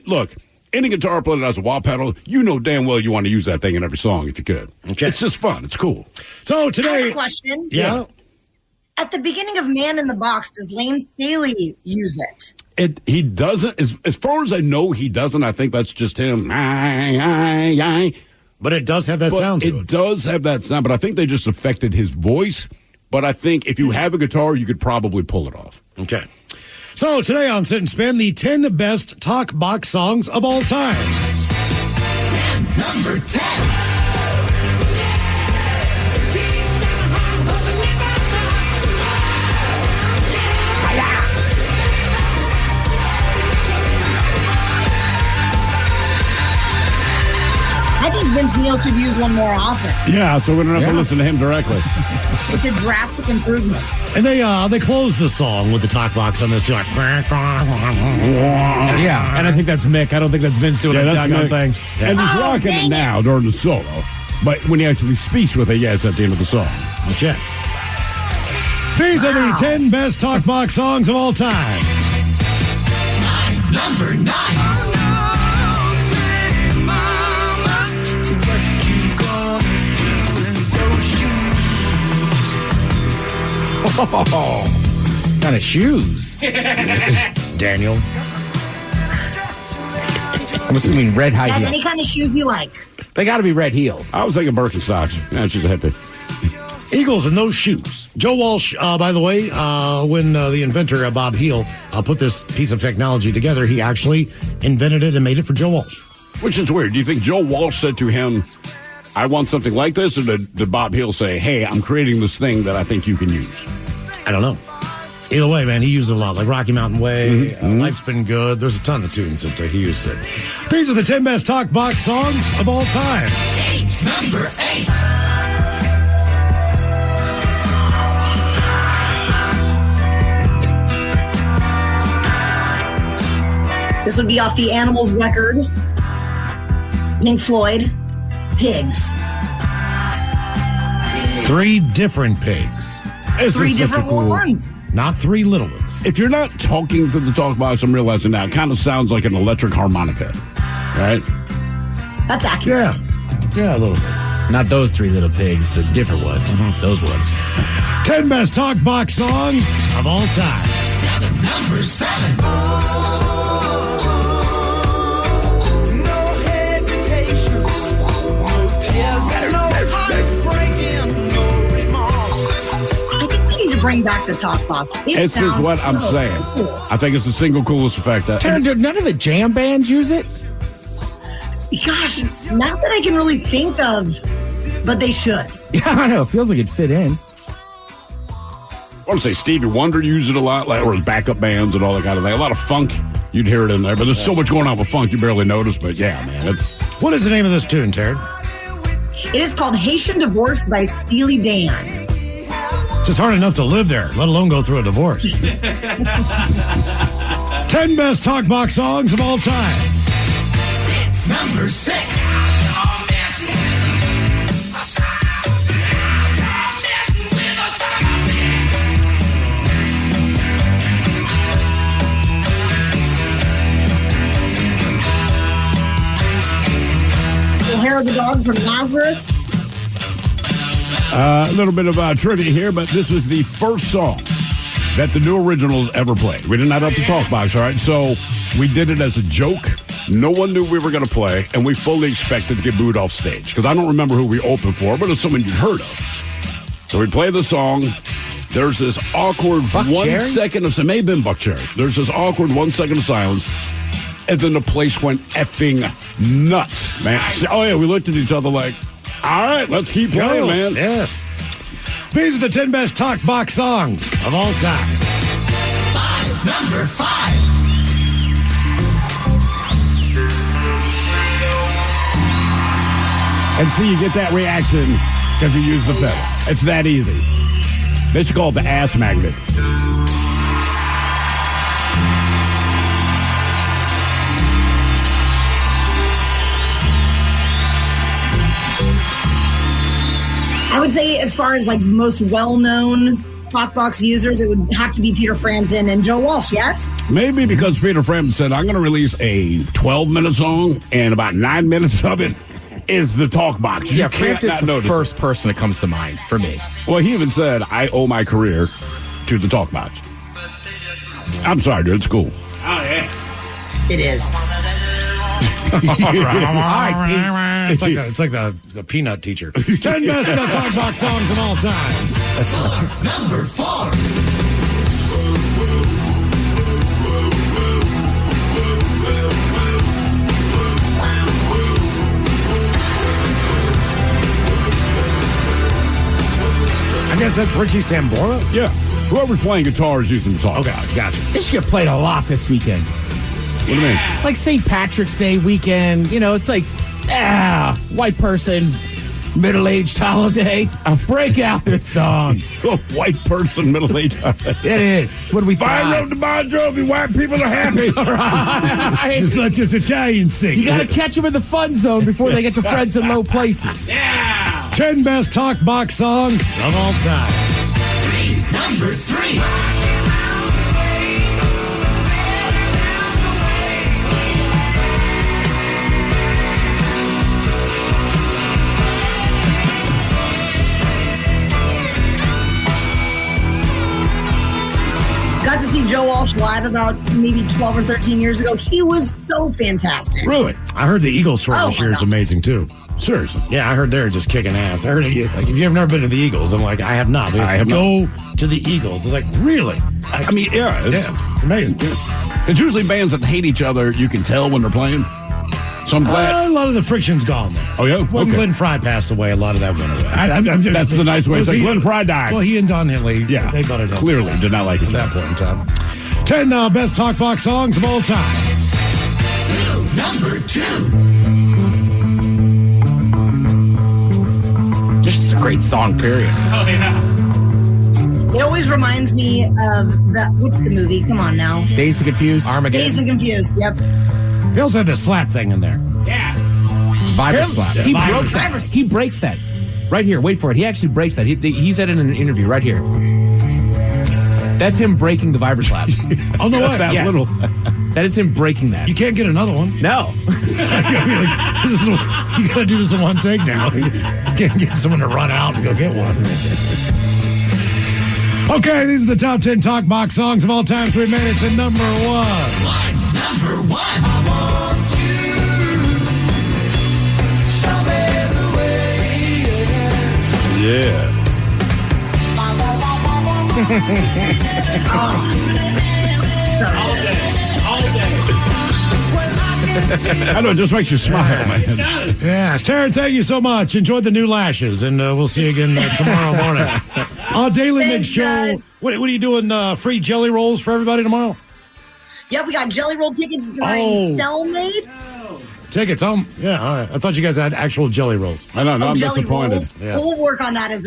look, any guitar player that has a wah pedal, you know damn well you want to use that thing in every song if you could. Okay. It's just fun. It's cool. So I today, have a question. Yeah. At the beginning of Man in the Box, does Lane Staley use it? He doesn't. As far as I know, he doesn't. I think that's just him. But it does have that sound to it. It does have that sound, but I think they just affected his voice. But I think if you have a guitar, you could probably pull it off. Okay. So today on Sit and Spin, the 10 best talk box songs of all time. Number 10. I think Vince Neil should use one more often. Yeah, so we don't have to listen to him directly. It's a drastic improvement. And they close the song with the talk box on this. Like, yeah, and I think that's Mick. I don't think that's Vince doing a doggone thing. And he's rocking it now during the solo. But when he actually speaks with it, it's at the end of the song. Okay. These are the 10 best talk box songs of all time. Number 9. Oh, kind of shoes. Daniel. I'm assuming red high heels. Any kind of shoes you like. They got to be red heels. I was thinking Birkenstocks. Yeah, she's a hippie. Eagles in those shoes. Joe Walsh, by the way, when the inventor, Bob Heel, put this piece of technology together, he actually invented it and made it for Joe Walsh. Which is weird. Do you think Joe Walsh said to him, I want something like this? Or did Bob Hill say, hey, I'm creating this thing that I think you can use? I don't know. Either way, man, he used it a lot. Like Rocky Mountain Way, Life's Been Good. There's a ton of tunes that he used it. These are the 10 best talk box songs of all time. Number 8. This would be off the Animals record. Pink Floyd. Pigs. 3 different pigs. This 3 is such a different cool- ones. Not 3 little ones. If you're not talking to the talk box, I'm realizing now, it kind of sounds like an electric harmonica, right? That's accurate. Yeah, a little bit. Not those 3 little pigs, the different ones. Those ones. 10 best talk box songs of all time. Number 7. I think we need to bring back the talk box. This is what I'm saying. Cool. I think it's the single coolest effect. None of the jam bands use it? Gosh, not that I can really think of, but they should. Yeah, I know. It feels like it fit in. I want to say Stevie Wonder used it a lot, or his backup bands and all that kind of thing. A lot of funk, you'd hear it in there. But there's so much going on with funk, you barely notice. But yeah, man, it's... What is the name of this tune, Taryn? It is called Haitian Divorce by Steely Dan. It's just hard enough to live there, let alone go through a divorce. 10 best talkbox songs of all time. Number 6. The hair of the dog from Lazarus. A little bit of trivia here, but this was the first song that the new originals ever played. We didn't have up the talk box, all right? So we did it as a joke. No one knew we were going to play, and we fully expected to get booed off stage because I don't remember who we opened for, but it's someone you'd heard of. So we play the song. There's this awkward Buck 1 Cherry? second of, it may have been Buck Cherry. There's this awkward 1 second of silence, and then the place went effing nuts, man. Oh, yeah, we looked at each other like, all right, let's keep playing, man. Yes. These are the 10 best talkbox songs of all time. Number 5. And see, you get that reaction because you use the pedal. It's that easy. They should call it the ass magnet. I would say, as far as like most well-known talkbox users, it would have to be Peter Frampton and Joe Walsh. Yes. Maybe because Peter Frampton said, I'm going to release a 12-minute song, and about 9 minutes of it is the talk box. Yeah, Frampton's the first person that comes to mind for me. Well, he even said, I owe my career to the talk box. I'm sorry, dude. It's cool. Oh, yeah. It is. It's like the peanut teacher. 10 best talkbox songs of all times. Number 4. I guess that's Richie Sambora? Yeah. Whoever's playing guitar is using the talk Okay, box. gotcha. This should get played a lot this weekend. What do you mean? Like St. Patrick's Day weekend. You know, it's like, white person, middle-aged holiday. Break out this song. White person, middle-aged holiday. It is. It's what we Fire find. up the Bon Jovi. White people are happy. All right. Just let this Italian sing. You got to catch them in the fun zone before they get to friends in low places. 10 best talkbox songs of all time. Number 3. Got to see Joe Walsh live about maybe 12 or 13 years ago. He was so fantastic. Really? I heard the Eagles tour this year is amazing, too. Seriously? Yeah, I heard they're just kicking ass. I heard if you've never been to the Eagles, I'm like, I have not. I have Go to the Eagles. It's like, really? I mean, yeah. It's amazing. It's usually bands that hate each other. You can tell when they're playing. So I'm glad. A lot of the friction's gone there. Oh, yeah? When Okay. Glenn Fry passed away, a lot of that went away. That's the nice way to say Glenn Fry died. Well, he and Don Henley, Yeah, they butted heads. clearly did not like it At that point in time. 10 best talkbox songs of all time. Number 2. This is a great song, period. Oh, yeah. It always reminds me of what's the movie? Come on now. Dazed and Confused. Armageddon. Dazed and Confused, yep. He also had the slap thing in there. Yeah. Viber slap. Yeah, He Viber broke slap. that. He breaks that. Right here. Wait for it. He actually breaks that. He said it in an interview right here. That's him breaking the Viber slap. Oh, no way. Yes. Little. That is him breaking that. You can't get another one. No. You got to do this in one take now. You can't get someone to run out and go get one. Okay, these are the top 10 talkbox songs of all time. 3 minutes at number 1. Number 1. I want you. Show me the way. Yeah. I know, it just makes you smile, man. Yeah, Taryn, thank you so much. Enjoy the new lashes, and we'll see you again tomorrow morning. Daily Mix Show. Guys. What are you doing? Free jelly rolls for everybody tomorrow? Yeah, we got Jelly Roll tickets during Cellmate. Tickets? Yeah, all right. I thought you guys had actual jelly rolls. I know, I'm Jelly disappointed. Rolls. Yeah. We'll work on that as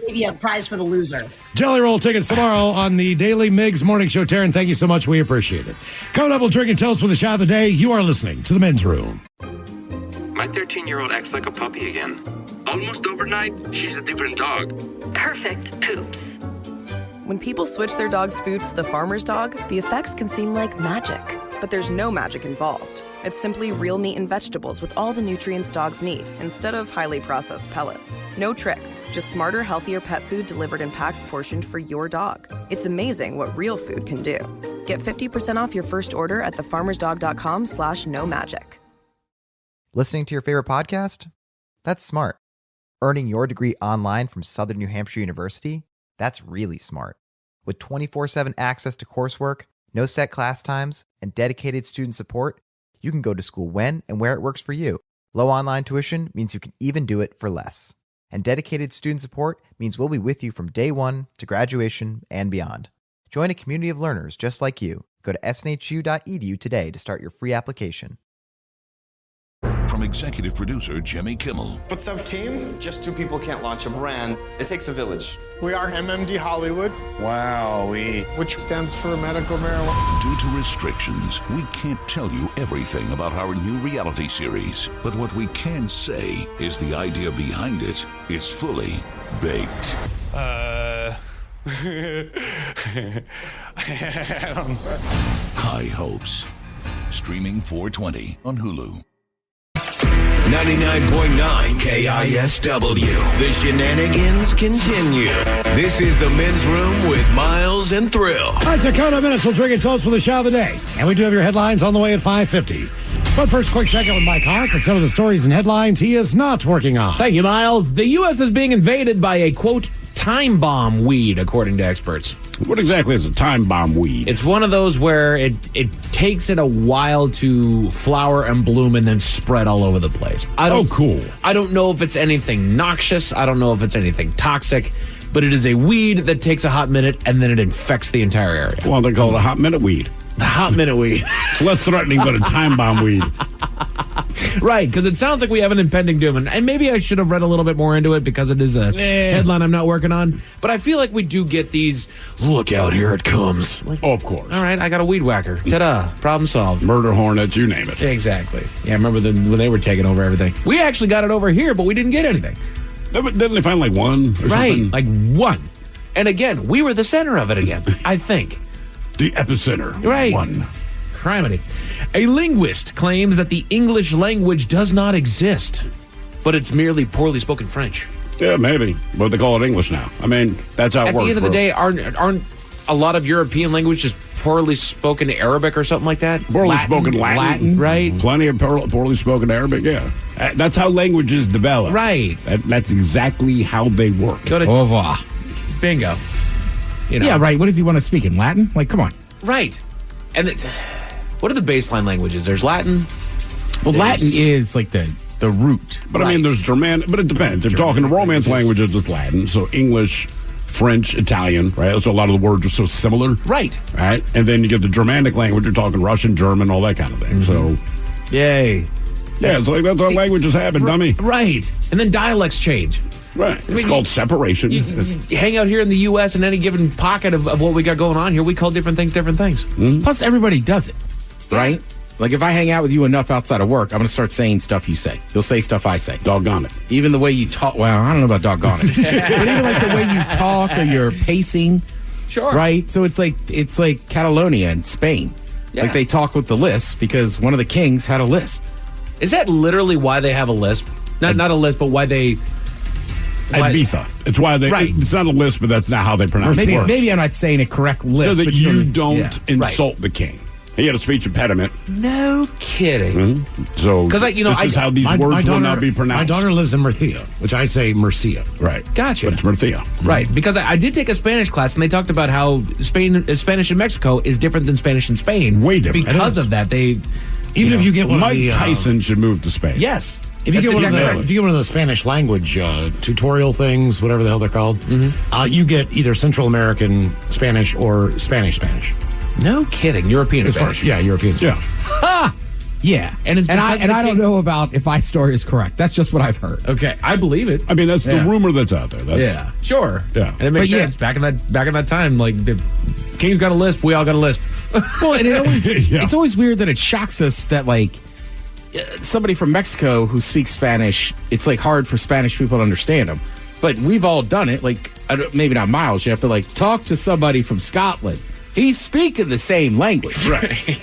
maybe a prize for the loser. Jelly Roll tickets tomorrow on the Daily Migs Morning Show. Taryn, thank you so much. We appreciate it. Coming up, we'll drink and toast with the shot of the day. You are listening to The Men's Room. My 13-year-old acts like a puppy again. Almost overnight, she's a different dog. Perfect poops. When people switch their dog's food to the farmer's dog, the effects can seem like magic. But there's no magic involved. It's simply real meat and vegetables with all the nutrients dogs need, instead of highly processed pellets. No tricks, just smarter, healthier pet food delivered in packs portioned for your dog. It's amazing what real food can do. Get 50% off your first order at thefarmersdog.com/no-magic. Listening to your favorite podcast? That's smart. Earning your degree online from Southern New Hampshire University? That's really smart. With 24/7 access to coursework, no set class times, and dedicated student support, you can go to school when and where it works for you. Low online tuition means you can even do it for less. And dedicated student support means we'll be with you from day one to graduation and beyond. Join a community of learners just like you. Go to snhu.edu today to start your free application. From executive producer Jimmy Kimmel. What's up, team? Just two people can't launch a brand. It takes a village. We are MMD Hollywood. Wow, which stands for medical marijuana. Due to restrictions, we can't tell you everything about our new reality series. But what we can say is the idea behind it is fully baked. High Hopes. Streaming 4/20 on Hulu. 99.9 KISW. The shenanigans continue. This is the Men's Room with Miles and Thrill. All right, so count of minutes. We'll drink and toast with the shot of the day. And we do have your headlines on the way at 5:50. But first, quick check-in with Mike Hawk and some of the stories and headlines he is not working on. Thank you, Miles. The U.S. is being invaded by a, quote, time bomb weed, according to experts. What exactly is a time bomb weed? It's one of those where it takes it a while to flower and bloom and then spread all over the place. Cool. I don't know if it's anything noxious. I don't know if it's anything toxic, but it is a weed that takes a hot minute and then it infects the entire area. Well, they call it a hot minute weed. The hot minute weed. It's less threatening than a time bomb weed. Right, because it sounds like we have an impending doom. And maybe I should have read a little bit more into it because it is a headline I'm not working on. But I feel like we do get these, look out, here it comes. Like, of course. All right, I got a weed whacker. Ta-da, problem solved. Murder hornets, you name it. Exactly. Yeah, I remember when they were taking over everything. We actually got it over here, but we didn't get anything. Didn't they find like one or right, something? Like one. And again, we were the center of it again, I think. The epicenter. Right. One. Criminy. A linguist claims that the English language does not exist, but it's merely poorly spoken French. Yeah, maybe. But they call it English now. I mean, that's how it works. At the end of the day, aren't a lot of European language just poorly spoken Arabic or something like that? Poorly spoken Latin. Right? Plenty of poorly spoken Arabic, yeah. That's how languages develop. Right. That's exactly how they work. Go to au revoir. Bingo. You know. Yeah, right. What does he want to speak in Latin? Like, come on. Right. And what are the baseline languages? There's Latin. Well, Latin is like the root. But I mean, there's Germanic, but it depends. If you're talking to Romance languages, it's Latin. So English, French, Italian, right? So a lot of the words are so similar. Right. Right? And then you get the Germanic language, you're talking Russian, German, all that kind of thing. So. Yay. Yeah, it's like that's how languages happen, dummy. Right. And then dialects change. Right. It's called separation. You hang out here in the U.S. in any given pocket of what we got going on here, we call different things different things. Mm-hmm. Plus, everybody does it, right? Like, if I hang out with you enough outside of work, I'm going to start saying stuff you say. You'll say stuff I say. Doggone it. Even the way you talk. Well, I don't know about doggone it. But even like the way you talk or your pacing. Sure. Right? So it's like Catalonia in Spain. Yeah. Like, they talk with the lisp because one of the kings had a lisp. Is that literally why they have a lisp? Not a lisp, but why they... Ibiza. It's why they. Right. It's not a lisp, but that's not how they pronounce it. Maybe I'm not saying a correct lisp. So that but you don't insult the king. He had a speech impediment. No kidding. Mm-hmm. So, this is how these words will not be pronounced. My daughter lives in Murcia, which I say Murcia. Right. Gotcha. But it's Murcia. Right. Because I did take a Spanish class, and they talked about how Spanish in Mexico is different than Spanish in Spain. Way different. Because of that, Even if you get one Mike of the, Tyson should move to Spain. Yes. If you get one of the Spanish language tutorial things, whatever the hell they're called, you get either Central American Spanish or Spanish. No kidding. European Spanish. Spanish. Yeah, European Spanish. Yeah. Ha! Yeah, and it's I don't know about if my story is correct. That's just what I've heard. Okay, I believe it. I mean, that's the rumor that's out there. That's, sure. Yeah, and it makes sense. Back in that time, like the King's got a lisp, we all got a lisp. Well, and it's always weird that it shocks us that like somebody from Mexico who speaks Spanish, it's like hard for Spanish people to understand them. But we've all done it. Like maybe not Miles yet, but like talk to somebody from Scotland. He's speaking the same language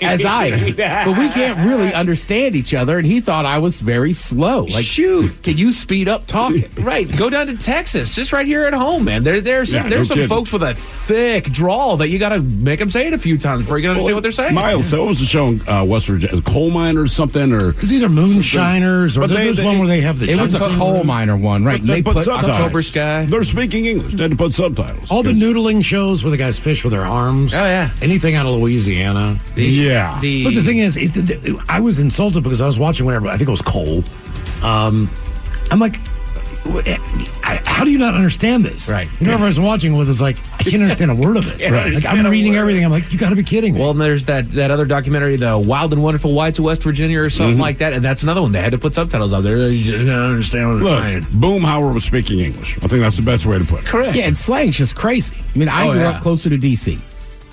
as I am, but we can't really understand each other. And he thought I was very slow. Like, shoot, can you speed up talking? Right, go down to Texas, just right here at home, man. There's some folks with a thick drawl that you got to make them say it a few times before you can understand what they're saying. Miles, so what was the show in West Virginia? Coal miners or something? Or it's either Moonshiners or there's one where they have the. It was a coal miner one, right? They put October Sky. They're speaking English. They had to put subtitles. All the noodling shows where the guys fish with their arms. Oh yeah, anything out of Louisiana. But the thing is, I was insulted because I was watching whatever. I think it was Cole. I'm like, how do you not understand this? Right. You know, if I was watching with, it's like I can't understand a word of it. Right. Like, I'm reading everything. I'm like, you got to be kidding me. Well, and there's that other documentary, The Wild and Wonderful Whites of West Virginia, or something like that, and that's another one. They had to put subtitles out there. You just don't understand what they're saying. Boomhauer was speaking English. I think that's the best way to put it. Correct. Yeah, and slang's just crazy. I mean, I grew up closer to D.C.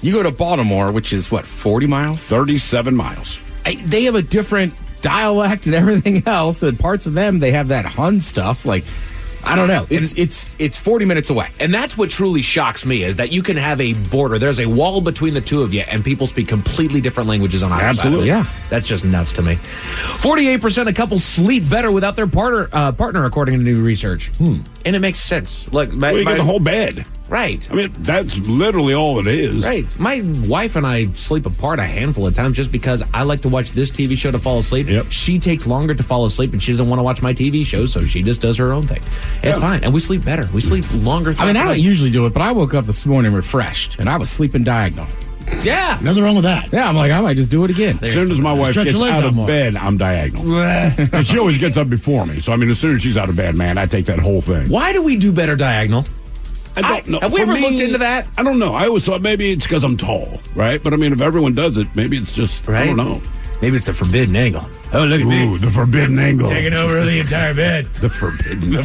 You go to Baltimore, which is, 40 miles? 37 miles. They have a different dialect and everything else, and parts of them, they have that Hun stuff. Like, I don't know. It's 40 minutes away. And that's what truly shocks me, is that you can have a border. There's a wall between the two of you, and people speak completely different languages on either Absolutely. side. Yeah. That's just nuts to me. 48% of couples sleep better without their partner, according to new research. And it makes sense. Look, You get the whole bed. Right. I mean, that's literally all it is. Right. My wife and I sleep apart a handful of times just because I like to watch this TV show to fall asleep. Yep. She takes longer to fall asleep, and she doesn't want to watch my TV show, so she just does her own thing. It's fine. And we sleep better. We sleep longer. I mean, I don't usually do it, but I woke up this morning refreshed, and I was sleeping diagonal. Yeah. Nothing wrong with that. Yeah, I'm like, I might just do it again. As soon as my wife gets out of bed, I'm diagonal. And she always gets up before me. So, I mean, as soon as she's out of bed, man, I take that whole thing. Why do we do better diagonal? I don't know. Have we ever looked into that? I don't know. I always thought maybe it's because I'm tall, right? But I mean, if everyone does it, maybe it's just, I don't know. Maybe it's the forbidden angle. Oh, look at me. Ooh, the forbidden angle. Taking over the entire bed. The forbidden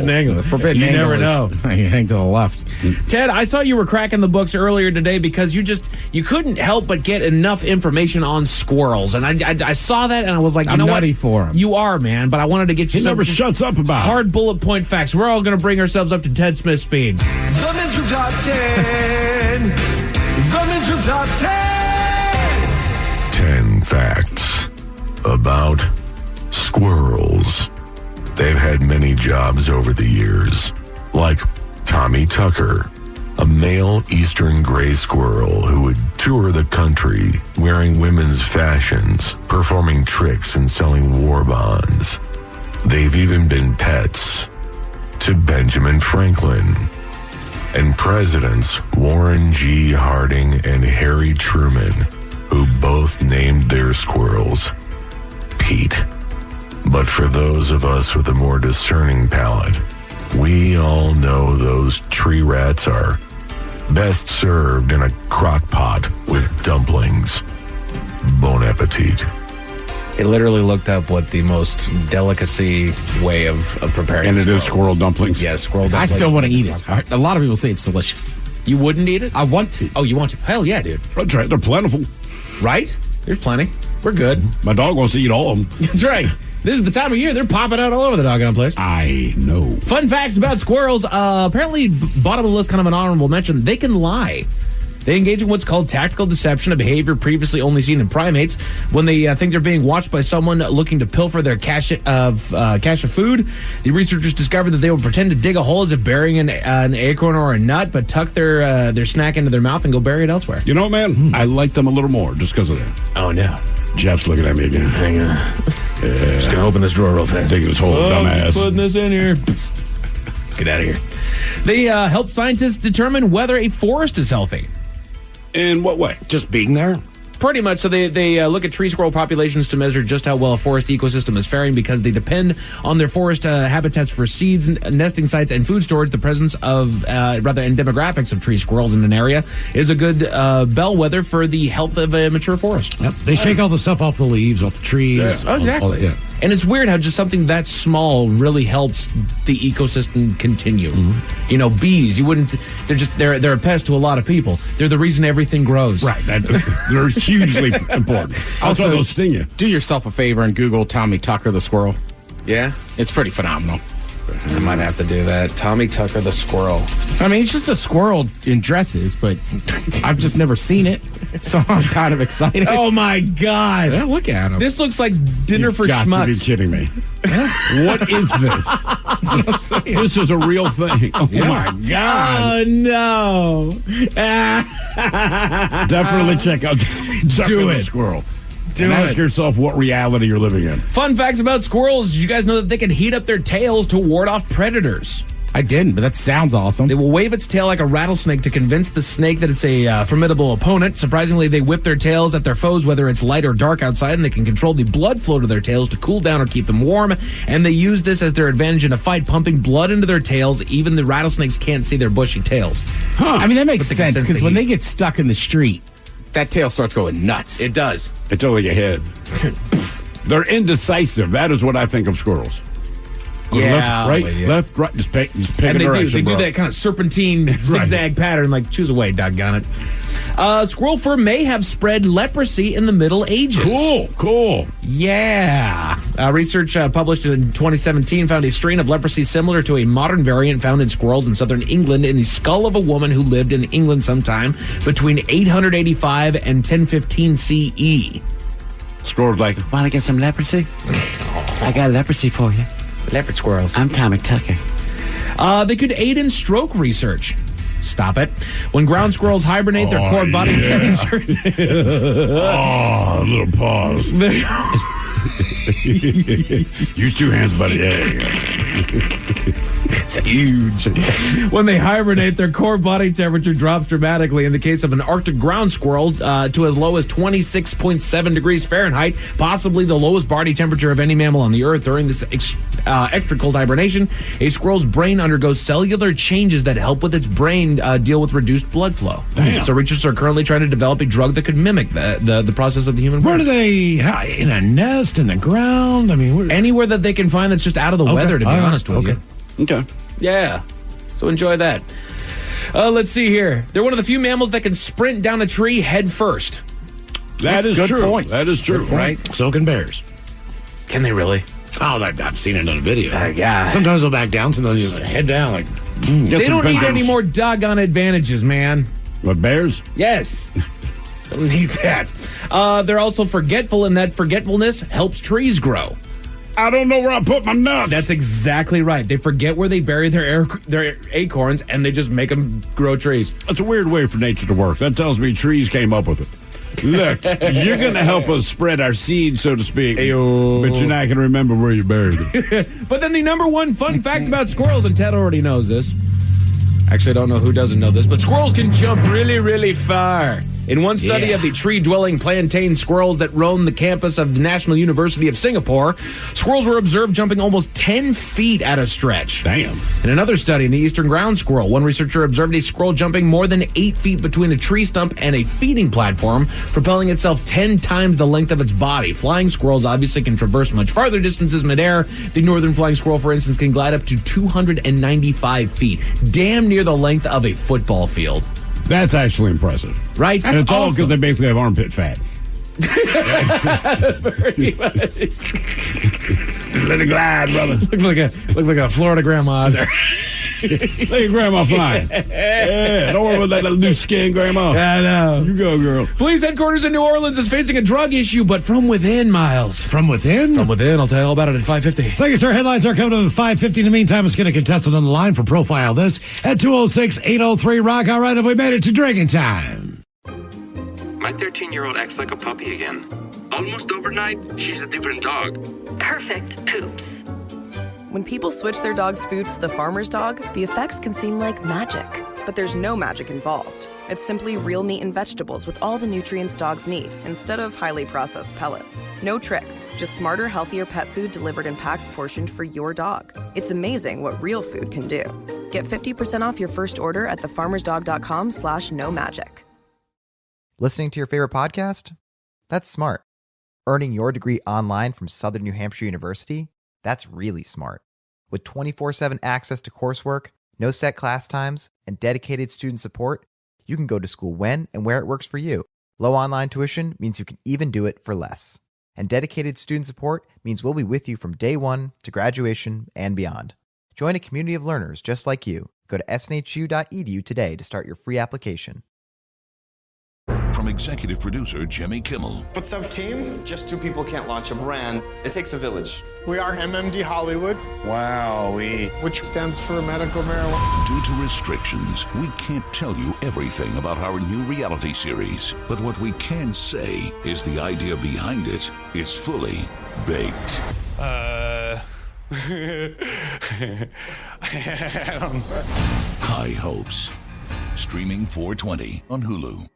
angle. The forbidden angle. You never know. You hang to the left. Ted, I saw you were cracking the books earlier today because you couldn't help but get enough information on squirrels. And I saw that and I was like, you I'm know nutty what? for him. You are, man. But I wanted to get you He never shuts up about hard bullet point facts. We're all going to bring ourselves up to Ted Smith speed. The Men's Room Top 10. The Men's Room Top 10. 10 facts about squirrels. They've had many jobs over the years, like Tommy Tucker, a male eastern gray squirrel who would tour the country wearing women's fashions, performing tricks and selling war bonds. They've even been pets to Benjamin Franklin and Presidents Warren G. Harding and Harry Truman, who both named their squirrels Pete. But for those of us with a more discerning palate, we all know those tree rats are best served in a crock pot with dumplings. Bon appetit. It literally looked up what the most delicacy way of preparing And it is squirrel dumplings. Yes, squirrel I dumplings. still want to eat it. A lot of people say it's delicious. You wouldn't eat it? I want to. Oh, you want to? Hell yeah, dude. That's right. They're plentiful. Right? There's plenty. We're good. My dog wants to eat all of them. That's right. This is the time of year they're popping out all over the doggone place. I know. Fun facts about squirrels. Apparently, bottom of the list, kind of an honorable mention. They can lie. They engage in what's called tactical deception, a behavior previously only seen in primates. When they think they're being watched by someone looking to pilfer their cache of food, the researchers discovered that they would pretend to dig a hole as if burying an acorn or a nut, but tuck their snack into their mouth and go bury it elsewhere. You know what, man? I like them a little more just because of that. Oh, no. Jeff's looking at me again. Hang on. Yeah. Just going to open this drawer real fast. Taking this whole dumbass. Putting this in here. Let's get out of here. They help scientists determine whether a forest is healthy. In what way? Just being there? Pretty much. So they look at tree squirrel populations to measure just how well a forest ecosystem is faring because they depend on their forest habitats for seeds, nesting sites, and food storage. The presence of, and demographics of tree squirrels in an area is a good bellwether for the health of a mature forest. Yep. They shake all the stuff off the leaves, off the trees. Yeah. Oh, exactly. All that, yeah. And it's weird how just something that small really helps the ecosystem continue. Mm-hmm. You know, bees, you wouldn't, they're a pest to a lot of people. They're the reason everything grows. Right. They're hugely important. Also, they'll sting you. Do yourself a favor and Google Tommy Tucker the squirrel. Yeah? It's pretty phenomenal. I might have to do that. Tommy Tucker the squirrel. I mean, it's just a squirrel in dresses, but I've just never seen it, so I'm kind of excited. Oh, my God. Yeah, look at him. This looks like dinner You've for got schmucks. to be kidding me. What is this? That's what I'm saying. This is a real thing. Oh, my God. Oh, no. Definitely check out Tucker the Squirrel. And ask yourself what reality you're living in. Fun facts about squirrels. Did you guys know that they can heat up their tails to ward off predators? I didn't, but that sounds awesome. They will wave its tail like a rattlesnake to convince the snake that it's a formidable opponent. Surprisingly, they whip their tails at their foes, whether it's light or dark outside, and they can control the blood flow to their tails to cool down or keep them warm. And they use this as their advantage in a fight, pumping blood into their tails. Even the rattlesnakes can't see their bushy tails. I mean, that makes sense, because when they get stuck in the street, that tail starts going nuts. It does. Until they get hit. They're indecisive. That is what I think of squirrels. Yeah. Left, right, just pick and a they direction, do that kind of serpentine zigzag pattern, like choose a way, doggone it. Squirrel fur may have spread leprosy in the Middle Ages. Cool. Yeah. Research published in 2017 found a strain of leprosy similar to a modern variant found in squirrels in southern England in the skull of a woman who lived in England sometime between 885 and 1015 CE. Squirrel's like, want to get some leprosy? I got leprosy for you. Leopard squirrels. I'm Tommy Tucker. They could aid in stroke research. Stop it. When ground squirrels hibernate, their core body temperature. Oh, a little pause. Use two hands, buddy. It's huge. When they hibernate, their core body temperature drops dramatically. In the case of an Arctic ground squirrel, to as low as 26.7 degrees Fahrenheit, possibly the lowest body temperature of any mammal on the Earth. During this extra cold hibernation, a squirrel's brain undergoes cellular changes that help with its brain deal with reduced blood flow. Damn. So researchers are currently trying to develop a drug that could mimic the process of the human brain. Where do they, in a nest, in the ground? I mean, anywhere that they can find that's just out of the weather, to be honest with you. Okay. Yeah. So enjoy that. Let's see here. They're one of the few mammals that can sprint down a tree head first. That is true. That is true. Right? So can bears. Can they really? Oh, I've seen it on a video. Yeah. Sometimes they'll back down, sometimes they'll just head down. Like, they don't need any more doggone advantages, man. What, bears? Yes. Don't need that. They're also forgetful, and that forgetfulness helps trees grow. I don't know where I put my nuts. That's exactly right. They forget where they bury their acorns, and they just make them grow trees. That's a weird way for nature to work. That tells me trees came up with it. Look, you're going to help us spread our seed, so to speak, but you're not going to remember where you buried it. But then the number one fun fact about squirrels, and Ted already knows this. Actually, I don't know who doesn't know this, but squirrels can jump really, really far. In one study of the tree-dwelling plantain squirrels that roam the campus of the National University of Singapore, squirrels were observed jumping almost 10 feet at a stretch. Damn. In another study in the eastern ground squirrel, one researcher observed a squirrel jumping more than 8 feet between a tree stump and a feeding platform, propelling itself 10 times the length of its body. Flying squirrels obviously can traverse much farther distances midair. The northern flying squirrel, for instance, can glide up to 295 feet, damn near the length of a football field. That's actually impressive. Right? And it's all because they basically have armpit fat. Very much. Let it glide, brother. Look like a Florida grandma out there. Look at Grandma flying. Yeah, don't worry about that little new skin, Grandma. I know. You go, girl. Police headquarters in New Orleans is facing a drug issue, but from within, Miles. From within? From within. I'll tell you all about it at 5:50. Thank you, sir. Headlines are coming to 5:50. In the meantime, let's get a contestant on the line for Profile This at 206-803-ROCK. All right, have we made it to drinking time? My 13-year-old acts like a puppy again. Almost overnight, she's a different dog. Perfect poops. When people switch their dog's food to the farmer's dog, the effects can seem like magic. But there's no magic involved. It's simply real meat and vegetables with all the nutrients dogs need, instead of highly processed pellets. No tricks, just smarter, healthier pet food delivered in packs portioned for your dog. It's amazing what real food can do. Get 50% off your first order at thefarmersdog.com/no-magic. Listening to your favorite podcast? That's smart. Earning your degree online from Southern New Hampshire University? That's really smart. With 24/7 access to coursework, no set class times, and dedicated student support, you can go to school when and where it works for you. Low online tuition means you can even do it for less. And dedicated student support means we'll be with you from day one to graduation and beyond. Join a community of learners just like you. Go to snhu.edu today to start your free application. From executive producer Jimmy Kimmel. What's up, team? Just two people can't launch a brand. It takes a village. We are MMD Hollywood. Wow, which stands for medical marijuana. Due to restrictions, we can't tell you everything about our new reality series. But what we can say is the idea behind it is fully baked. High Hopes. Streaming 4/20 on Hulu.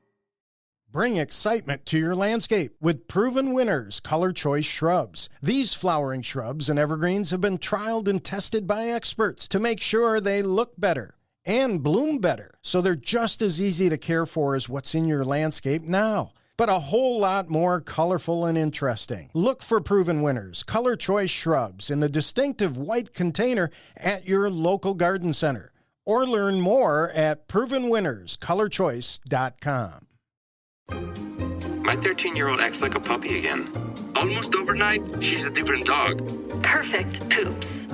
Bring excitement to your landscape with proven winners, Color Choice Shrubs. These flowering shrubs and evergreens have been trialed and tested by experts to make sure they look better and bloom better, so they're just as easy to care for as what's in your landscape now, but a whole lot more colorful and interesting. Look for proven winners, Color Choice Shrubs, in the distinctive white container at your local garden center, or learn more at provenwinnerscolorchoice.com. My 13-year-old acts like a puppy again. Almost overnight, she's a different dog. Perfect poops.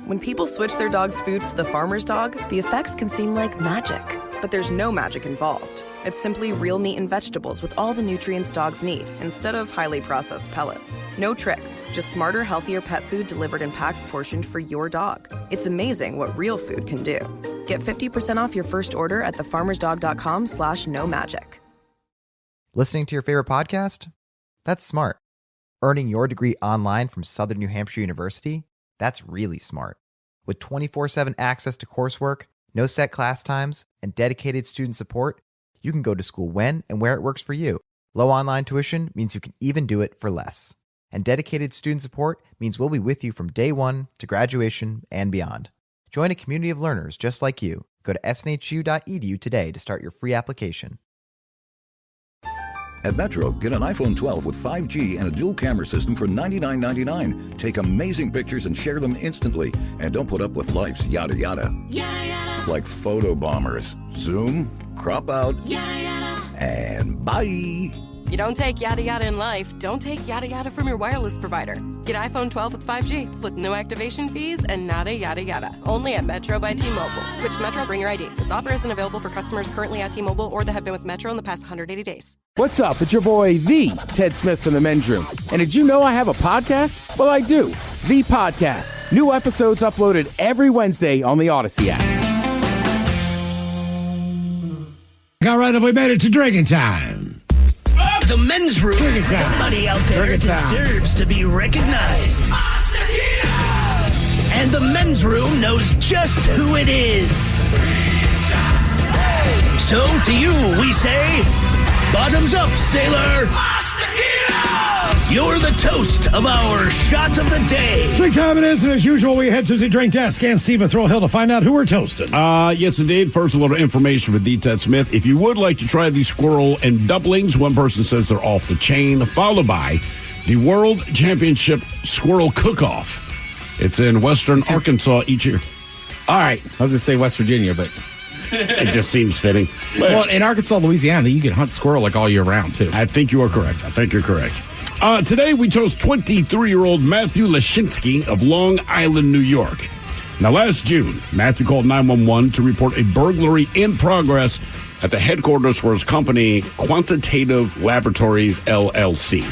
When people switch their dog's food to the farmer's dog, the effects can seem like magic. But there's no magic involved. It's simply real meat and vegetables with all the nutrients dogs need, instead of highly processed pellets. No tricks, just smarter, healthier pet food delivered in packs portioned for your dog. It's amazing what real food can do. Get 50% off your first order at thefarmersdog.com/no-magic. Listening to your favorite podcast? That's smart. Earning your degree online from Southern New Hampshire University? That's really smart. With 24/7 access to coursework, no set class times, and dedicated student support, you can go to school when and where it works for you. Low online tuition means you can even do it for less. And dedicated student support means we'll be with you from day one to graduation and beyond. Join a community of learners just like you. Go to snhu.edu today to start your free application. At Metro, get an iPhone 12 with 5G and a dual camera system for $99.99. Take amazing pictures and share them instantly. And don't put up with life's yada yada. Yada yada. Like photo bombers. Zoom, crop out, yada yada. And bye. You don't take yada yada in life, don't take yada yada from your wireless provider. Get iPhone 12 with 5G with no activation fees and nada yada yada. Only at Metro by T-Mobile. Switch to Metro, bring your ID. This offer isn't available for customers currently at T-Mobile or that have been with Metro in the past 180 days. What's up? It's your boy, The Ted Smith from The Men's Room. And did you know I have a podcast? Well, I do. The Podcast. New episodes uploaded every Wednesday on the Odyssey app. All right, have we made it to drinking time? The Men's Room. Somebody out there deserves to be recognized. And the Men's Room knows just who it is. So to you, we say, bottoms up, sailor. You're the toast of our shot of the day. Drink time it is, and as usual, we head to the drink desk and Steve at Thrill Hill to find out who we're toasting. Yes, indeed. First, a little information for the Ted Smith. If you would like to try these squirrel and dumplings, one person says they're off the chain, followed by the World Championship Squirrel Cook-Off. It's in Western Arkansas each year. All right. I was going to say West Virginia, but it just seems fitting. Well, in Arkansas, Louisiana, you can hunt squirrel like all year round, too. I think you are correct. You're correct. Today, we toast 23-year-old Matthew Lashinsky of Long Island, New York. Now, last June, Matthew called 911 to report a burglary in progress at the headquarters for his company, Quantitative Laboratories, LLC.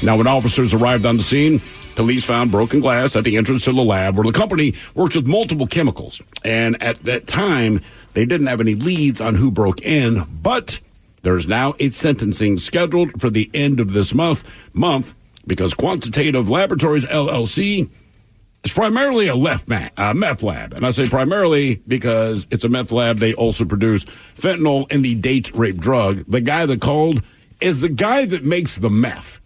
Now, when officers arrived on the scene, police found broken glass at the entrance to the lab where the company works with multiple chemicals. And at that time, they didn't have any leads on who broke in, but there is now a sentencing scheduled for the end of this month because Quantitative Laboratories, LLC It's primarily a meth lab. And I say primarily because it's a meth lab. They also produce fentanyl and the date rape drug. The guy that called is the guy that makes the meth.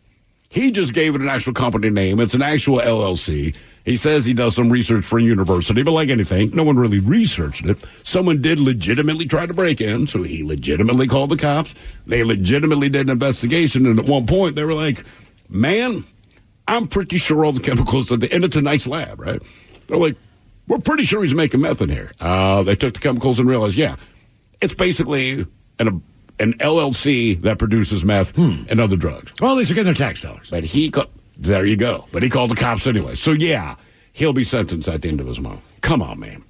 He just gave it an actual company name. It's an actual LLC. He says he does some research for a university, but like anything, no one really researched it. Someone did legitimately try to break in, so he legitimately called the cops. They legitimately did an investigation, and at one point they were like, man, I'm pretty sure all the chemicals and it's a nice lab, right? They're like, we're pretty sure he's making meth in here. They took the chemicals and realized, yeah, it's basically an LLC that produces meth and other drugs. Well, at least they're getting their tax dollars. But there you go. But he called the cops anyway. So, yeah, he'll be sentenced at the end of his month. Come on, man.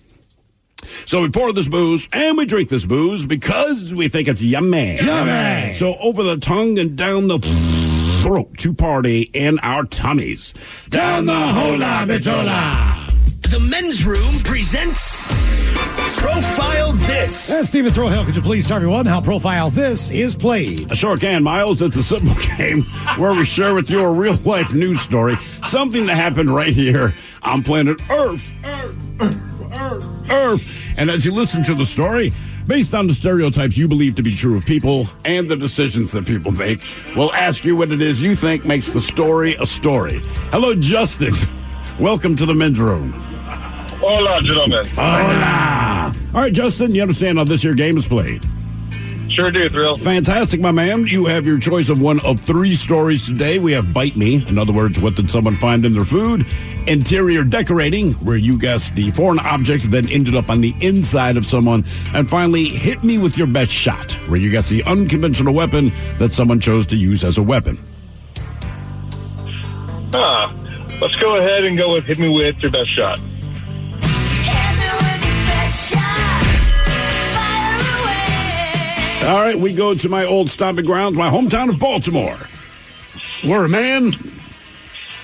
So we pour this booze and we drink this booze because we think it's yummy. Yummy. So over the tongue and down the throat to party in our tummies. Down the hola bitola. The Men's Room presents Profile This. And Stephen Throwhill, could you please tell everyone how Profile This is played? I sure can, Miles. It's a simple game where we share with you a real-life news story, something that happened right here on planet Earth. And as you listen to the story, based on the stereotypes you believe to be true of people and the decisions that people make, we'll ask you what it is you think makes the story a story. Hello, Justin. Welcome to the Men's Room. Hola, gentlemen. Hola. All right, Justin, you understand how this here game is played? Sure do, Thrill. Fantastic, my man. You have your choice of one of three stories today. We have Bite Me. In other words, what did someone find in their food? Interior Decorating, where you guessed the foreign object that ended up on the inside of someone. And finally, Hit Me With Your Best Shot, where you guessed the unconventional weapon that someone chose to use as a weapon. Let's go ahead and go with Hit Me With Your Best Shot. All right, we go to my old stomping grounds, my hometown of Baltimore, where a man,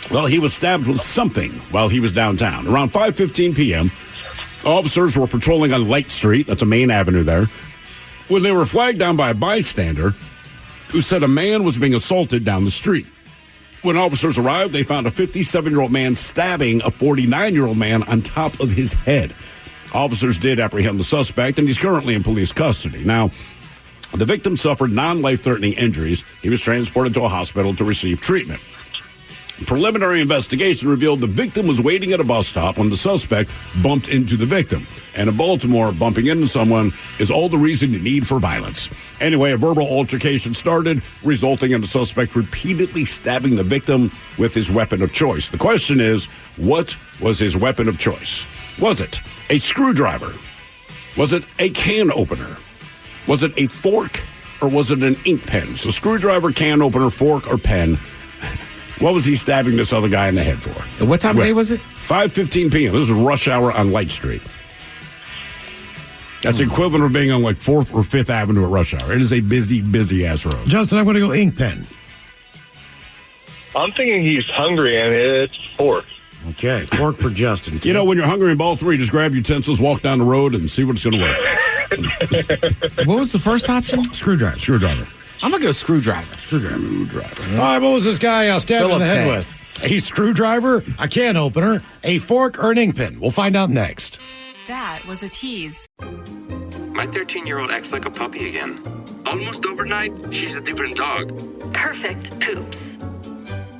well, he was stabbed with something while he was downtown. Around 5:15 p.m., officers were patrolling on Light Street, that's a main avenue there, when they were flagged down by a bystander who said a man was being assaulted down the street. When officers arrived, they found a 57-year-old man stabbing a 49-year-old man on top of his head. Officers did apprehend the suspect, and he's currently in police custody. Now, the victim suffered non-life-threatening injuries. He was transported to a hospital to receive treatment. Preliminary investigation revealed the victim was waiting at a bus stop when the suspect bumped into the victim. And in Baltimore, bumping into someone is all the reason you need for violence. Anyway, a verbal altercation started, resulting in the suspect repeatedly stabbing the victim with his weapon of choice. The question is, what was his weapon of choice? Was it a screwdriver? Was it a can opener? Was it a fork, or was it an ink pen? So screwdriver, can opener, fork, or pen. What was he stabbing this other guy in the head for? What time of day was it? 5:15 p.m. This is rush hour on Light Street. That's the equivalent of being on like 4th or 5th Avenue at rush hour. It is a busy, busy-ass road. Justin, I'm going to go ink pen. I'm thinking he's hungry, and it's fork. Okay, fork for Justin. You know, when you're hungry in Baltimore, you just grab utensils, walk down the road, and see what's going to work. What was the first option? Screwdriver. I'm going to go screwdriver. All right, what was this guy stabbed in the head with? A screwdriver, a can opener, a fork, or an ink pen? We'll find out next. That was a tease. My 13-year-old acts like a puppy again. Almost overnight, she's a different dog. Perfect poops.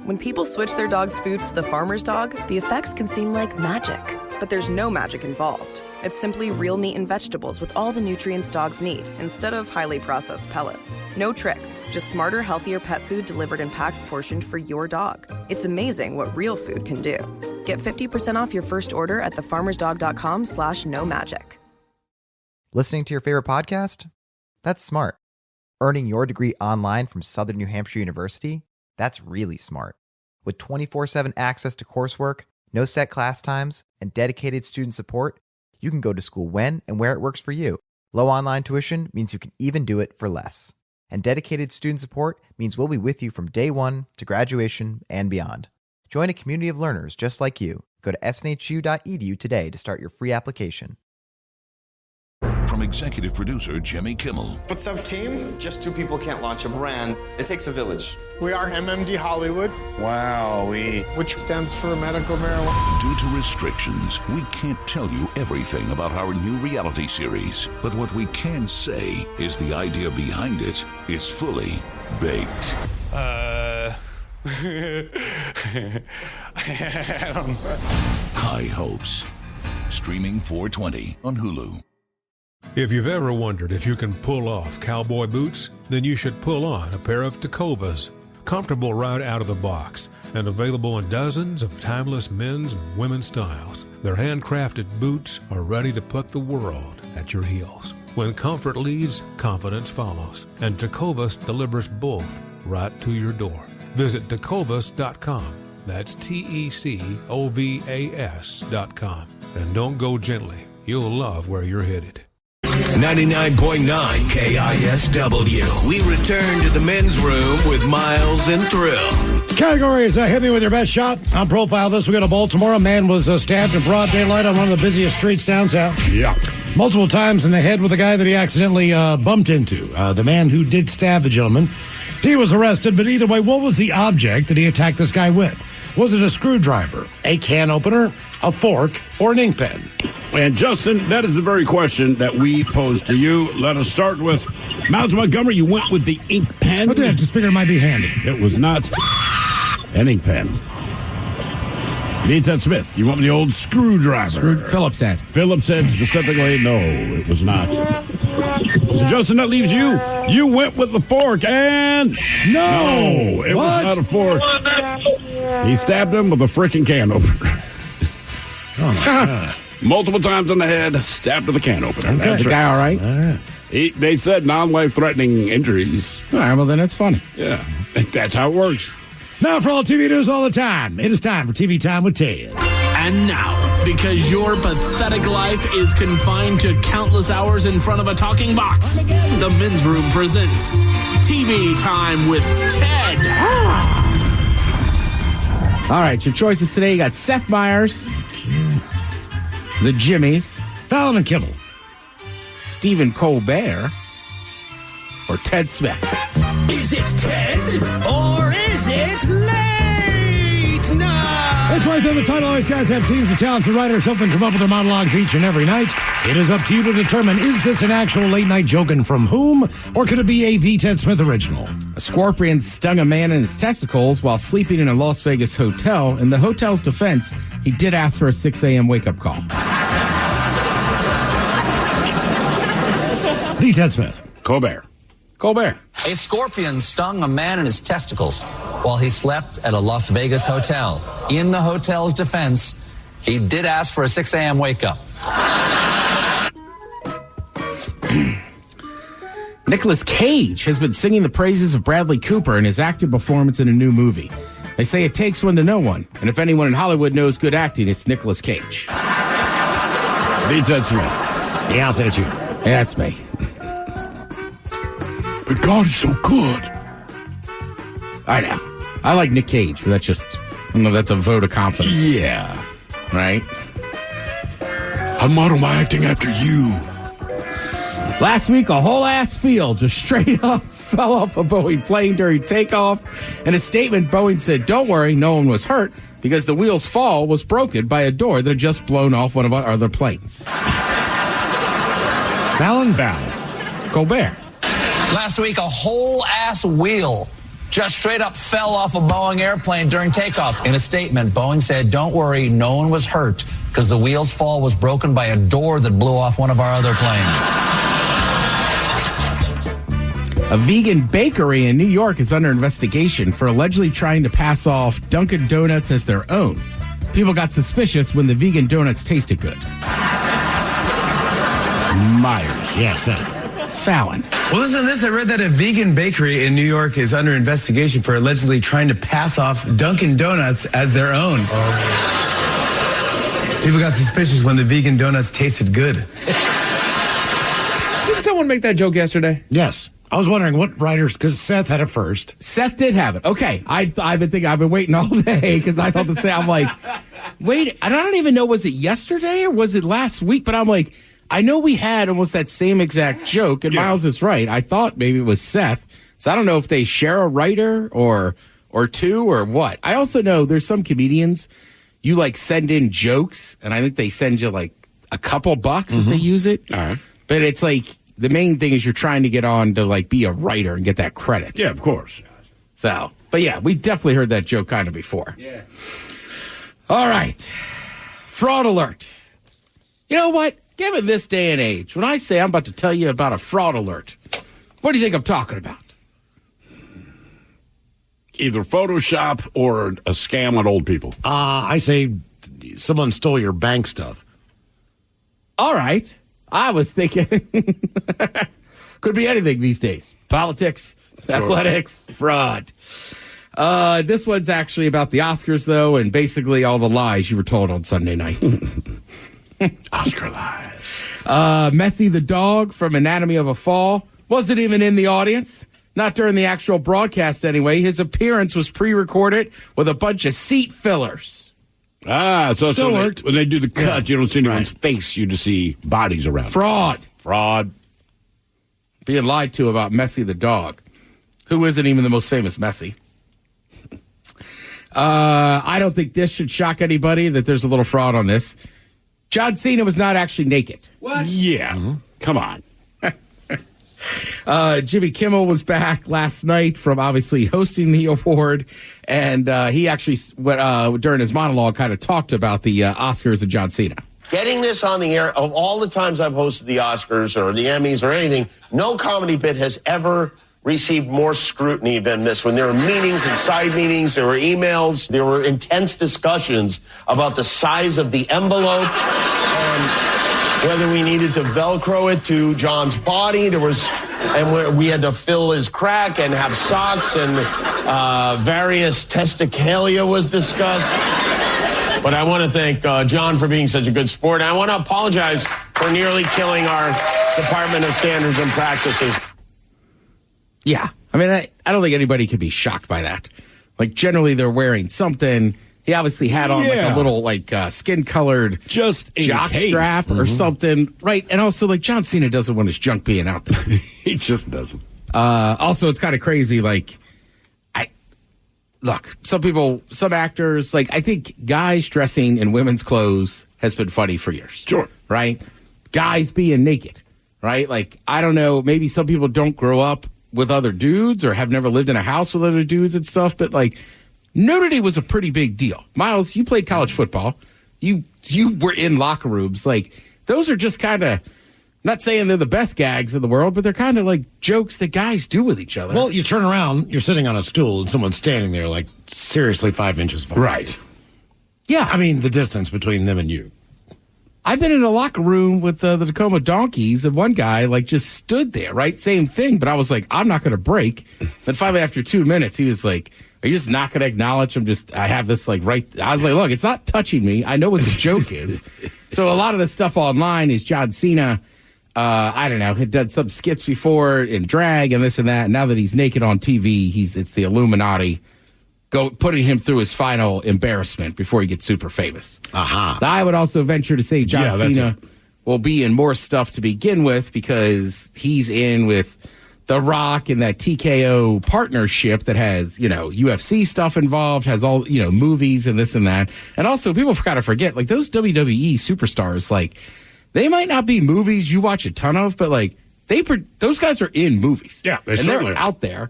When people switch their dog's food to the farmer's dog, the effects can seem like magic. But there's no magic involved. It's simply real meat and vegetables with all the nutrients dogs need, instead of highly processed pellets. No tricks, just smarter, healthier pet food delivered in packs portioned for your dog. It's amazing what real food can do. Get 50% off your first order at thefarmersdog.com/no-magic. Listening to your favorite podcast? That's smart. Earning your degree online from Southern New Hampshire University? That's really smart. With 24/7 access to coursework, no set class times, and dedicated student support, you can go to school when and where it works for you. Low online tuition means you can even do it for less. And dedicated student support means we'll be with you from day one to graduation and beyond. Join a community of learners just like you. Go to snhu.edu today to start your free application. from executive producer Jimmy Kimmel. What's up, team? Just two people can't launch a brand. It takes a village. We are MMD Hollywood. Wowee. Which stands for medical marijuana. Due to restrictions, we can't tell you everything about our new reality series. But what we can say is the idea behind it is fully baked. I don't know. High Hopes. Streaming 4/20 on Hulu. If you've ever wondered if you can pull off cowboy boots, then you should pull on a pair of Tacovas. Comfortable right out of the box and available in dozens of timeless men's and women's styles. Their handcrafted boots are ready to put the world at your heels. When comfort leads, confidence follows. And Tacovas delivers both right to your door. Visit Tacovas.com. That's TECOVAS.com. And don't go gently. You'll love where you're headed. 99.9 KISW. We return to the men's room with Miles and Thrill. Category is hit me with your best shot. On Profile this, we go to Baltimore. A man was stabbed in broad daylight on one of the busiest streets downtown. Yeah. Multiple times in the head with a guy that he accidentally bumped into. The man who did stab the gentleman, he was arrested, but either way, what was the object that he attacked this guy with? Was it a screwdriver, a can opener, a fork, or an ink pen? And Justin, that is the very question that we posed to you. Let us start with Miles Montgomery. You went with the ink pen. I did. Just figured it might be handy. It was not an ink pen. Ted Smith, you went with the old screwdriver. Phillips said. Phillips said specifically, no, it was not. So, Justin, that leaves you. You went with the fork, and no, it was not a fork. He stabbed him with a freaking can opener. Multiple times on the head, stabbed with a can opener. Okay. That's the guy all right? They said non-life-threatening injuries. All right, well, then it's funny. Yeah, that's how it works. Now for all TV news all the time, it is time for TV Time with Ted. And now, because your pathetic life is confined to countless hours in front of a talking box, the Men's Room presents TV Time with Ted. All right, your choices today. You got Seth Meyers, the Jimmies, Fallon and Kimmel, Stephen Colbert, or Ted Smith. Is it Ted or is it late night? That's right, then the title always guys have teams of talented writers helping come up with their monologues each and every night. It is up to you to determine, is this an actual late night joke and from whom, or could it be a V. Ted Smith original? A scorpion stung a man in his testicles while sleeping in a Las Vegas hotel. In the hotel's defense, he did ask for a 6 a.m. wake-up call. V. Ted Smith. Colbert. A scorpion stung a man in his testicles while he slept at a Las Vegas hotel. In the hotel's defense, he did ask for a 6 a.m. wake-up. Nicolas Cage has been singing the praises of Bradley Cooper in his acting performance in a new movie. They say it takes one to know one, and if anyone in Hollywood knows good acting, it's Nicolas Cage. V. Ted Smith. Yeah, I'll say it's you. Yeah, it's me. But God is so good. I know. I like Nick Cage, but that's just, I don't know if that's a vote of confidence. Yeah. Right? I model my acting after you. Last week, a whole ass field just straight up fell off a Boeing plane during takeoff. In a statement, Boeing said, "Don't worry, no one was hurt because the wheel's fall was broken by a door that had just blown off one of our other planes." Fallon. Colbert. Last week, a whole ass wheel just straight up fell off a Boeing airplane during takeoff. In a statement, Boeing said, "Don't worry, no one was hurt because the wheel's fall was broken by a door that blew off one of our other planes." A vegan bakery in New York is under investigation for allegedly trying to pass off Dunkin' Donuts as their own. People got suspicious when the vegan donuts tasted good. Myers. Yes, Seth. Fallon. Well, listen to this. I read that a vegan bakery in New York is under investigation for allegedly trying to pass off Dunkin' Donuts as their own. People got suspicious when the vegan donuts tasted good. Didn't someone make that joke yesterday? Yes. I was wondering what writers, because Seth had it first. Seth did have it. Okay. I've been waiting all day because I thought the same. I'm like, wait, I don't even know, was it yesterday or was it last week? But I'm like, I know we had almost that same exact joke, and Miles is right. I thought maybe it was Seth. So I don't know if they share a writer or two or what. I also know there's some comedians, you like send in jokes, and I think they send you like a couple bucks if they use it. All right. But it's like the main thing is you're trying to get on to like be a writer and get that credit. Yeah, of course. So, but yeah, we definitely heard that joke kind of before. Yeah. All right. Fraud alert. You know what? Given this day and age, when I say I'm about to tell you about a fraud alert, what do you think I'm talking about? Either Photoshop or a scam on old people. I say someone stole your bank stuff. All right. I was thinking could be anything these days. Politics, athletics, fraud. This one's actually about the Oscars, though, and basically all the lies you were told on Sunday night. Oscar lies. Messi the dog from Anatomy of a Fall wasn't even in the audience. Not during the actual broadcast, anyway. His appearance was pre-recorded with a bunch of seat fillers. So when they do the cut, you don't see anyone's face. You just see bodies around. Fraud. Being lied to about Messi the dog, who isn't even the most famous Messi. I don't think this should shock anybody that there's a little fraud on this. John Cena was not actually naked. What? Yeah. Come on. Jimmy Kimmel was back last night from obviously hosting the award, and he actually, during his monologue, kind of talked about the Oscars and John Cena. Getting this on the air, of all the times I've hosted the Oscars or the Emmys or anything, no comedy bit has ever received more scrutiny than this. When there were meetings and side meetings, there were emails, there were intense discussions about the size of the envelope and whether we needed to Velcro it to John's body. We had to fill his crack and have socks, and various testicalia was discussed. But I want to thank John for being such a good sport. And I want to apologize for nearly killing our Department of Standards and Practices. Yeah. I mean, I don't think anybody could be shocked by that. Like, generally, they're wearing something. He obviously had on like a little skin-colored just jock strap or something. Right. And also, like, John Cena doesn't want his junk being out there. He just doesn't. Also, it's kind of crazy. Like, look, some actors, like, I think guys dressing in women's clothes has been funny for years. Sure. Right? Guys being naked. Right? Like, I don't know. Maybe some people don't grow up with other dudes or have never lived in a house with other dudes and stuff, but, like, nudity was a pretty big deal. Miles, you played college football. You were in locker rooms. Like, those are just kind of, not saying they're the best gags in the world, but they're kind of like jokes that guys do with each other. Well, you turn around, you're sitting on a stool, and someone's standing there, like, seriously 5 inches behind. Right. Yeah, I mean, the distance between them and you. I've been in a locker room with the Tacoma Donkeys, and one guy, like, just stood there, right? Same thing, but I was like, I'm not going to break. Then finally, after 2 minutes, he was like, are you just not going to acknowledge I have this, like, right? I was like, look, it's not touching me. I know what the joke is. So a lot of the stuff online is John Cena, I don't know, had done some skits before in drag and this and that. And now that he's naked on TV, it's the Illuminati putting him through his final embarrassment before he gets super famous. Aha. Now, I would also venture to say John Cena will be in more stuff to begin with because he's in with The Rock and that TKO partnership that has, UFC stuff involved, has all, movies and this and that. And also, people kind of forget, like, those WWE superstars, like, they might not be movies you watch a ton of, but, like, those guys are in movies. Yeah, they're out there.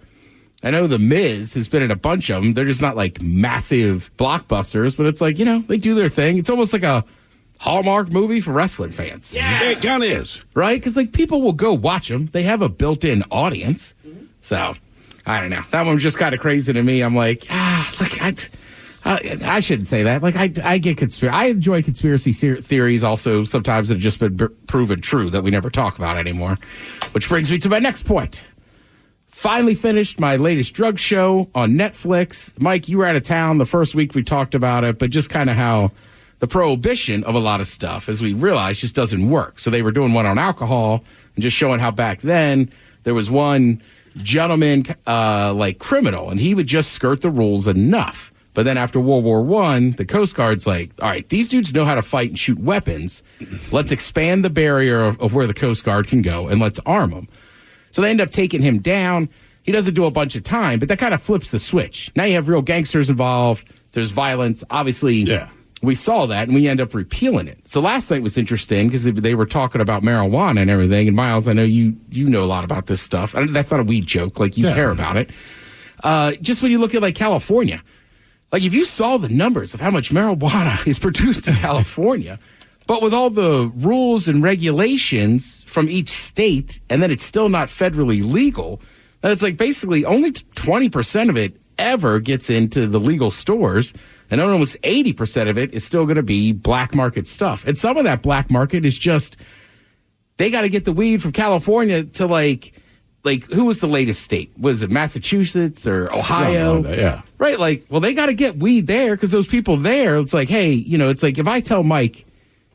I know The Miz has been in a bunch of them. They're just not, like, massive blockbusters, but it's like, they do their thing. It's almost like a Hallmark movie for wrestling fans. Yeah, it kind of is. Right? Because, like, people will go watch them. They have a built-in audience. So, I don't know. That one was just kind of crazy to me. I'm like, I shouldn't say that. Like, I enjoy conspiracy theories also sometimes that have just been proven true that we never talk about anymore. Which brings me to my next point. Finally finished my latest drug show on Netflix. Mike, you were out of town the first week we talked about it, but just kind of how the prohibition of a lot of stuff, as we realized, just doesn't work. So they were doing one on alcohol and just showing how back then there was one gentleman, like criminal, and he would just skirt the rules enough. But then after World War I, the Coast Guard's like, all right, these dudes know how to fight and shoot weapons. Let's expand the barrier of where the Coast Guard can go, and let's arm them. So they end up taking him down. He doesn't do a bunch of time, but that kind of flips the switch. Now you have real gangsters involved. There's violence. Obviously, we saw that, and we end up repealing it. So last night was interesting because they were talking about marijuana and everything. And, Miles, I know you know a lot about this stuff. That's not a weed joke. Like, you care about it. Just when you look at, like, California, like, if you saw the numbers of how much marijuana is produced in California, but with all the rules and regulations from each state, and then it's still not federally legal, it's like basically only 20% of it ever gets into the legal stores, and almost 80% of it is still going to be black market stuff. And some of that black market is just, they got to get the weed from California to like who was the latest state? Was it Massachusetts or Ohio? Yeah. Right. Like, well, they got to get weed there because those people there, it's like, hey, it's like if I tell Mike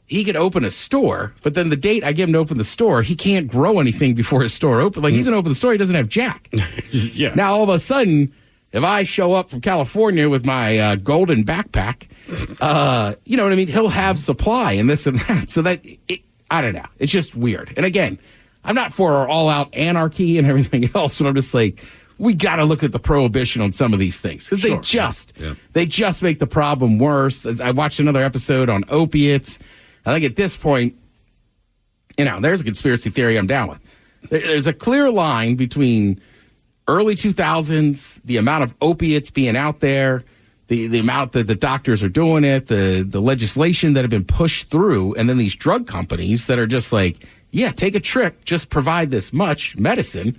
he could open a store, but then the date I get him to open the store, he can't grow anything before his store open. Like, he's going to open the store, he doesn't have jack. Yeah. Now, all of a sudden, if I show up from California with my golden backpack, you know what I mean? He'll have supply and this and that. So that, I don't know. It's just weird. And again, I'm not for all-out anarchy and everything else, but I'm just like, we got to look at the prohibition on some of these things because they just make the problem worse. I watched another episode on opiates. I think at this point, there's a conspiracy theory I'm down with. There's a clear line between early 2000s, the amount of opiates being out there, the amount that the doctors are doing it, the legislation that have been pushed through, and then these drug companies that are just like, yeah, take a trip, just provide this much medicine,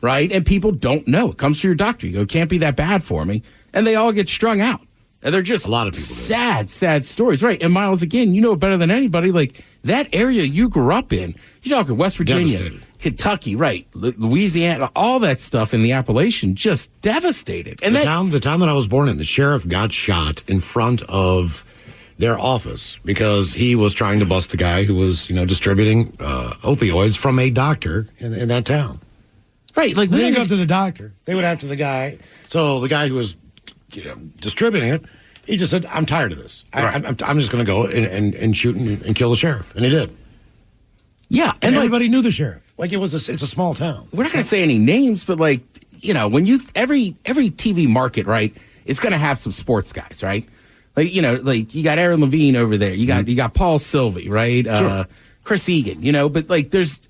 right? And people don't know. It comes through your doctor. You go, it can't be that bad for me. And they all get strung out. And they're just a lot of people sad stories, right? And Miles, again, you know better than anybody. Like that area you grew up in, you talk West Virginia, Kentucky, right? Louisiana, all that stuff in the Appalachian, just devastated. And the town that I was born in, the sheriff got shot in front of their office because he was trying to bust a guy who was, distributing opioids from a doctor in that town. Right, like they didn't go to the doctor; they went after the guy. So the guy who was distributing it, he just said, I'm tired of this. I'm just going to go and shoot and kill the sheriff. And he did. Yeah. And everybody knew the sheriff. Like it's a small town. We're not going to say any names, but when every TV market, right, is going to have some sports guys, right? Like, you got Aaron Levine over there. You got Paul Sylvie, right? Chris Egan, but there's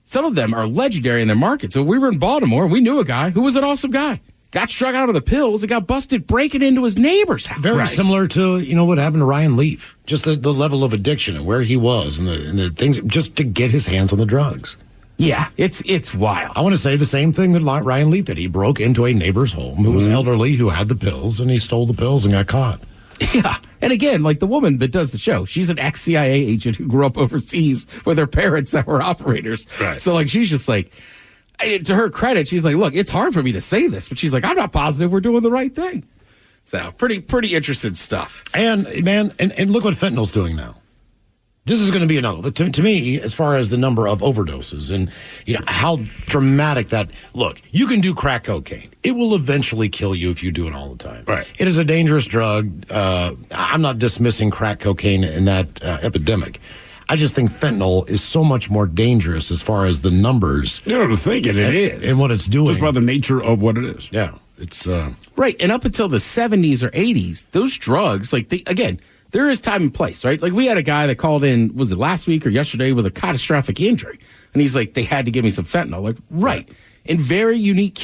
some of them are legendary in their market. So we were in Baltimore. We knew a guy who was an awesome guy. Got struck out of the pills and got busted breaking into his neighbor's house. Very similar to, what happened to Ryan Leaf. Just the level of addiction and where he was and the things just to get his hands on the drugs. Yeah, it's wild. I want to say the same thing that Ryan Leaf did. He broke into a neighbor's home who was elderly, who had the pills, and he stole the pills and got caught. Yeah. And again, like the woman that does the show, she's an ex-CIA agent who grew up overseas with her parents that were operators. Right. So, she's just like, to her credit, she's like, look, it's hard for me to say this, but she's like, I'm not positive we're doing the right thing. So pretty interesting stuff. And man, and look what fentanyl's doing now. This is going to be another. To me, as far as the number of overdoses and how dramatic that. Look, you can do crack cocaine. It will eventually kill you if you do it all the time. Right. It is a dangerous drug. I'm not dismissing crack cocaine in that epidemic. I just think fentanyl is so much more dangerous as far as the numbers. To think it is. And what it's doing. Just by the nature of what it is. Yeah. It's right. And up until the 70s or 80s, those drugs, there is time and place, right? Like we had a guy that called in, was it last week or yesterday, with a catastrophic injury. And he's like, they had to give me some fentanyl. Like, right. In very unique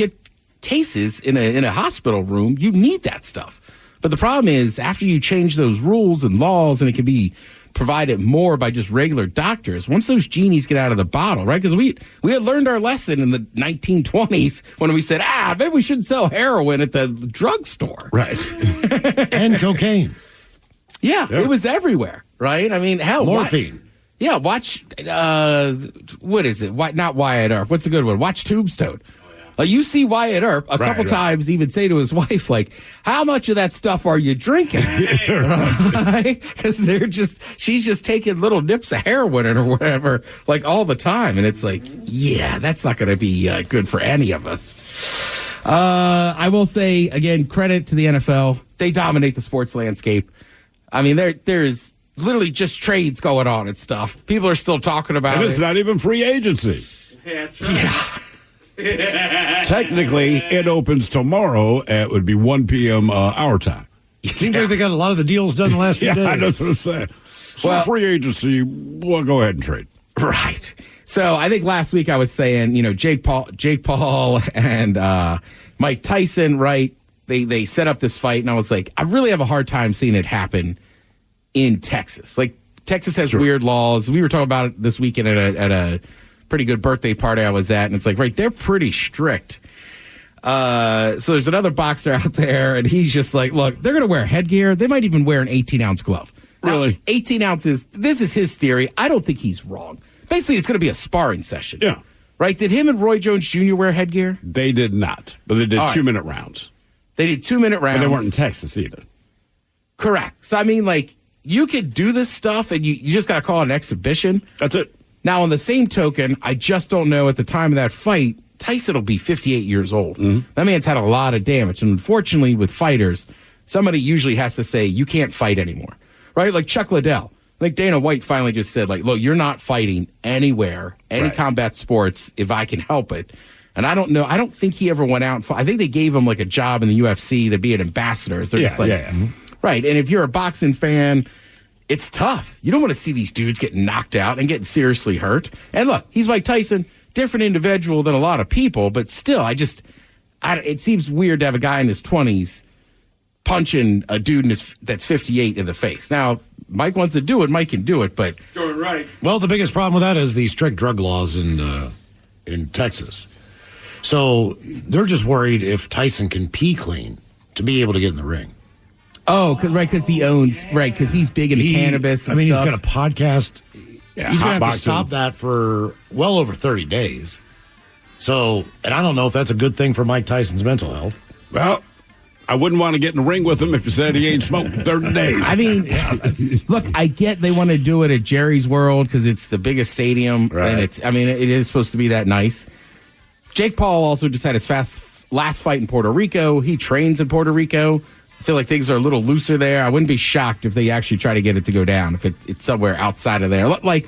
cases in a hospital room, you need that stuff. But the problem is after you change those rules and laws, and it can be provided more by just regular doctors, once those genies get out of the bottle, right? Because we had learned our lesson in the 1920s when we said, maybe we shouldn't sell heroin at the drugstore. Right. And cocaine. Yeah, it was everywhere, right? I mean, hell. Morphine. Watch, what is it? Not Wyatt Earp. What's the good one? Watch Tombstone. You see Wyatt Earp a couple times even say to his wife, like, how much of that stuff are you drinking? Because she's just taking little nips of heroin or whatever, like all the time. And it's like, yeah, that's not going to be good for any of us. I will say, again, credit to the NFL. they dominate the sports landscape. I mean, there's literally just trades going on and stuff. People are still talking about it. And it's not even free agency. Yeah, that's right. Yeah. Technically, it opens tomorrow at would be 1 p.m. Our time. Seems like they got a lot of the deals done the last few days. Yeah, that's what I'm saying. So Well- free agency, we'll go ahead and trade. Right. So I think last week I was saying, Jake Paul and Mike Tyson, right? They set up this fight, and I was like, I really have a hard time seeing it happen in Texas. Like, Texas has weird laws. We were talking about it this weekend at a pretty good birthday party I was at, and it's like, right, they're pretty strict. So there's another boxer out there, and he's just like, look, they're going to wear headgear. They might even wear an 18-ounce glove. Really? Now, 18 ounces, this is his theory. I don't think he's wrong. Basically, it's going to be a sparring session. Yeah. Right? Did him and Roy Jones Jr. wear headgear? They did not, but they did All right. 2-minute rounds. They did 2-minute rounds. But they weren't in Texas either. Correct. So, I mean, like, you could do this stuff, and you just got to call it an exhibition. That's it. Now, on the same token, I just don't know at the time of that fight, Tyson will be 58 years old. Mm-hmm. That man's had a lot of damage. And unfortunately, with fighters, somebody usually has to say, you can't fight anymore. Right? Like Chuck Liddell. Like Dana White finally just said, like, look, you're not fighting anywhere, any combat sports, if I can help it. And I don't know. I don't think he ever went out and fought. I think they gave him like a job in the UFC to be an ambassador. So they're just like, right. And if you're a boxing fan, it's tough. You don't want to see these dudes getting knocked out and getting seriously hurt. And look, he's Mike Tyson, different individual than a lot of people, but still, it seems weird to have a guy in his 20s punching a dude that's 58 in the face. Now, if Mike wants to do it, Mike can do it, but Right. Well, the biggest problem with that is the strict drug laws in Texas. So they're just worried if Tyson can pee clean to be able to get in the ring. oh, because he owns, right, because he's big into cannabis and He's stuff. got a podcast. Yeah, he's going to have to boxing. stop that for well over 30 days. So, and I don't know if that's a good thing for Mike Tyson's mental health. Well, I wouldn't want to get in the ring with him if he said he ain't smoked in 30 days. I mean, look, I get they want to do it at Jerry's World because it's the biggest stadium, and it is supposed to be that nice. Jake Paul also just had his last fight in Puerto Rico. He trains in Puerto Rico. I feel like things are a little looser there. I wouldn't be shocked if they actually try to get it to go down if it's somewhere outside of there. Or they're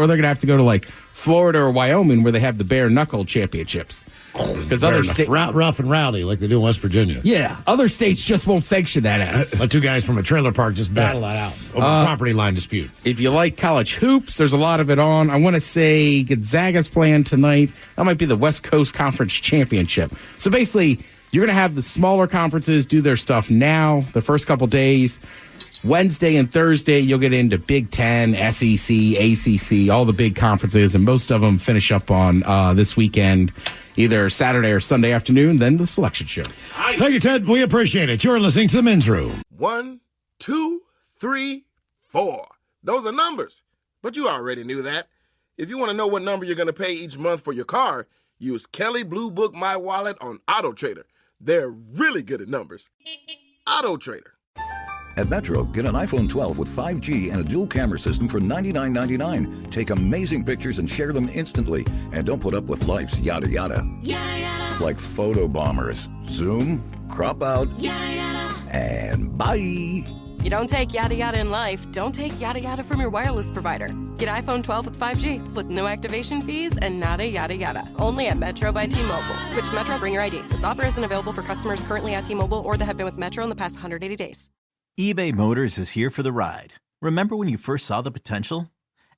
going to have to go to like Florida or Wyoming where they have the bare knuckle championships. Because other states, rough and rowdy like they do in West Virginia. Yeah, other states just won't sanction that ass. Let two guys from a trailer park just battle that out over a property line dispute. If you like college hoops, there's a lot of it on. I want to say Gonzaga's playing tonight. That might be the West Coast Conference Championship. So basically, you're going to have the smaller conferences do their stuff now, the first couple days. Wednesday and Thursday, you'll get into Big Ten, SEC, ACC, all the big conferences, and most of them finish up on this weekend, either Saturday or Sunday afternoon, then the selection show. Thank you, Ted. We appreciate it. You're listening to The Men's Room. 1, 2, 3, 4. Those are numbers, but you already knew that. If you want to know what number you're going to pay each month for your car, use Kelley Blue Book My Wallet on Auto Trader. They're really good at numbers. Auto Trader. At Metro, get an iPhone 12 with 5G and a dual camera system for $99.99. Take amazing pictures and share them instantly. And don't put up with life's yada yada. Yada yada. Like photo bombers. Zoom, crop out, Yada yada. and bye. You don't take yada yada in life, don't take yada yada from your wireless provider. Get iPhone 12 with 5G with no activation fees and nada yada yada. Only at Metro by T-Mobile. Switch to Metro, bring your ID. This offer isn't available for customers currently at T-Mobile or that have been with Metro in the past 180 days. eBay Motors is here for the ride. Remember when you first saw the potential?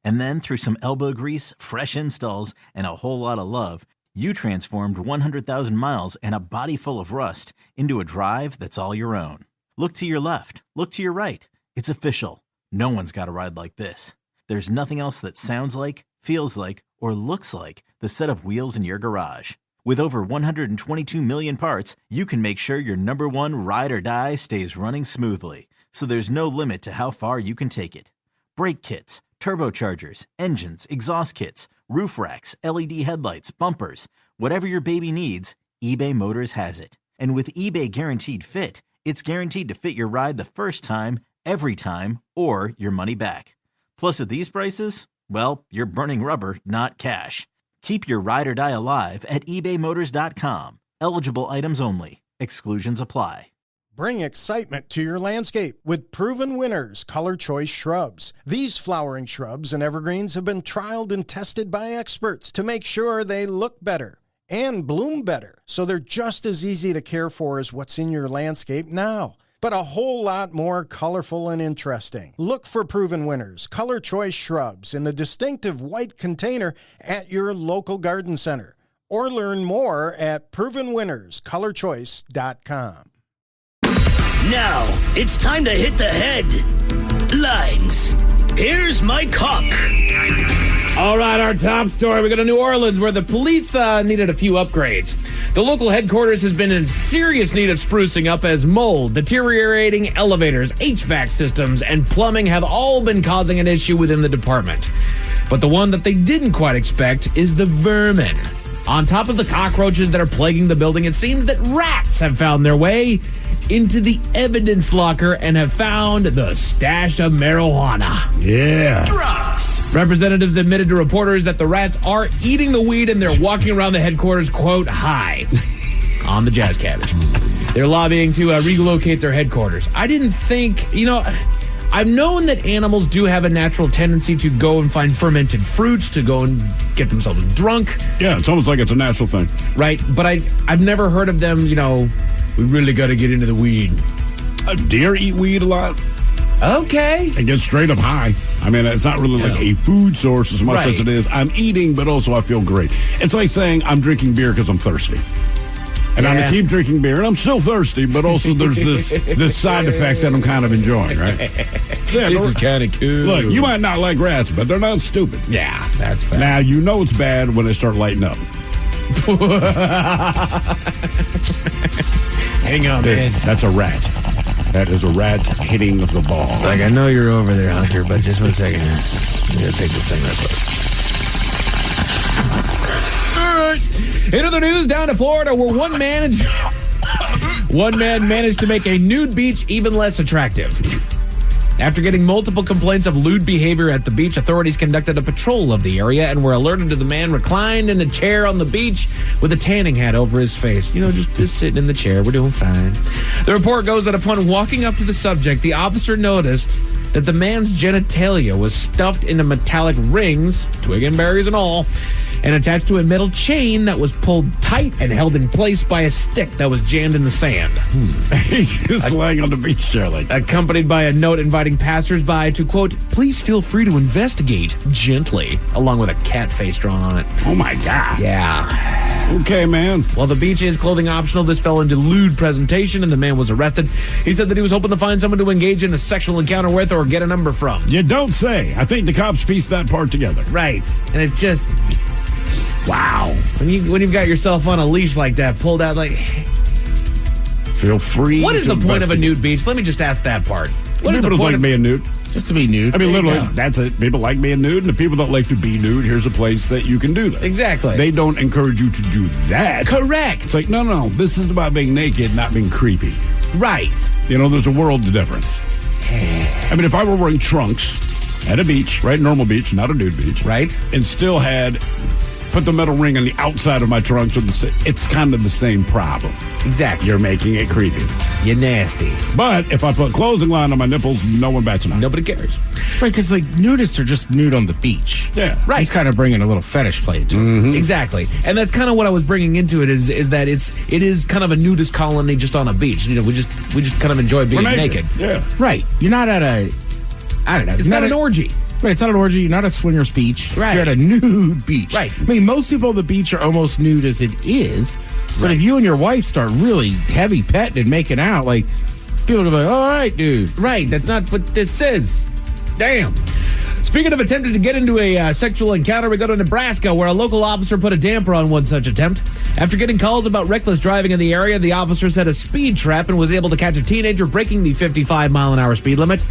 And then through some elbow grease, fresh installs, and a whole lot of love, you transformed 100,000 miles and a body full of rust into a drive that's all your own. Look to your left. Look to your right. It's official. No one's got a ride like this. There's nothing else that sounds like, feels like, or looks like the set of wheels in your garage. With over 122 million parts, you can make sure your number one ride or die stays running smoothly. So there's no limit to how far you can take it. Brake kits, turbochargers, engines, exhaust kits, roof racks, LED headlights, bumpers, whatever your baby needs, eBay Motors has it. And with eBay Guaranteed Fit, it's guaranteed to fit your ride the first time, every time, or your money back. Plus at these prices, well, you're burning rubber, not cash. Keep your ride or die alive at ebaymotors.com. Eligible items only. Exclusions apply. Bring excitement to your landscape with Proven Winners Color Choice Shrubs. These flowering shrubs and evergreens have been trialed and tested by experts to make sure they look better and bloom better, so they're just as easy to care for as what's in your landscape now, but a whole lot more colorful and interesting. Look for Proven Winners Color Choice Shrubs in the distinctive white container at your local garden center, or learn more at provenwinnerscolorchoice.com. Now, it's time to hit the headlines. Here's Mike Hawk. All right, our top story. We go to New Orleans, where the police needed a few upgrades. The local headquarters has been in serious need of sprucing up as mold, deteriorating elevators, HVAC systems, and plumbing have all been causing an issue within the department. But the one that they didn't quite expect is the vermin. On top of the cockroaches that are plaguing the building, it seems that rats have found their way into the evidence locker and have found the stash of marijuana. Yeah. Drugs. Representatives admitted to reporters that the rats are eating the weed and they're walking around the headquarters, quote, high on the jazz cabbage. They're lobbying to relocate their headquarters. I didn't think, I've known that animals do have a natural tendency to go and find fermented fruits, to go and get themselves drunk. Yeah, it's almost like it's a natural thing. Right, but I've never heard of them, we really got to get into the weed. Deer eat weed a lot. Okay. And get straight up high. I mean, it's not really like a food source as much as it is I'm eating, but also I feel great. It's like saying I'm drinking beer because I'm thirsty. And I'm going to keep drinking beer, and I'm still thirsty, but also there's this side effect that I'm kind of enjoying, right? Yeah, this is kind of cool. Look, you might not like rats, but they're not stupid. Yeah, that's fair. Now, you know it's bad when they start lighting up. Hang on, man. That's a rat. That is a rat hitting the ball. Like, I know you're over there, Hunter, but just 1 second here. I'm going to take this thing real quick. In other news, down to Florida, where one man managed to make a nude beach even less attractive. After getting multiple complaints of lewd behavior at the beach, authorities conducted a patrol of the area and were alerted to the man reclined in a chair on the beach with a tanning hat over his face. Just sitting in the chair. We're doing fine. The report goes that upon walking up to the subject, the officer noticed that the man's genitalia was stuffed into metallic rings, twig and berries and all, and attached to a metal chain that was pulled tight and held in place by a stick that was jammed in the sand. He's just laying on the beach chair like that. Accompanied by a note inviting passersby to, quote, please feel free to investigate gently, along with a cat face drawn on it. Oh, my God. Yeah. Okay, man. While the beach is clothing optional, this fell into lewd presentation, and the man was arrested. He said that he was hoping to find someone to engage in a sexual encounter with or get a number from. You don't say. I think the cops pieced that part together. Right. And it's just... wow. When you've got yourself on a leash like that, pulled out like... feel free. What is the point of a nude beach? Let me just ask that part. What is the point like being nude? Just to be nude. I mean, literally, that's it. People like being nude, and the people that like to be nude, here's a place that you can do that. Exactly. They don't encourage you to do that. Correct. It's like, no, this is about being naked, not being creepy. Right. There's a world of difference. I mean, if I were wearing trunks at a beach, right, normal beach, not a nude beach, right, and still had put the metal ring on the outside of my trunks with it's kind of the same problem. Exactly. You're making it creepy. You're nasty. But if I put clothing line on my nipples, no one bats an eye. Nobody cares. Right, because nudists are just nude on the beach. Yeah. Right. He's kind of bringing a little fetish play to it. Mm-hmm. Exactly. And that's kind of what I was bringing into it is that it is kind of a nudist colony just on a beach. We just kind of enjoy being naked. Yeah. Right. You're not at I don't know. It's not an orgy. Right, it's not an orgy. You're not at swingers beach. Right. You're at a nude beach. Right. I mean, most people on the beach are almost nude as it is. But if you and your wife start really heavy petting and making out, people are going to be like, all right, dude. Right. That's not what this is. Damn. Speaking of attempting to get into a sexual encounter, we go to Nebraska, where a local officer put a damper on one such attempt. After getting calls about reckless driving in the area, the officer set a speed trap and was able to catch a teenager breaking the 55-mile-an-hour speed limit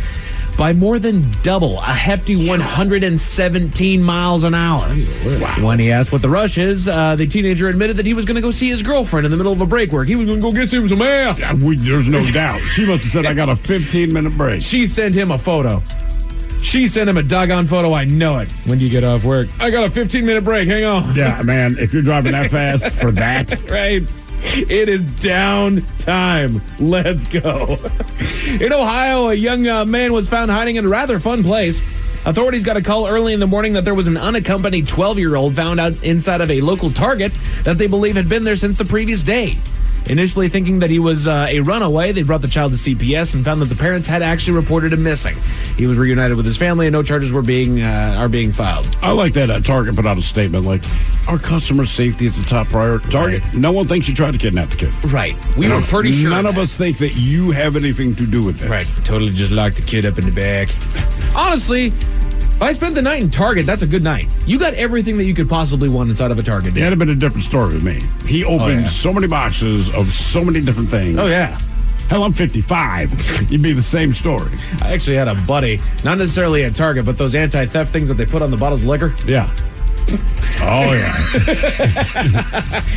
by more than double, a hefty 117 miles an hour. Wow. When he asked what the rush is, the teenager admitted that he was going to go see his girlfriend in the middle of a break work. He was going to go get him some ass. Yeah, there's no doubt. She must have said, I got a 15-minute break. She sent him a photo. She sent him a doggone photo. I know it. When do you get off work? I got a 15-minute break. Hang on. Yeah, man, if you're driving that fast for that. Right. It is down time. Let's go. In Ohio, a young man was found hiding in a rather fun place. Authorities got a call early in the morning that there was an unaccompanied 12-year-old found out inside of a local Target that they believe had been there since the previous day. Initially thinking that he was a runaway, they brought the child to CPS and found that the parents had actually reported him missing. He was reunited with his family and no charges are being filed. I like that Target put out a statement like, our customer safety is the top priority. Target, no one thinks you tried to kidnap the kid. Right. We were pretty sure. None of us think that you have anything to do with this. Right. Totally just locked the kid up in the back. Honestly, if I spent the night in Target, that's a good night. You got everything that you could possibly want inside of a Target. It had been a different story with me. He opened so many boxes of so many different things. Oh, yeah. Hell, I'm 55. You'd be the same story. I actually had a buddy, not necessarily at Target, but those anti-theft things that they put on the bottles of liquor. Yeah. Oh, yeah.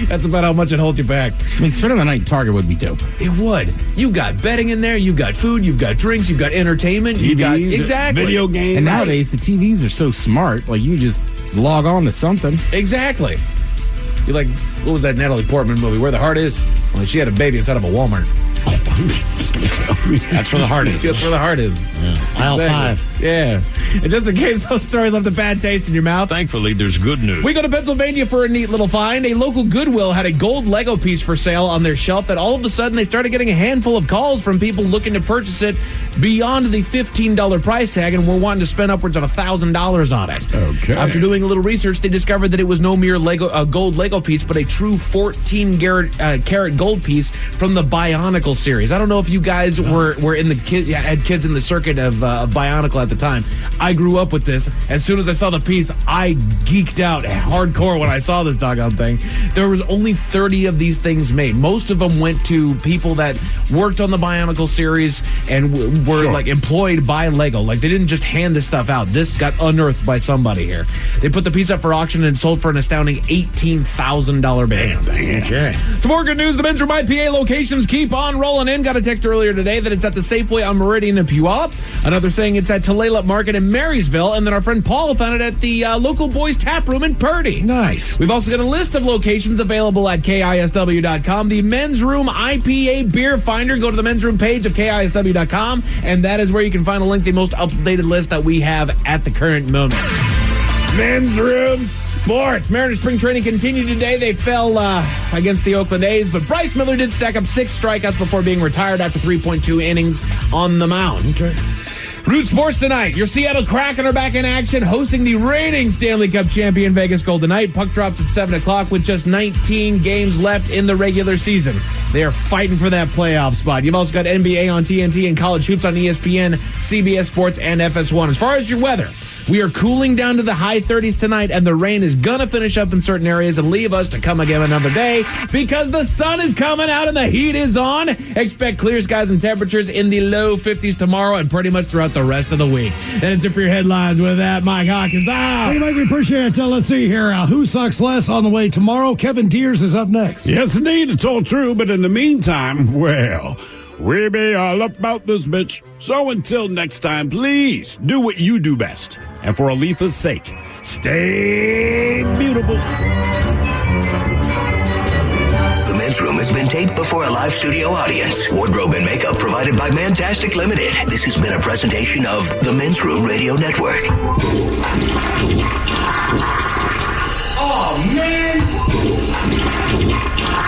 That's about how much it holds you back. I mean, spending the night in Target would be dope. It would. You got bedding in there, you got food, you've got drinks, you've got entertainment, TVs, you got exactly video games. And nowadays, the TVs are so smart. Like, you just log on to something. Exactly. You like, what was that Natalie Portman movie, Where the Heart Is? Well, she had a baby inside of a Walmart. That's where the heart is. That's where the heart is. Yeah. Aisle 5. Yeah. And just in case those stories left a bad taste in your mouth, thankfully, there's good news. We go to Pennsylvania for a neat little find. A local Goodwill had a gold Lego piece for sale on their shelf that all of a sudden they started getting a handful of calls from people looking to purchase it beyond the $15 price tag and were wanting to spend upwards of $1,000 on it. Okay. After doing a little research, they discovered that it was no mere gold Lego piece, but a true 14-carat gold piece from the Bionicle series. I don't know if you guys were in the had kids in the circuit of Bionicle at the time. I grew up with this. As soon as I saw the piece, I geeked out hardcore when I saw this doggone thing. There was only 30 of these things made. Most of them went to people that worked on the Bionicle series and were like employed by Lego. Like they didn't just hand this stuff out. This got unearthed by somebody here. They put the piece up for auction and sold for an astounding $18,000 bid. Okay. Some more good news. The Men's Room IPA locations keep on rolling in. Got a text earlier today that it's at the Safeway on Meridian in Puyallup. Another saying it's at Tulalip Market in Marysville. And then our friend Paul found it at the local Boys Tap Room in Purdy. Nice. We've also got a list of locations available at KISW.com. The Men's Room IPA Beer Finder. Go to the Men's Room page of KISW.com, and that is where you can find a link to the most updated list that we have at the current moment. Men's Room Sports. Mariners spring training continued today. They fell against the Oakland A's, but Bryce Miller did stack up 6 strikeouts before being retired after 3.2 innings on the mound. Okay. Root Sports tonight. Your Seattle Kraken are back in action, hosting the reigning Stanley Cup champion Vegas Golden Knights. Puck drops at 7 o'clock with just 19 games left in the regular season. They are fighting for that playoff spot. You've also got NBA on TNT and college hoops on ESPN, CBS Sports, and FS1. As far as your weather, we are cooling down to the high 30s tonight, and the rain is going to finish up in certain areas and leave us to come again another day because the sun is coming out and the heat is on. Expect clear skies and temperatures in the low 50s tomorrow and pretty much throughout the rest of the week. And it's it for your headlines. With that, Mike Hawkins out. Hey, Mike, we appreciate it. Let's see here. Who sucks less on the way tomorrow? Kevin Deers is up next. Yes, indeed. It's all true. But in the meantime, well, we be all about this bitch. So until next time, please do what you do best. And for Aletha's sake, stay beautiful. The Men's Room has been taped before a live studio audience. Wardrobe and makeup provided by Mantastic Limited. This has been a presentation of the Men's Room Radio Network. Oh, man!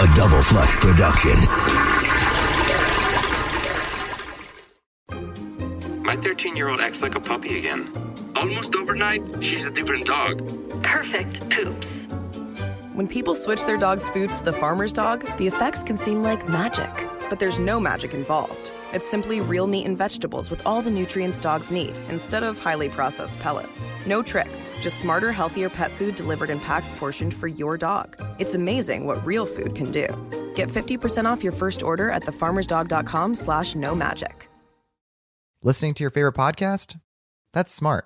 A Double Flush production. My 13-year-old acts like a puppy again. Almost overnight, she's a different dog. Perfect poops. When people switch their dog's food to the farmer's dog, the effects can seem like magic. But there's no magic involved. It's simply real meat and vegetables with all the nutrients dogs need, instead of highly processed pellets. No tricks, just smarter, healthier pet food delivered in packs portioned for your dog. It's amazing what real food can do. Get 50% off your first order at thefarmersdog.com/no-magic. Listening to your favorite podcast? That's smart.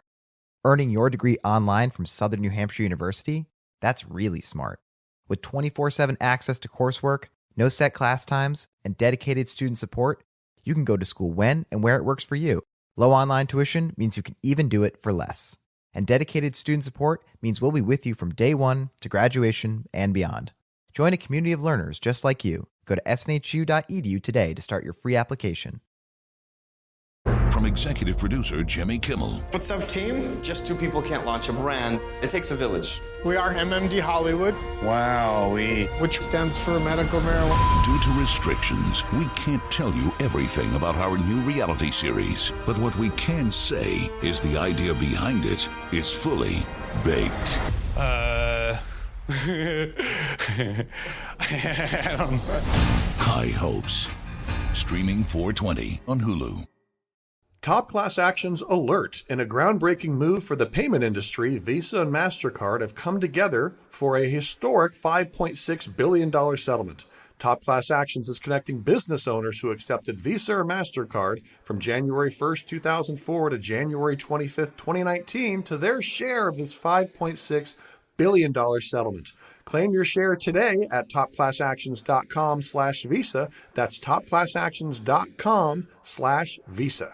Earning your degree online from Southern New Hampshire University? That's really smart. With 24/7 access to coursework, no set class times, and dedicated student support, you can go to school when and where it works for you. Low online tuition means you can even do it for less. And dedicated student support means we'll be with you from day one to graduation and beyond. Join a community of learners just like you. Go to snhu.edu today to start your free application. From executive producer Jimmy Kimmel. What's up, team? Just two people can't launch a brand. It takes a village. We are MMD Hollywood. Wowee. Which stands for medical marijuana. Due to restrictions, we can't tell you everything about our new reality series. But what we can say is the idea behind it is fully baked. High Hopes. Streaming 4/20 on Hulu. Top Class Actions alert. In a groundbreaking move for the payment industry, Visa and MasterCard have come together for a historic $5.6 billion settlement. Top Class Actions is connecting business owners who accepted Visa or MasterCard from January 1st, 2004 to January 25th, 2019 to their share of this $5.6 billion settlement. Claim your share today at topclassactions.com/Visa. That's topclassactions.com/Visa.